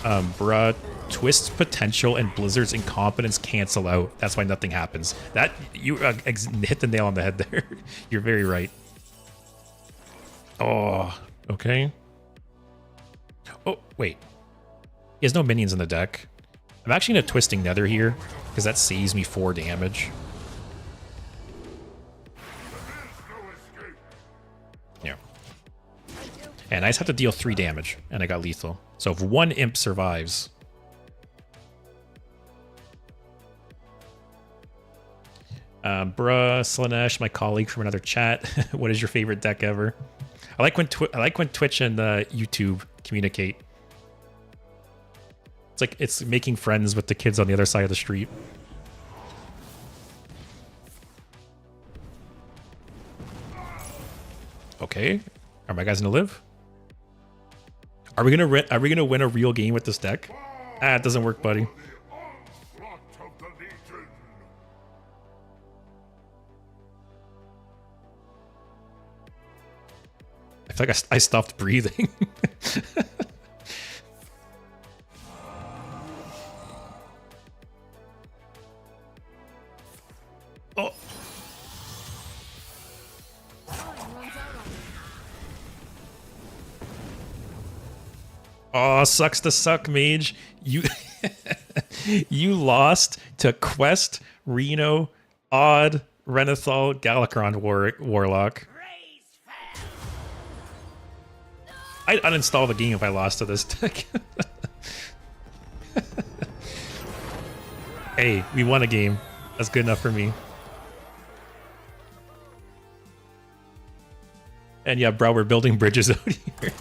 Bruh, Twist's potential and Blizzard's incompetence cancel out. That's why nothing happens. That, you hit the nail on the head there. You're very right. Oh, okay. Oh, wait. He has no minions in the deck. I'm actually going to Twisting Nether here, because that saves me 4 damage. Yeah. And I just have to deal 3 damage, and I got lethal. So if 1 imp survives... Bruh, Slanesh, my colleague from another chat. What is your favorite deck ever? I like when Twitch and YouTube communicate. It's like it's making friends with the kids on the other side of the street. Okay. Are my guys gonna live? Are we gonna win a real game with this deck? Ah, it doesn't work, buddy. I feel like I stopped breathing. Oh. Oh, sucks to suck, mage. You you lost to Quest, Reno, Odd, Renathal, Galakrond Warlock. I'd uninstall the game if I lost to this deck. Hey, we won a game. That's good enough for me. And yeah, bro, we're building bridges out here.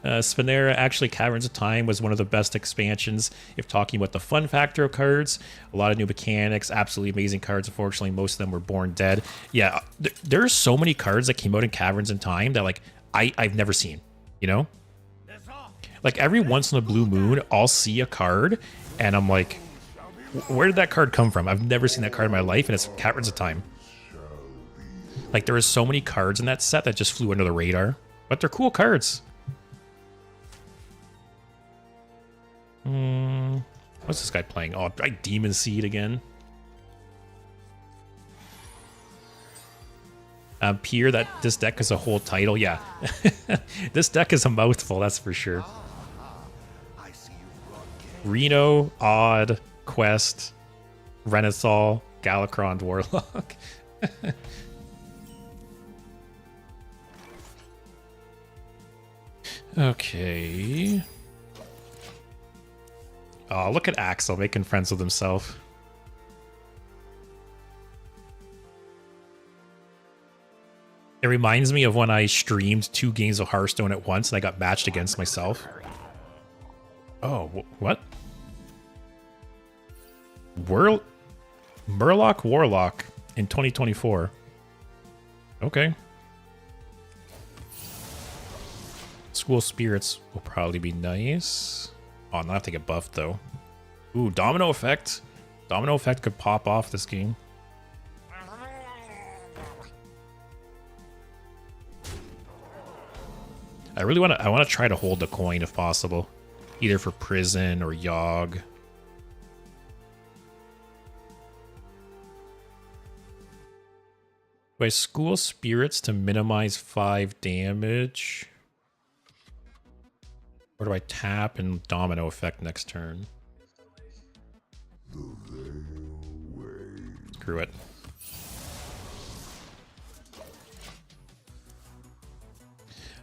Spinera, actually, Caverns of Time was one of the best expansions if talking about the fun factor of cards. A lot of new mechanics, absolutely amazing cards. Unfortunately, most of them were born dead. Yeah, there are so many cards that came out in Caverns of Time that like I've never seen, you know? Like every once in a blue moon, I'll see a card and I'm like, where did that card come from? I've never seen that card in my life, and it's Caverns of Time. Like there are so many cards in that set that just flew under the radar, but they're cool cards. What's this guy playing? Oh, I Demon Seed again. Pierre, that this deck is a whole title. Yeah, this deck is a mouthful, that's for sure. Reno, Odd, Quest, Renathal, Galakrond Warlock. Okay. Oh, look at Axel making friends with himself. It reminds me of when I streamed 2 games of Hearthstone at once and I got matched against myself. Oh, what? Murloc Warlock in 2024. Okay. School Spirits will probably be nice. Oh, not have to get buffed, though. Ooh, Domino Effect. Domino Effect could pop off this game. I want to try to hold the coin if possible. Either for Prison or Yogg. Do I School Spirits to minimize 5 damage? Or do I tap and Domino Effect next turn? Screw it.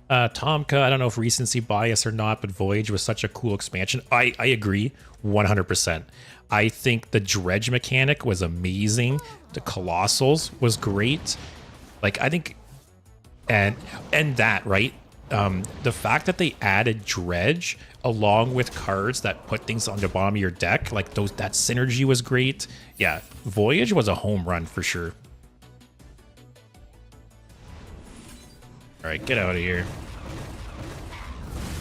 Tomka, I don't know if recency bias or not, but Voyage was such a cool expansion. I agree 100%. I think the dredge mechanic was amazing. The Colossals was great. Like, I think... And that, right? The fact that they added dredge along with cards that put things on the bottom of your deck, like that synergy was great. Yeah, Voyage was a home run for sure. All right, get out of here.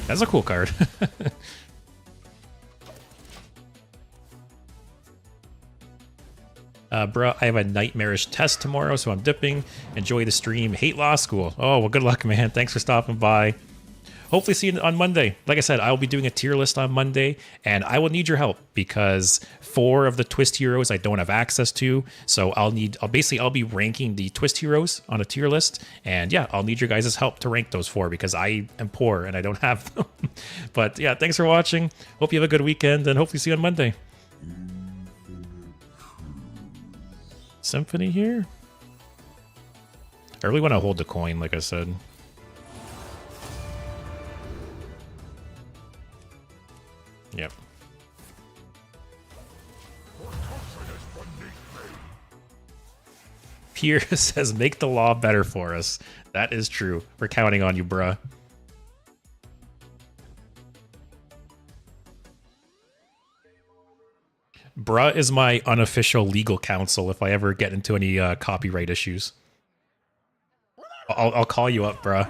That's a cool card. Bro, I have a nightmarish test tomorrow, so I'm dipping. Enjoy the stream. Hate law school. Oh, well, good luck, man. Thanks for stopping by. Hopefully see you on Monday. Like I said, I'll be doing a tier list on Monday, and I will need your help because 4 of the Twist Heroes I don't have access to. So I'll be ranking the Twist Heroes on a tier list, and yeah, I'll need your guys' help to rank those 4 because I am poor and I don't have them. But yeah, thanks for watching. Hope you have a good weekend, and hopefully see you on Monday. Symphony here? I really want to hold the coin, like I said. Yep. Pierre says, make the law better for us. That is true. We're counting on you, bruh. Bruh is my unofficial legal counsel if I ever get into any copyright issues. I'll call you up, bruh.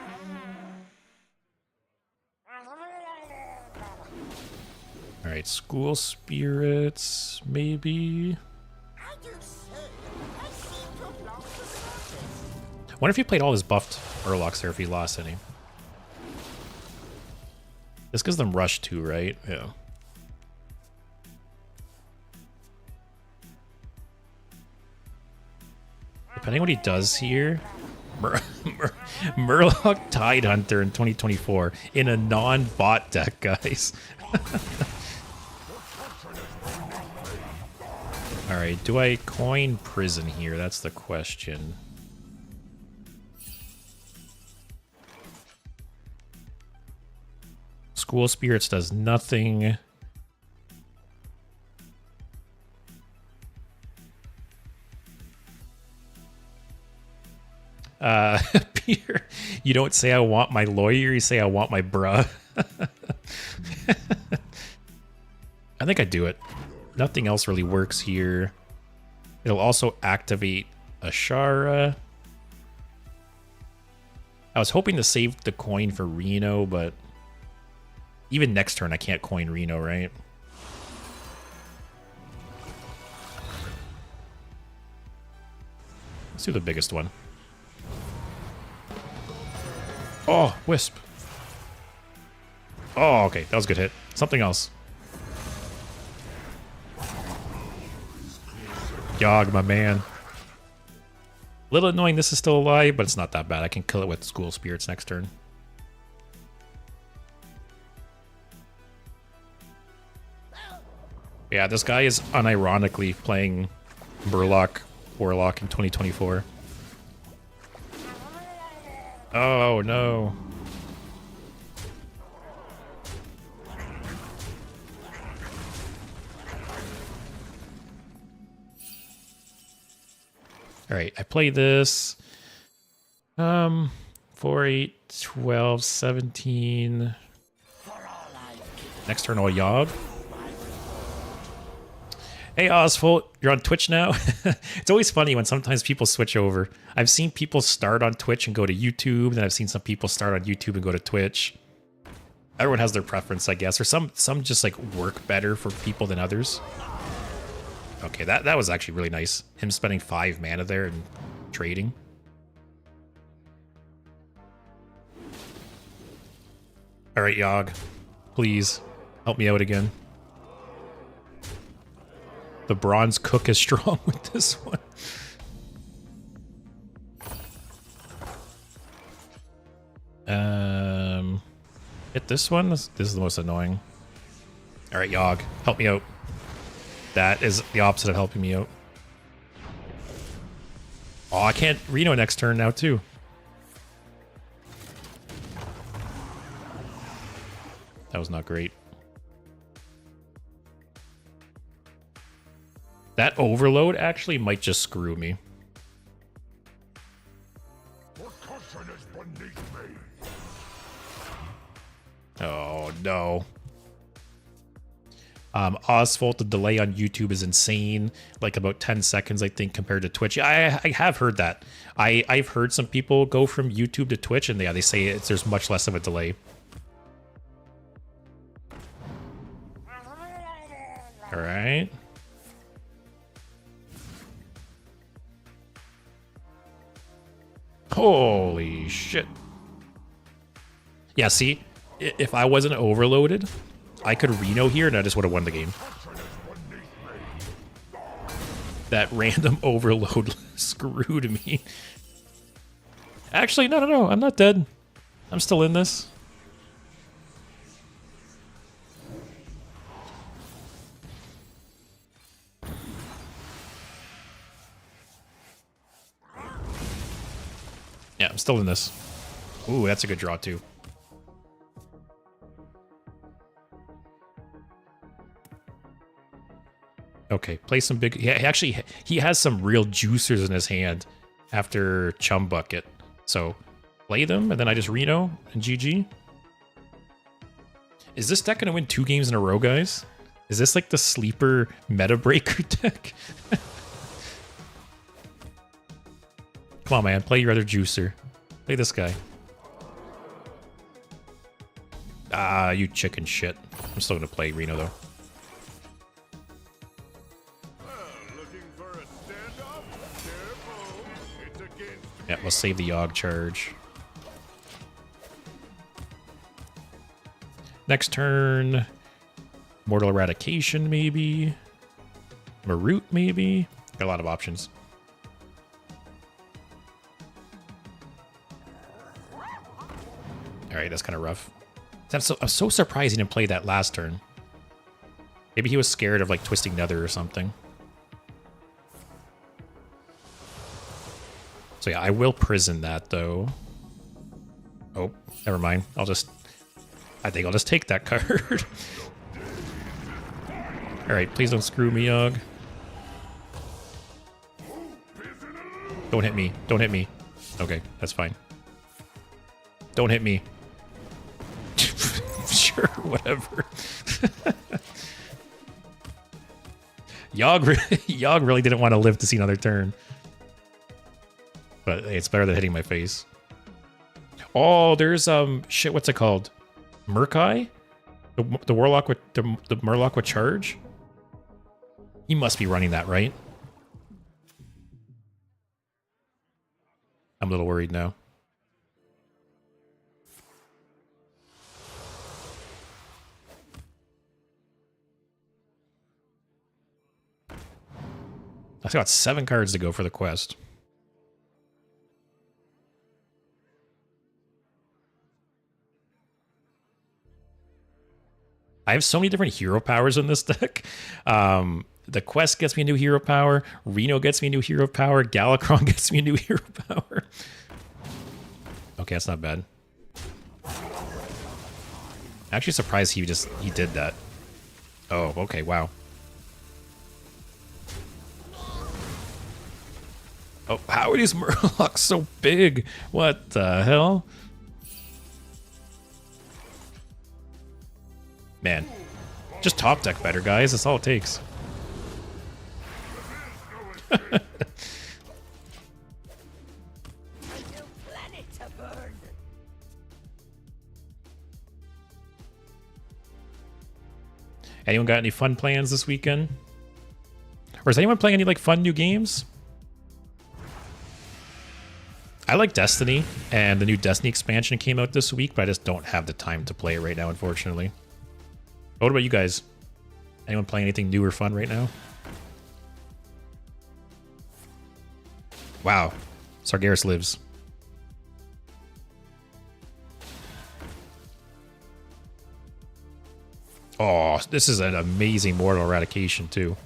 Alright, school spirits, maybe. I wonder if he played all his buffed Murlocs there if he lost any. This gives them rush too, right? Yeah. Depending what he does here, Murloc Tide Hunter in 2024 in a non-bot deck, guys. Alright, do I coin prison here? That's the question. School Spirits does nothing. Peter, you don't say I want my lawyer, you say I want my bruh. I think I do it. Nothing else really works here. It'll also activate Ashara. I was hoping to save the coin for Reno, but even next turn I can't coin Reno, right? Let's do the biggest one. Oh, Wisp. Oh, okay. That was a good hit. Something else. Yogg, my man. A little annoying this is still alive, but it's not that bad. I can kill it with School Spirits next turn. Yeah, this guy is unironically playing Murloc Warlock in 2024. Oh, no. All right, I play this. 4, 8, 12, 17. Next turn, I'll Yogg. Hey, Osfold, you're on Twitch now? It's always funny when sometimes people switch over. I've seen people start on Twitch and go to YouTube, then I've seen some people start on YouTube and go to Twitch. Everyone has their preference, I guess, or some just like work better for people than others. Okay, that was actually really nice. Him spending 5 mana there and trading. All right, Yogg, please help me out again. The Bronze Cook is strong with this one. Hit this one. This is the most annoying. All right, Yogg, help me out. That is the opposite of helping me out. Oh, I can't Reno next turn now too. That was not great. That overload actually might just screw me. Oh no. Osfold, the delay on YouTube is insane. Like about 10 seconds, I think, compared to Twitch. I have heard that. I've heard some people go from YouTube to Twitch, and they say there's much less of a delay. All right. Holy shit. Yeah, see, if I wasn't overloaded, I could Reno here and I just would have won the game. That random overload screwed me. Actually, no, I'm not dead. I'm still in this. Yeah, I'm still in this. Ooh, that's a good draw too. Okay, play some big... Yeah, he has some real juicers in his hand after Chum Bucket. So, play them, and then I just Reno and GG. Is this deck going to win 2 games in a row, guys? Is this like the sleeper meta breaker deck? Come on, man. Play your other juicer. Play this guy. Ah, you chicken shit. I'm still gonna play Reno though. Yeah, we'll save the Yogg charge. Next turn, Mortal Eradication maybe. Marut maybe. Got a lot of options. All right, that's kind of rough. I'm so surprised he didn't play that last turn. Maybe he was scared of like Twisting Nether or something. So yeah, I will prison that though. Oh, never mind. I think I'll just take that card. All right, please don't screw me, Yogg. Don't hit me. Don't hit me. Okay, that's fine. Don't hit me. Sure, whatever. Yogg really didn't want to live to see another turn. But hey, it's better than hitting my face. Oh, there's shit, what's it called? Murkai? The Warlock with the Murloc with charge? He must be running that, right? I'm a little worried now. I got 7 cards to go for the quest. I have so many different hero powers in this deck. The quest gets me a new hero power. Reno gets me a new hero power. Galakrond gets me a new hero power. Okay, that's not bad. I'm actually surprised he did that. Oh, okay, wow. Oh, how are these Murlocs so big? What the hell? Man, just top deck better, guys. That's all it takes. Anyone got any fun plans this weekend? Or is anyone playing any like fun new games? I like Destiny, and the new Destiny expansion came out this week, but I just don't have the time to play it right now, unfortunately. What about you guys? Anyone playing anything new or fun right now? Wow. Sargeras lives. Oh, this is an amazing Mortal Eradication, too.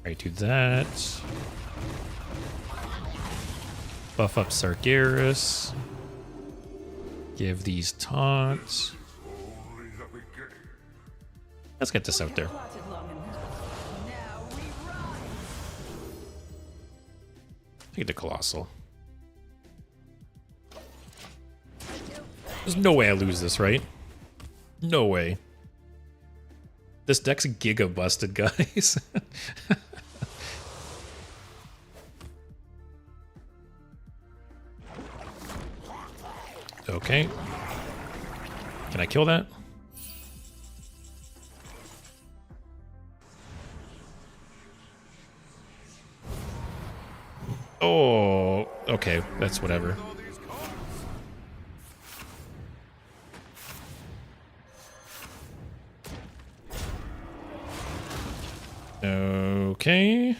Alright, do that. Buff up Sargeras. Give these taunts. Let's get this out there. Take the Colossal. There's no way I lose this, right? No way. This deck's giga busted, guys. Okay. Can I kill that? Oh, okay. That's whatever. Okay.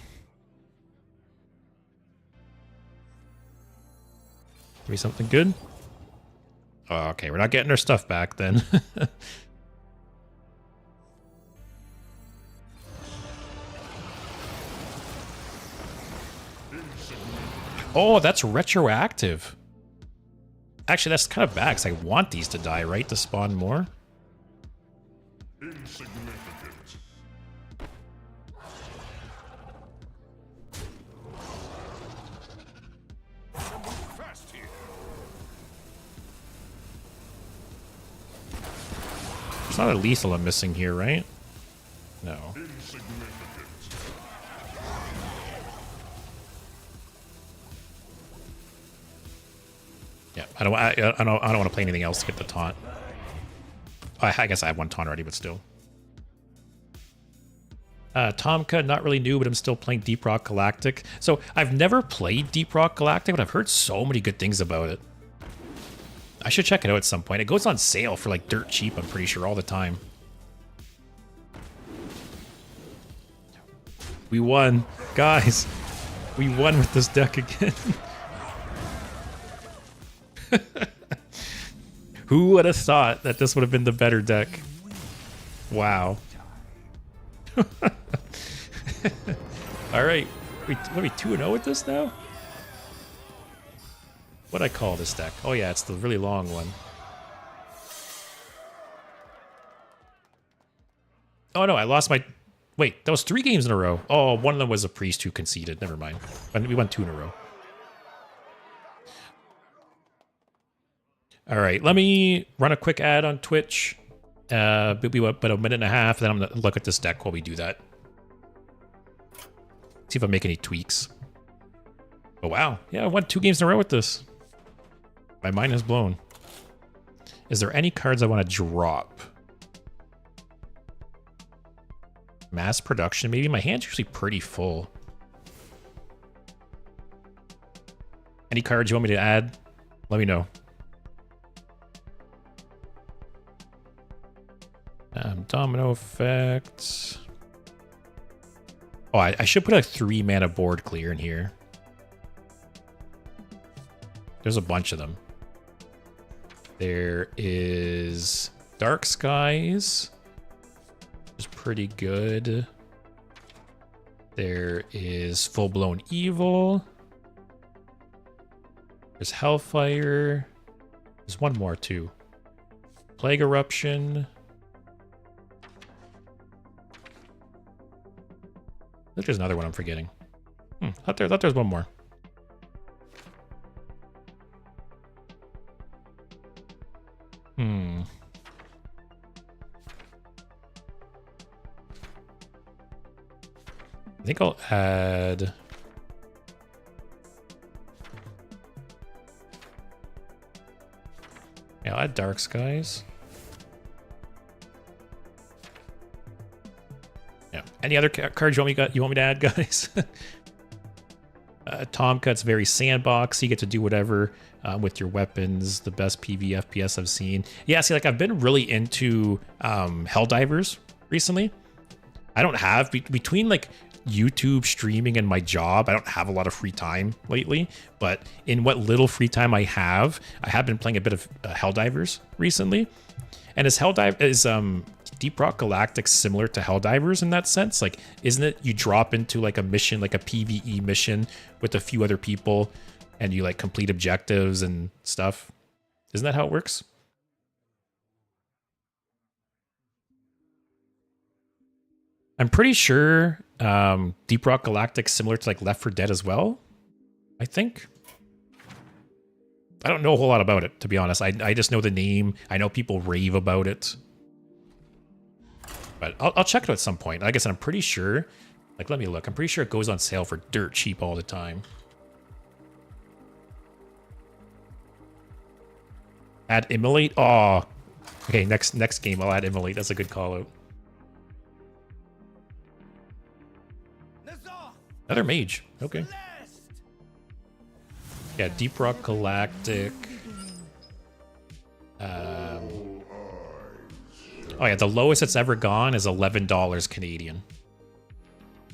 Give me something good. Oh, okay, we're not getting our stuff back then. Oh, that's retroactive. Actually, that's kind of bad, because I want these to die, right? To spawn more? It's not a lethal I'm missing here, right? No. Yeah, I don't want to play anything else to get the taunt. I guess I have one taunt already, but still. Tomka, not really new, but I'm still playing Deep Rock Galactic. So I've never played Deep Rock Galactic, but I've heard so many good things about it. I should check it out at some point. It goes on sale for like dirt cheap, I'm pretty sure, all the time. We won. Guys, we won with this deck again. Who would have thought that this would have been the better deck? Wow. All right. What are we 2-0 with this now? What'd I call this deck? Oh yeah, it's the really long one. Oh no, I lost my... Wait, that was 3 games in a row. Oh, one of them was a priest who conceded. Never mind. We won 2 in a row. All right, let me run a quick ad on Twitch. We went about a minute and a half, then I'm gonna look at this deck while we do that. See if I make any tweaks. Oh wow, yeah, I won 2 games in a row with this. My mind is blown. Is there any cards I want to drop? Mass production, maybe. My hand's usually pretty full. Any cards you want me to add? Let me know. Domino effect. Oh, I should put a 3 mana board clear in here. There's a bunch of them. There is Dark Skies, which is pretty good. There is Full Blown Evil. There's Hellfire. There's one more too. Plague Eruption. I think there's another one I'm forgetting. I thought there's one more. I think I'll add... Yeah, I'll add Dark Skies. Yeah. Any other cards you want me to add, guys? Tomcut's very sandbox. You get to do whatever with your weapons. The best PV FPS I've seen. Yeah, see, like I've been really into Helldivers recently. I don't have between like YouTube streaming and my job, I don't have a lot of free time lately, but in what little free time I have been playing a bit of Helldivers recently. And is Deep Rock Galactic similar to Helldivers in that sense? Like, isn't it you drop into like a mission, like a PvE mission with a few other people and you like complete objectives and stuff? Isn't that how it works? I'm pretty sure Deep Rock Galactic similar to like Left 4 Dead as well, I think. I don't know a whole lot about it, to be honest. I just know the name. I know people rave about it. But I'll check it out at some point. Like I said, I'm pretty sure. Like, let me look. I'm pretty sure it goes on sale for dirt cheap all the time. Add Immolate? Oh. Okay, next game I'll add Immolate. That's a good call out. Another mage. Okay. Yeah, Deep Rock Galactic. Oh yeah, the lowest it's ever gone is $11 Canadian.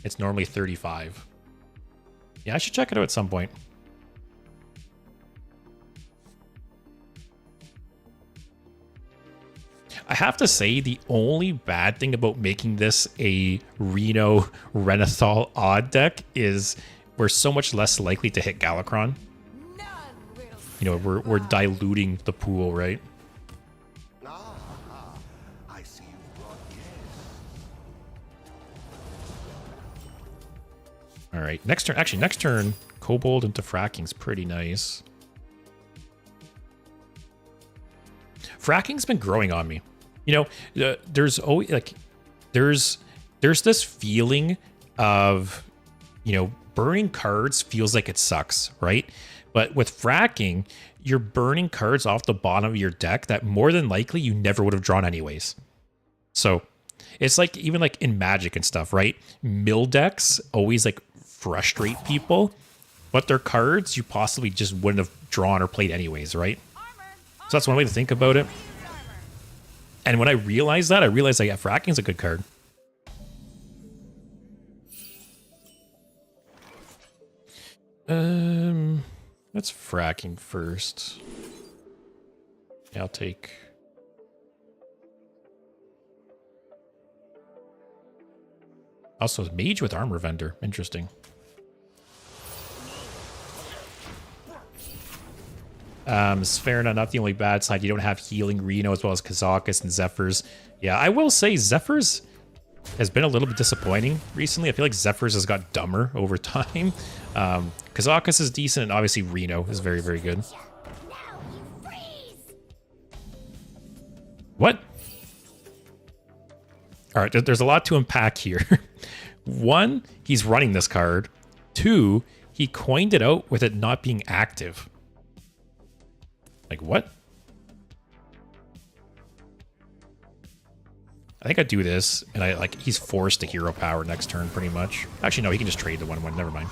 It's normally $35. Yeah, I should check it out at some point. I have to say, the only bad thing about making this a Reno Renathal odd deck is we're so much less likely to hit Galakrond. You know, we're diluting the pool, right? I see you brought All right, next turn. Actually, next turn, Kobold into Fracking's pretty nice. Fracking's been growing on me. You know, there's always like there's this feeling of, you know, burning cards feels like it sucks, right? But with fracking, you're burning cards off the bottom of your deck that more than likely you never would have drawn anyways. So it's like even like in Magic and stuff, right? Mill decks always like frustrate people, but their cards you possibly just wouldn't have drawn or played anyways, right? So that's one way to think about it. And when I realized that, I realized yeah, fracking's a good card. Let's fracking first. Yeah, I'll take. Also, mage with armor vendor. Interesting. Sphera, not the only bad side. You don't have healing Reno as well as Kazakus and Zephyrs. Yeah, I will say Zephyrs has been a little bit disappointing recently. I feel like Zephyrs has got dumber over time. Kazakus is decent, and obviously Reno is very, very good. What? All right, there's a lot to unpack here. One, he's running this card. Two, he coined it out with it not being active. Like, what? I think I do this, and I like he's forced to hero power next turn, pretty much. Actually, no, he can just trade the 1/1. Never mind.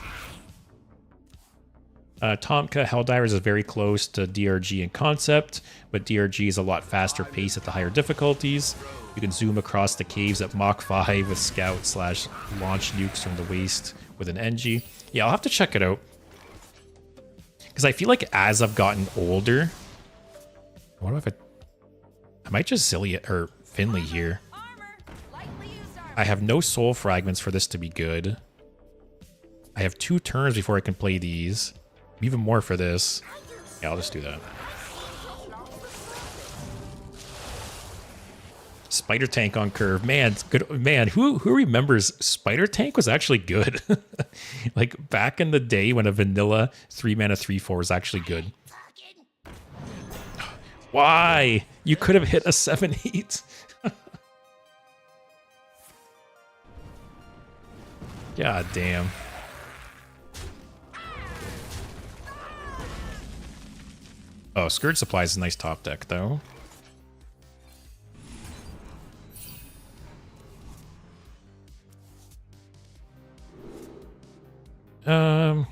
Tomka Helldivers is very close to DRG in concept, but DRG is a lot faster pace at the higher difficulties. You can zoom across the caves at Mach 5 with Scout / launch nukes from the waist with an NG. Yeah, I'll have to check it out. Because I feel like as I've gotten older... What if I might just Zillia or Finley here. I have no soul fragments for this to be good. I have 2 turns before I can play these. Even more for this. Yeah, I'll just do that. Spider Tank on curve. Man, good man, who remembers Spider Tank was actually good? Like back in the day when a vanilla 3-mana 3/4 was actually good. Why? You could have hit a 7/8. God damn. Oh, Scourge Supply is a nice top deck, though.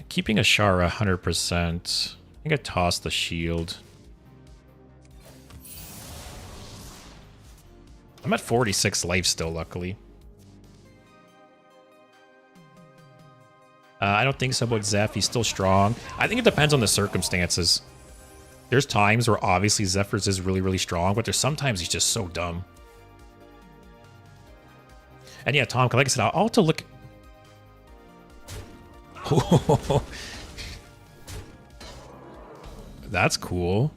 Keeping Ashara 100%. I think I tossed the shield. I'm at 46 life still, luckily. I don't think so about Zeph. He's still strong. I think it depends on the circumstances. There's times where obviously Zephyrs is really, really strong, but there's sometimes he's just so dumb. And yeah, Tom, like I said, I'll have to look... That's cool.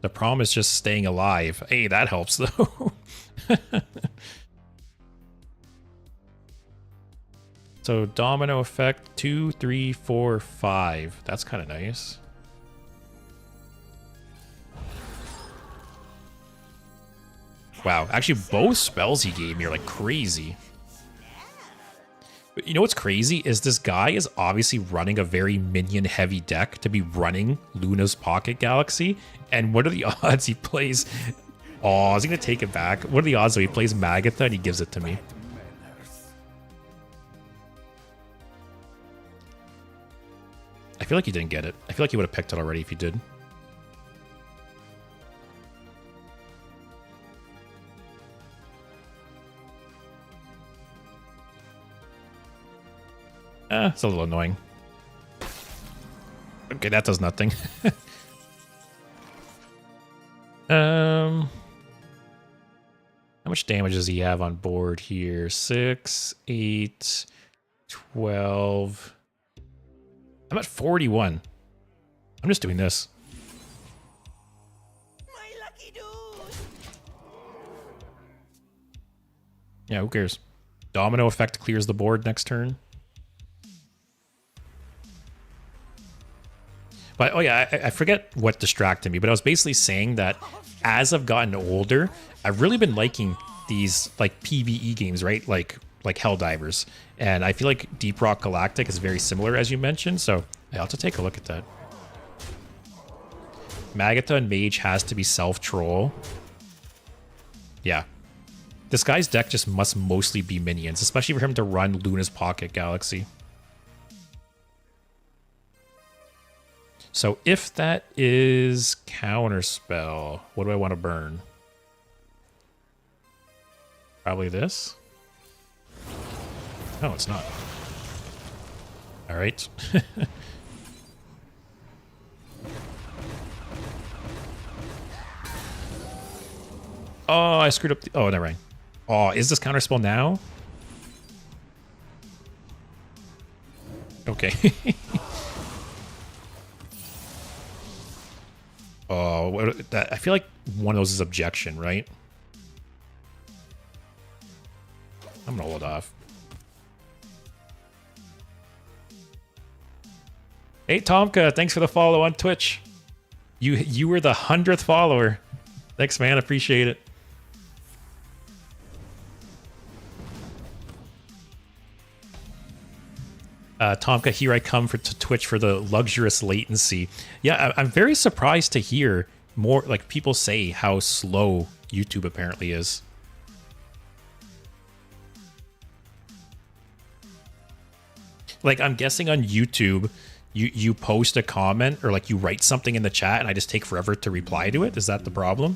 The problem is just staying alive. Hey, that helps, though. So, domino effect, 2, 3, 4, 5. That's kind of nice. Wow, actually, both spells he gave me are, like, crazy. But you know what's crazy is this guy is obviously running a very minion-heavy deck to be running Luna's Pocket Galaxy. And what are the odds he plays... Oh, is he going to take it back? What are the odds that he plays Magatha and he gives it to me? I feel like he didn't get it. I feel like he would have picked it already if he did. It's a little annoying. Okay, that does nothing. How much damage does he have on board here? 6, 8, 12... I'm at 41. I'm just doing this. My lucky dude. Yeah, who cares? Domino effect clears the board next turn. But, oh yeah, I forget what distracted me, but I was basically saying that as I've gotten older, I've really been liking these like PvE games, right? Like Helldivers. And I feel like Deep Rock Galactic is very similar, as you mentioned. So I'll have to take a look at that. Magatha and Mage has to be self-troll. Yeah. This guy's deck just must mostly be minions, especially for him to run Luna's Pocket Galaxy. So if that is Counterspell, what do I want to burn? Probably this? No, it's not. All right. Oh, I screwed up. Oh, never mind. Oh, is this Counterspell now? Okay. Oh, I feel like one of those is objection, right? I'm gonna hold off. Hey Tomka, thanks for the follow on Twitch. You were the 100th follower. Thanks, man. Appreciate it. Tomka, here I come to Twitch for the luxurious latency. Yeah, I'm very surprised to hear more like people say how slow YouTube apparently is. Like, I'm guessing on YouTube, you post a comment or like you write something in the chat and I just take forever to reply to it. Is that the problem?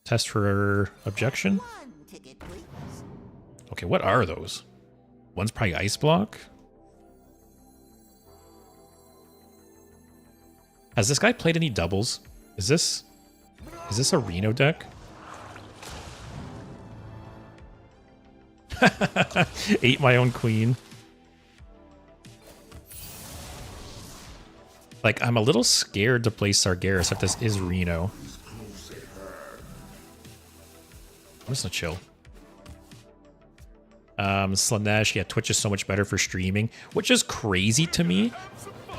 Test for objection. Okay, what are those? One's probably Ice Block. Has this guy played any doubles? Is this a Reno deck? Ate my own queen. Like, I'm a little scared to play Sargeras if this is Reno. I'm just gonna chill. Slanesh, yeah, Twitch is so much better for streaming, which is crazy to me.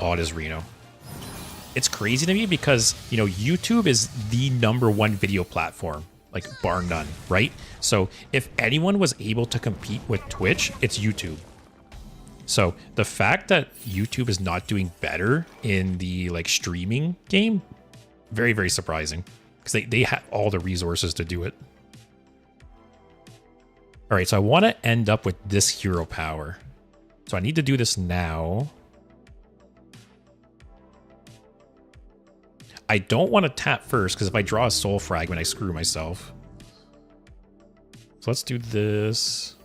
Oh, it is Reno. It's crazy to me because, you know, YouTube is the #1 video platform, like bar none, right? So if anyone was able to compete with Twitch, it's YouTube. So the fact that YouTube is not doing better in the like streaming game, very, very surprising because they have all the resources to do it. All right, so I want to end up with this hero power. So I need to do this now. I don't want to tap first, because if I draw a soul fragment, I screw myself. So let's do this.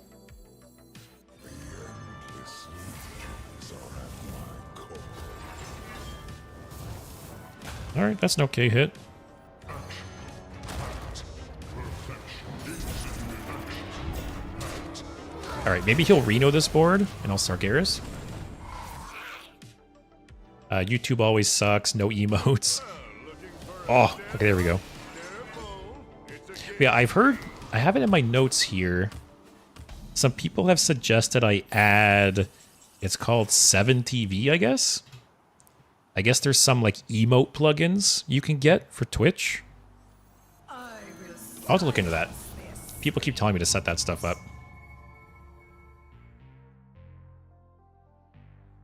All right, that's an okay hit. All right, maybe he'll Reno this board, and I'll Sargeras. YouTube always sucks. No emotes. Oh, okay, there we go. Yeah, I've heard... I have it in my notes here. Some people have suggested I add... It's called 7TV, I guess? I guess there's some, like, emote plugins you can get for Twitch. I'll have to look into that. People keep telling me to set that stuff up.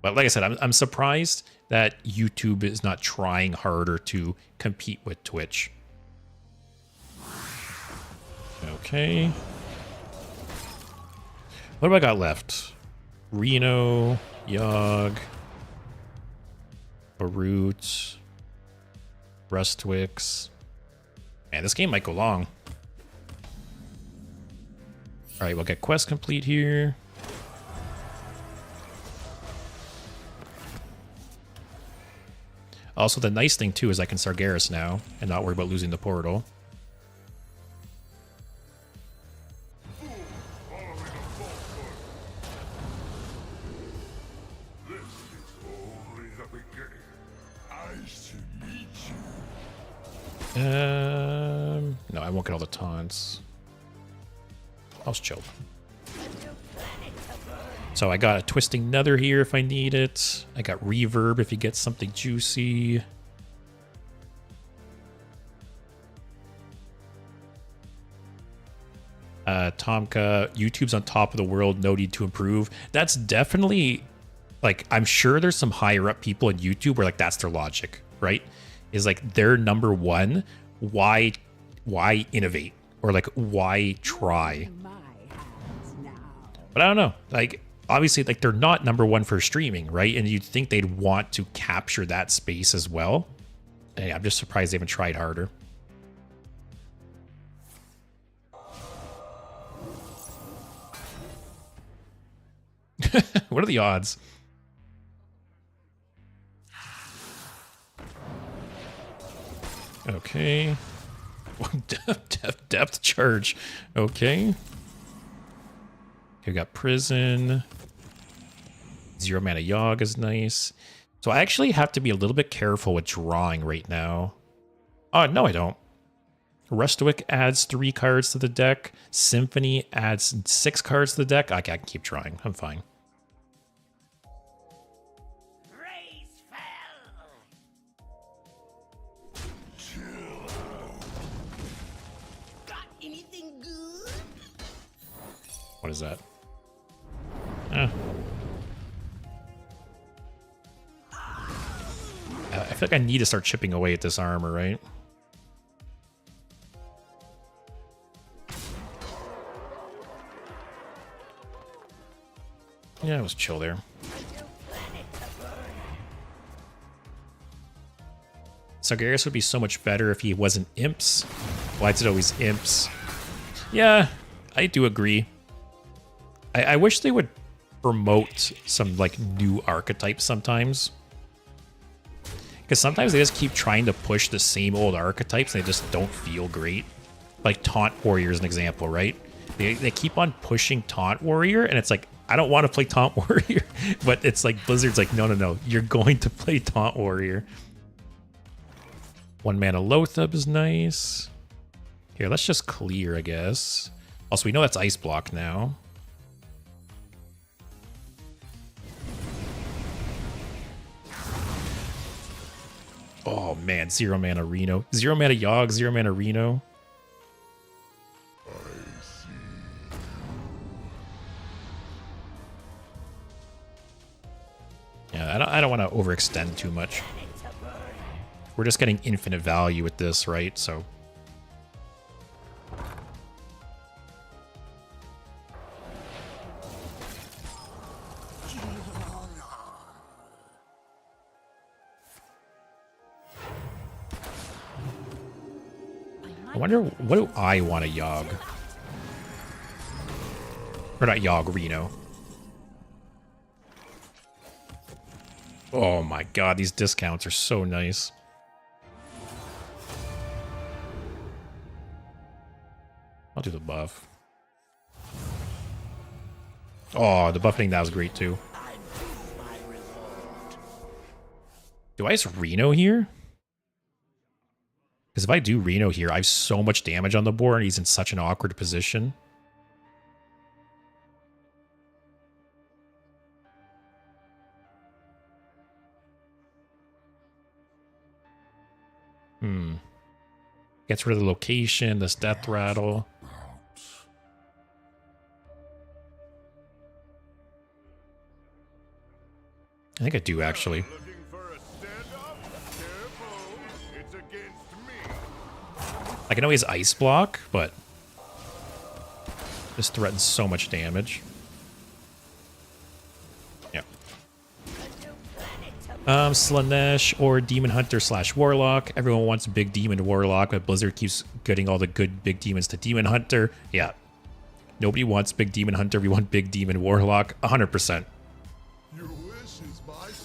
But like I said, I'm surprised that YouTube is not trying harder to compete with Twitch. Okay. What have I got left? Reno, Yogg, Barut, Rustwix. Man, this game might go long. Alright, we'll get quest complete here. Also, the nice thing, too, is I can Sargeras now and not worry about losing the portal. No, I won't get all the taunts. I'll just chill. So I got a Twisting Nether here if I need it. I got Reverb if he gets something juicy. Tomka, YouTube's on top of the world, no need to improve. That's definitely, like, I'm sure there's some higher up people in YouTube where like that's their logic, right? Is like they're number one. Why innovate? Or like why try? But I don't know. Like obviously like they're not number one for streaming, right? And you'd think they'd want to capture that space as well. Hey, I'm just surprised they haven't tried harder. What are the odds? Okay. Depth charge. Okay. Okay, we got prison. 0 mana Yogg is nice. So I actually have to be a little bit careful with drawing right now. Oh, no, I don't. Rustwick adds 3 cards to the deck. Symphony adds 6 cards to the deck. Okay, I can keep drawing. I'm fine. Raise fell. Got anything good? What is that? I feel like I need to start chipping away at this armor, right? Yeah, it was chill there. Sargeras would be so much better if he wasn't imps. Why is it always imps? Yeah, I do agree. I wish they would promote some like new archetypes sometimes. Because sometimes they just keep trying to push the same old archetypes and they just don't feel great. Like Taunt Warrior is an example, right? They keep on pushing Taunt Warrior and it's like, I don't want to play Taunt Warrior. But it's like Blizzard's like, no, you're going to play Taunt Warrior. 1 mana Lothab is nice. Here, let's just clear, I guess. Also, we know that's Ice Block now. Oh man, 0 mana Reno. 0 mana Yogg, 0 mana Reno. Yeah, I don't want to overextend too much. We're just getting infinite value with this, right? So I wonder, what do I want to Yogg? Or not Yogg, Reno. Oh my god, these discounts are so nice. I'll do the buff. Oh, the buffing that was great too. Do I just Reno here? Because if I do Reno here, I have so much damage on the board and he's in such an awkward position. Gets rid of the location, this death rattle. I think I do actually. I can always Ice Block, but this threatens so much damage. Yeah. Slanesh or Demon Hunter / Warlock. Everyone wants Big Demon Warlock, but Blizzard keeps getting all the good Big Demons to Demon Hunter. Yeah. Nobody wants Big Demon Hunter. We want Big Demon Warlock. 100%.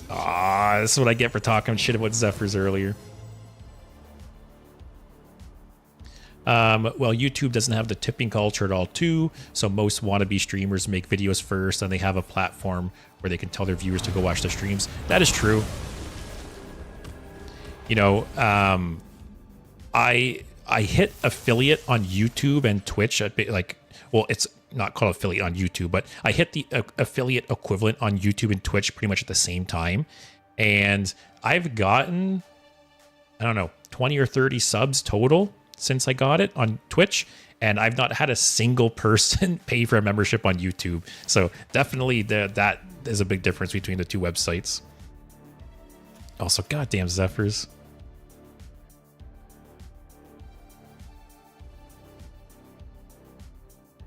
Ah, this is what I get for talking shit about Zephyrs earlier. Well, YouTube doesn't have the tipping culture at all, too. So most wannabe streamers make videos first, and they have a platform where they can tell their viewers to go watch their streams. That is true. You know, I hit affiliate on YouTube and Twitch at like, well, it's not called affiliate on YouTube, but I hit the affiliate equivalent on YouTube and Twitch pretty much at the same time, and I've gotten, I don't know, 20 or 30 subs total since I got it on Twitch, And I've not had a single person pay for a membership on YouTube. So definitely that is a big difference between the two websites. Also, goddamn Zephyrs.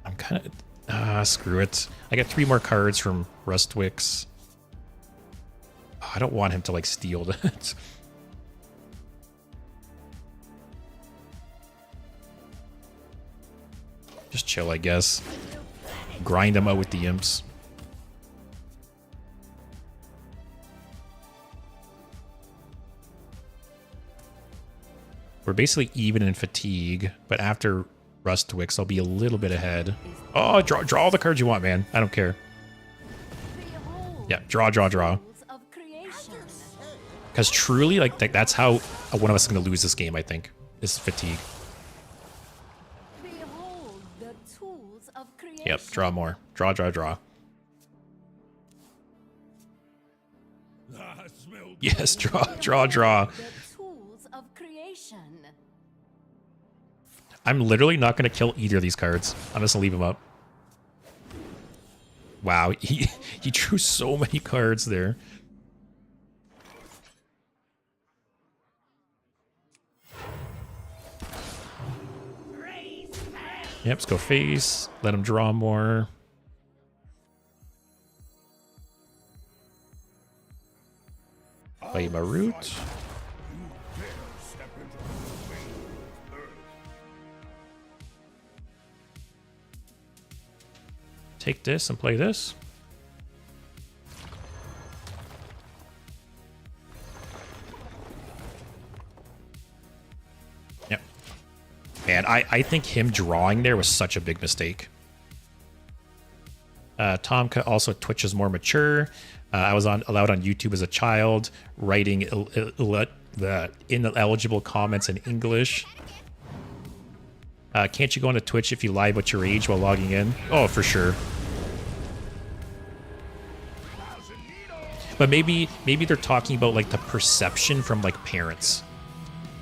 I'm kind of... screw it. I got 3 more cards from Rustwix. Oh, I don't want him to, like, steal it. Just chill, I guess. Grind them out with the imps. We're basically even in fatigue, but after Rustwix, I'll be a little bit ahead. Oh, draw all the cards you want, man. I don't care. Yeah, draw. Because truly, like that's how one of us is going to lose this game, I think, is fatigue. Yep, draw more. Draw. Yes, draw. I'm literally not going to kill either of these cards. I'm just going to leave them up. Wow, he drew so many cards there. Yep, let's go face. Let him draw more. Play my root. Take this and play this. Yep. And I think him drawing there was such a big mistake. Tomka also Twitch is more mature. I was allowed on YouTube as a child, writing ineligible comments in English. Can't you go onto Twitch if you lie about your age while logging in? Oh, for sure. But maybe they're talking about like the perception from like parents,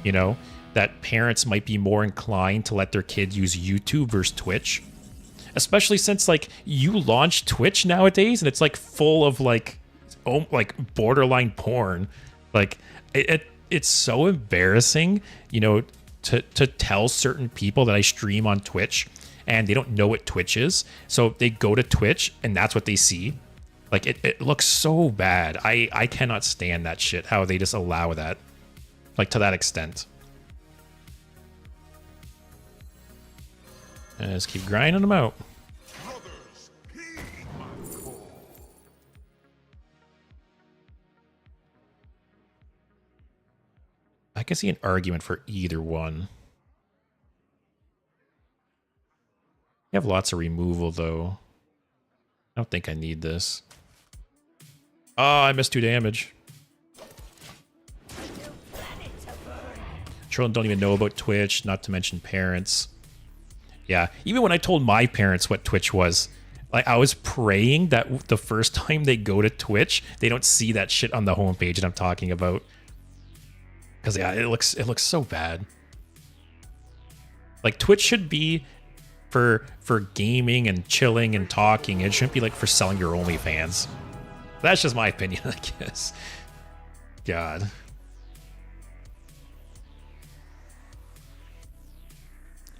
you know, that parents might be more inclined to let their kid use YouTube versus Twitch, especially since like you launch Twitch nowadays and it's like full of like borderline porn. Like it's so embarrassing, you know, to tell certain people that I stream on Twitch and they don't know what Twitch is. So they go to Twitch and that's what they see. Like it looks so bad. I cannot stand that shit. How they just allow that, like to that extent. And just keep grinding them out. I can see an argument for either one. You have lots of removal, though. I don't think I need this. Oh, I missed 2 damage. Children don't even know about Twitch, not to mention parents. Yeah, even when I told my parents what Twitch was, like I was praying that the first time they go to Twitch, they don't see that shit on the homepage that I'm talking about. Because yeah, it looks so bad. Like Twitch should be for gaming and chilling and talking. It shouldn't be like for selling your OnlyFans. That's just my opinion, I guess. God.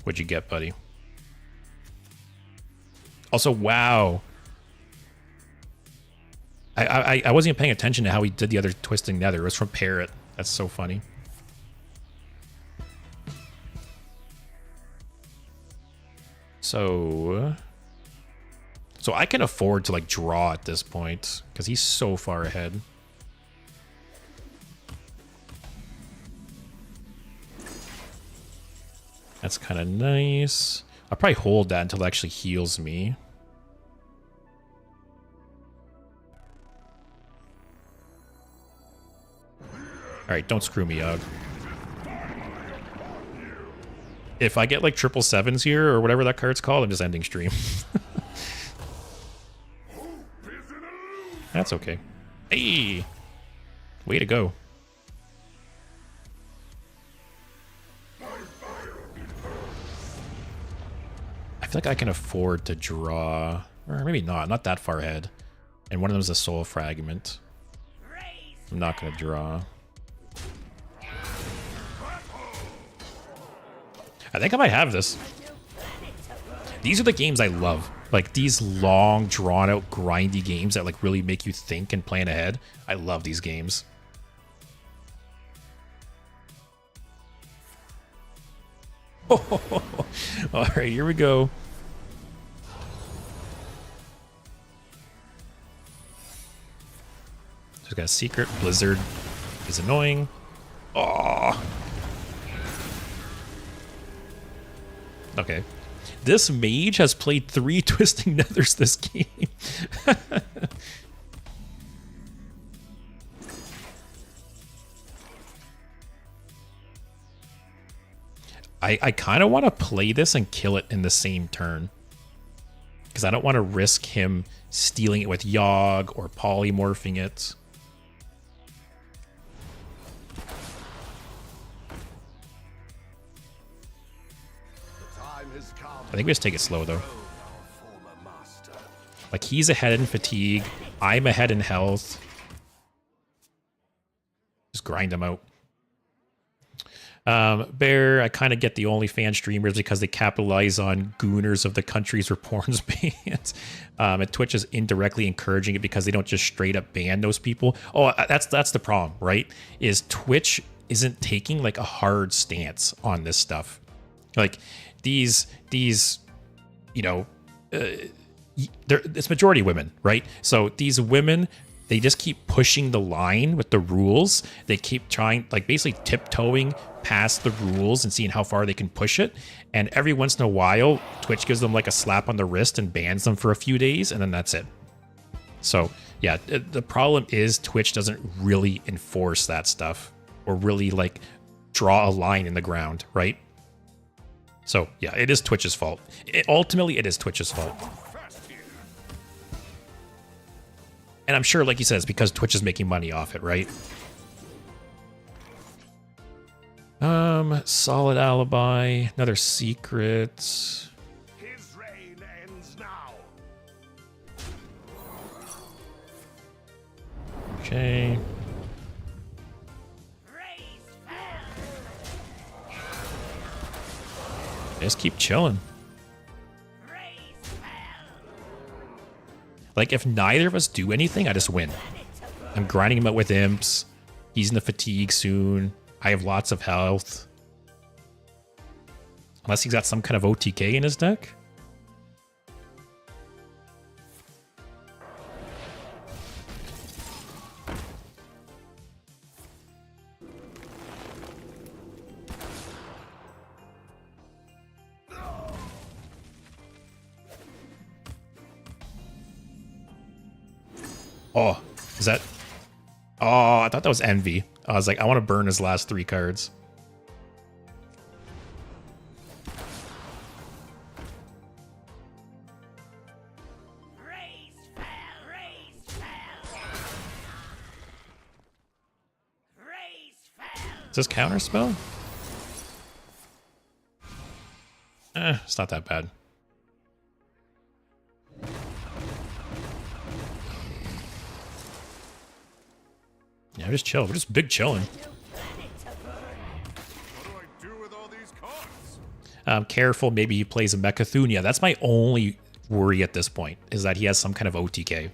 What'd you get, buddy? Also, wow. I wasn't even paying attention to how he did the other twisting nether. It was from Parrot. That's so funny. So I can afford to like draw at this point because he's so far ahead. That's kind of nice. I'll probably hold that until it actually heals me. Alright, don't screw me up. If I get like 777s here, or whatever that card's called, I'm just ending stream. That's okay. Hey! Way to go. feel like I can afford to draw, or maybe not that far ahead. And one of them is a soul fragment. I'm not gonna draw. I think I might have this. These are the games I love. Like these long, drawn out, grindy games that like really make you think and plan ahead. I love these games. Oh, all right, here we go. Just got a secret. Blizzard is annoying. Oh. Okay. This mage has played 3 Twisting Nethers this game. I kind of want to play this and kill it in the same turn. Because I don't want to risk him stealing it with Yogg or polymorphing it. I think we just take it slow, though. Like, he's ahead in fatigue. I'm ahead in health. Just grind him out. Bear, I kind of get the OnlyFans streamers because they capitalize on gooners of the countries where porn's banned. And Twitch is indirectly encouraging it because they don't just straight up ban those people. Oh, that's the problem, right? Is Twitch isn't taking like a hard stance on this stuff. Like these, you know, it's majority women, right? So these women, they just keep pushing the line with the rules. They keep trying, like basically tiptoeing past the rules and seeing how far they can push it. And every once in a while, Twitch gives them like a slap on the wrist and bans them for a few days, and then that's it. So yeah, the problem is Twitch doesn't really enforce that stuff or really like draw a line in the ground, right? So yeah, it is Twitch's fault. Ultimately, it is Twitch's fault. And I'm sure, like he says, because Twitch is making money off it, right? Solid alibi, another secret. His reign ends now. Okay. Just keep chilling. Like, if neither of us do anything, I just win. I'm grinding him out with imps. He's in the fatigue soon. I have lots of health. Unless he's got some kind of OTK in his deck. Oh, is that... Oh, I thought that was Envy. I was like, I want to burn his last 3 cards. Is this counterspell? It's not that bad. Yeah, just chill. We're just big chilling. Careful, maybe he plays a Mecha'thun. Yeah, that's my only worry at this point, is that he has some kind of OTK.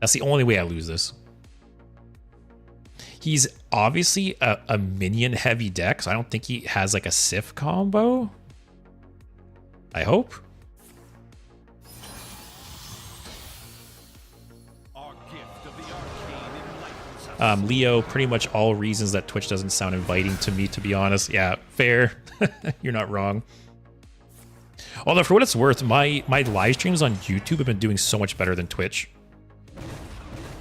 That's the only way I lose this. He's obviously a minion-heavy deck, so I don't think he has like a Sif combo. I hope. Leo, pretty much all reasons that Twitch doesn't sound inviting to me, to be honest. Yeah, fair. You're not wrong. Although, for what it's worth, my live streams on YouTube have been doing so much better than Twitch.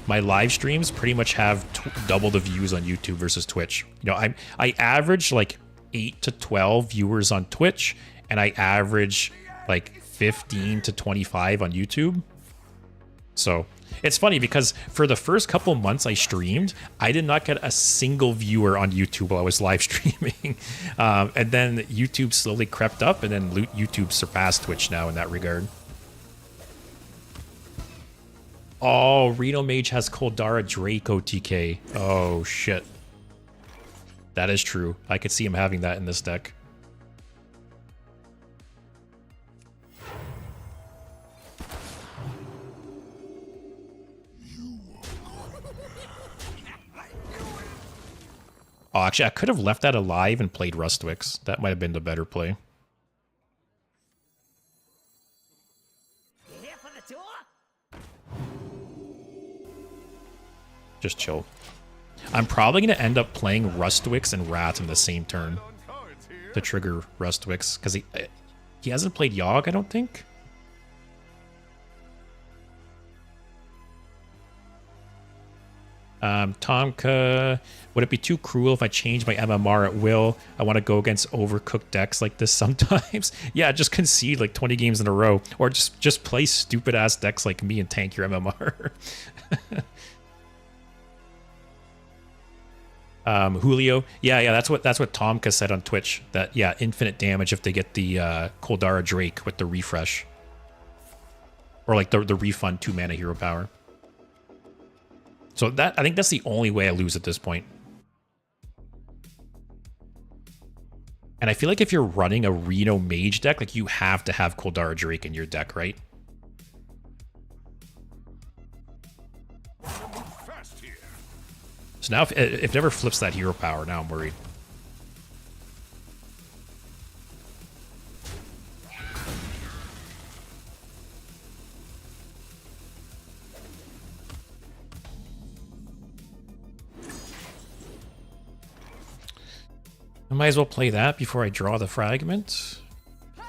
My live streams pretty much have double the views on YouTube versus Twitch. You know, I average like 8 to 12 viewers on Twitch, and I average like 15 to 25 on YouTube. So it's funny because for the first couple months I streamed, I did not get a single viewer on YouTube while I was live streaming. And then YouTube slowly crept up, and then YouTube surpassed Twitch now in that regard. Oh, Reno Mage has Koldara Draco TK. Oh, shit. That is true. I could see him having that in this deck. Oh, actually, I could have left that alive and played Rustwix. That might have been the better play. Here for the tour? Just chill. I'm probably going to end up playing Rustwix and Rat in the same turn to trigger Rustwix, because he hasn't played Yogg, I don't think. Tomka, would it be too cruel if I change my MMR at will? I want to go against overcooked decks like this sometimes. Yeah, just concede like 20 games in a row, or just play stupid ass decks like me and tank your MMR. Julio, yeah, that's what Tomka said on Twitch. That yeah, infinite damage if they get the Koldara Drake with the refresh, or like the refund 2 mana hero power. So I think that's the only way I lose at this point. And I feel like if you're running a Reno Mage deck, like you have to have Koldara Drake in your deck, right? So now if it ever flips that hero power, now I'm worried. I might as well play that before I draw the fragment. Put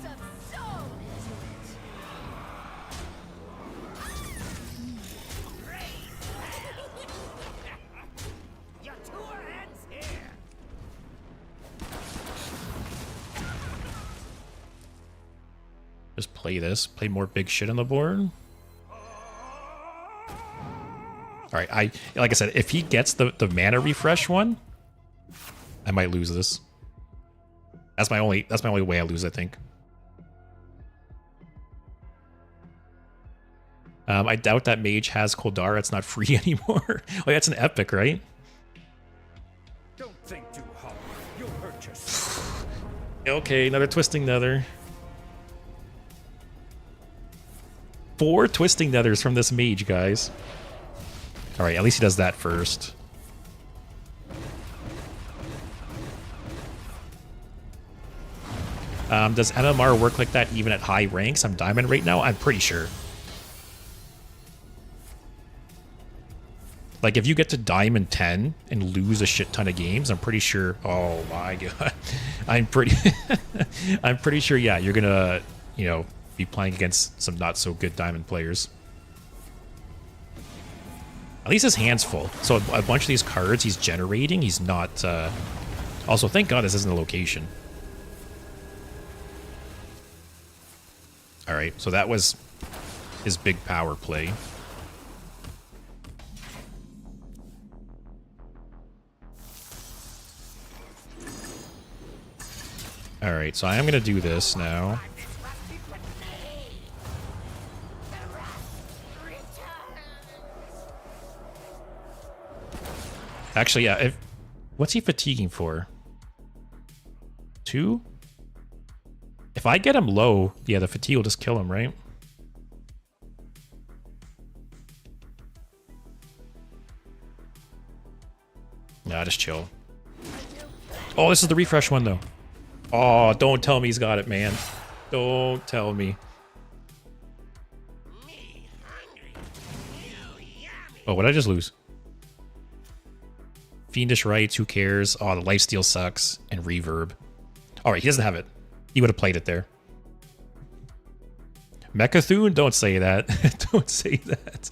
some soul into it. Your tour ends here. Just play this. Play more big shit on the board. Alright, like I said, if he gets the mana refresh one, I might lose this. That's my only way I lose, I think. I doubt that Mage has Koldara. It's not free anymore. Like that's an epic, right? Don't think too hard. You'll hurt yourself. Okay, another Twisting Nether. 4 Twisting Nethers from this Mage, guys. Alright, at least he does that first. Does MMR work like that even at high ranks? I'm Diamond right now? I'm pretty sure. Like, if you get to Diamond 10 and lose a shit ton of games, I'm pretty sure... Oh my god. I'm pretty... I'm pretty sure, yeah, you're gonna, you know, be playing against some not-so-good Diamond players. At least his hand's full. So a bunch of these cards he's generating, he's not... Also, thank god this isn't a location. Alright, so that was his big power play. Alright, so I am going to do this now. Actually, yeah, what's he fatiguing for? 2? If I get him low, yeah, the fatigue will just kill him, right? Nah, just chill. Oh, this is the refresh one, though. Oh, don't tell me he's got it, man. Don't tell me. Oh, what did I just lose? Fiendish Rites, who cares? Oh, the lifesteal sucks. And Reverb. Alright, he doesn't have it. He would have played it there. Mechathune? Don't say that. Don't say that.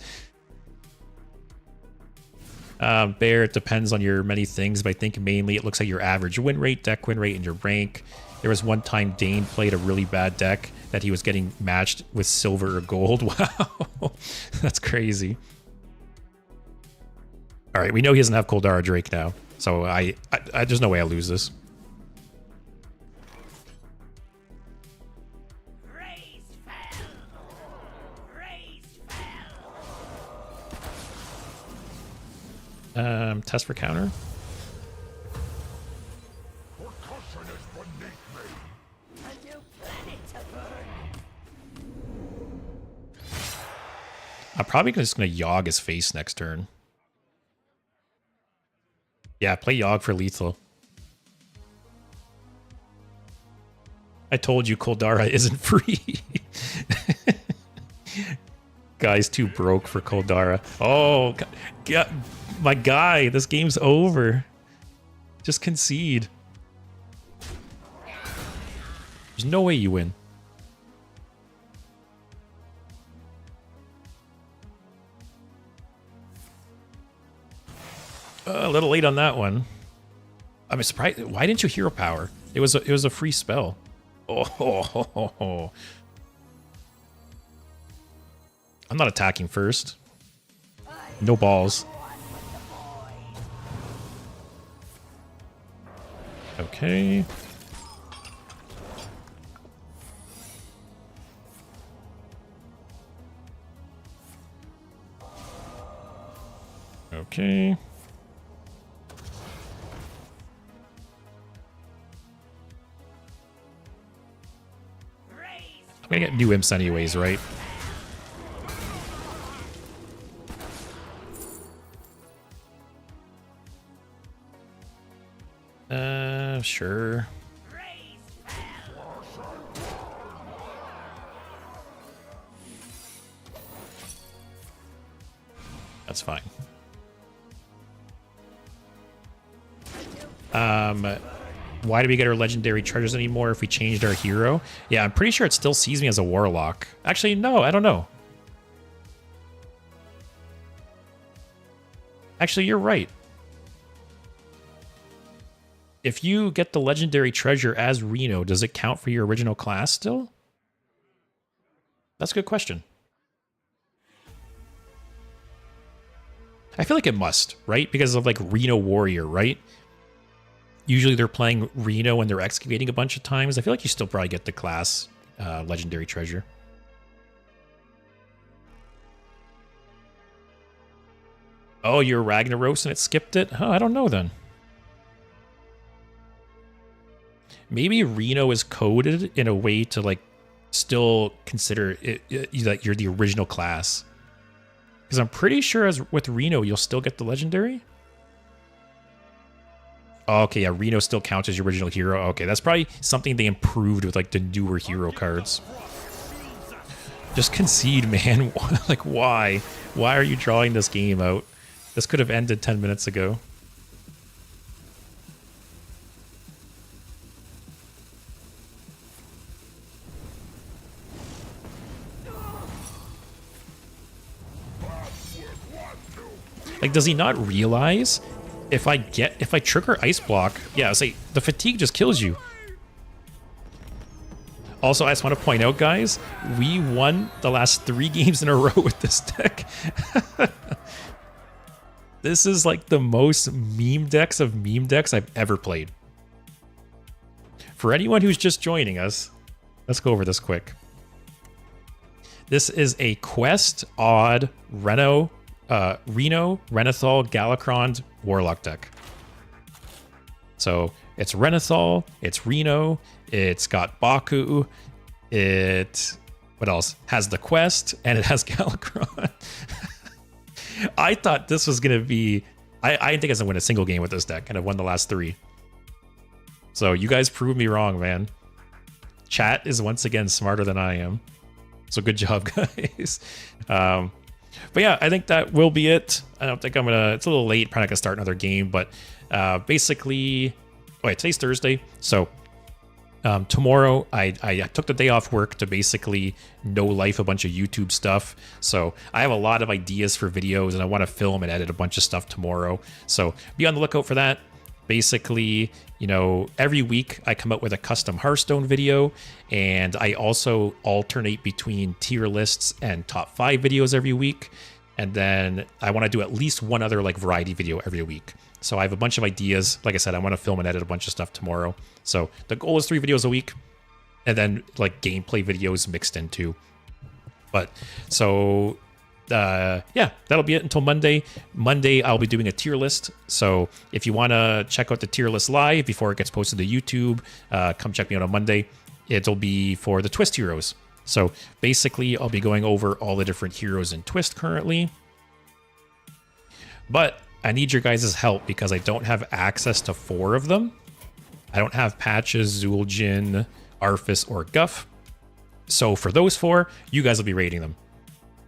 Bear, it depends on your many things, but I think mainly it looks like your average win rate, deck win rate, and your rank. There was one time Dane played a really bad deck that he was getting matched with silver or gold. Wow, that's crazy. All right, we know he doesn't have Koldara Drake now, so I there's no way I lose this. Raised fell. Raised fell. Test for counter. A new planet to burn. I'm probably just gonna Yogg his face next turn. Yeah, play Yogg for lethal. I told you Koldara isn't free. Guy's too broke for Koldara. Oh, God, my guy, this game's over. Just concede. There's no way you win. A little late on that one. I'm surprised. Why didn't you hero power? It was a free spell. Oh, I'm not attacking first. No balls. Okay. Okay. I'm gonna get new imps anyways, right? Sure. That's fine. Why do we get our legendary treasures anymore if we changed our hero? Yeah, I'm pretty sure it still sees me as a warlock. Actually, no, I don't know. Actually, you're right. If you get the legendary treasure as Reno, does it count for your original class still? That's a good question. I feel like it must, right? Because of like Reno Warrior, right? Usually they're playing Reno when they're excavating a bunch of times. I feel like you still probably get the class legendary treasure. Oh, you're Ragnaros and it skipped it? Huh, I don't know then. Maybe Reno is coded in a way to like still consider it that you're the original class. Because I'm pretty sure as with Reno, you'll still get the legendary. Oh, okay, yeah, Reno still counts as your original hero. Okay, that's probably something they improved with like the newer hero cards. Just concede, man. Like, why? Why are you drawing this game out? This could have ended 10 minutes ago. Like, does he not realize if I trigger Ice Block, yeah, say the fatigue just kills you. Also, I just want to point out, guys, we won the last 3 games in a row with this deck. This is like the most meme decks of meme decks I've ever played. For anyone who's just joining us, let's go over this quick. This is a Quest Odd Reno Renathal Galakrond Warlock deck. So it's Renathal, it's Reno, it's got Baku, what else? Has the Quest, and it has Galakrond. I thought this was gonna be, I didn't think I was gonna win a single game with this deck, and I've won the last 3. So you guys proved me wrong, man. Chat is once again smarter than I am. So good job, guys. But yeah, I think that will be it. I don't think I'm gonna, it's a little late, probably not gonna start another game, but basically, wait, today's Thursday. So tomorrow I took the day off work to basically no life a bunch of YouTube stuff. So I have a lot of ideas for videos and I want to film and edit a bunch of stuff tomorrow. So be on the lookout for that. basically, you know, every week I come out with a custom Hearthstone video, and I also alternate between tier lists and top 5 videos every week. And then I want to do at least one other like variety video every week. So I have a bunch of ideas. Like I said, I want to film and edit a bunch of stuff tomorrow. So the goal is 3 videos a week, and then like gameplay videos mixed in too. But so yeah, that'll be it until Monday. Monday, I'll be doing a tier list. So if you want to check out the tier list live before it gets posted to YouTube, come check me out on Monday. It'll be for the Twist heroes. So basically, I'll be going over all the different heroes in Twist currently. But I need your guys' help because I don't have access to 4 of them. I don't have Patches, Zul'jin, Arthas, or Guff. So for those 4, you guys will be rating them.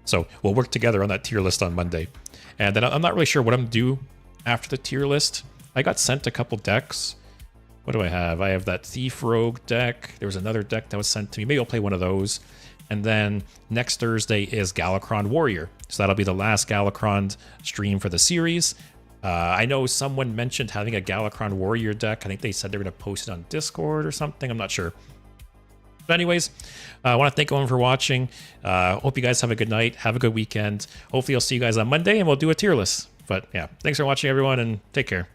So we'll work together on that tier list on Monday. And then I'm not really sure what I'm going to do after the tier list. I got sent a couple decks. What do I have? I have that Thief Rogue deck. There was another deck that was sent to me. Maybe I'll play one of those. And then next Thursday is Galakrond Warrior. So that'll be the last Galakrond stream for the series. I know someone mentioned having a Galakrond Warrior deck. I think they said they were going to post it on Discord or something. I'm not sure. But anyways, I want to thank everyone for watching. Hope you guys have a good night. Have a good weekend. Hopefully I'll see you guys on Monday and we'll do a tier list. But yeah, thanks for watching everyone and take care.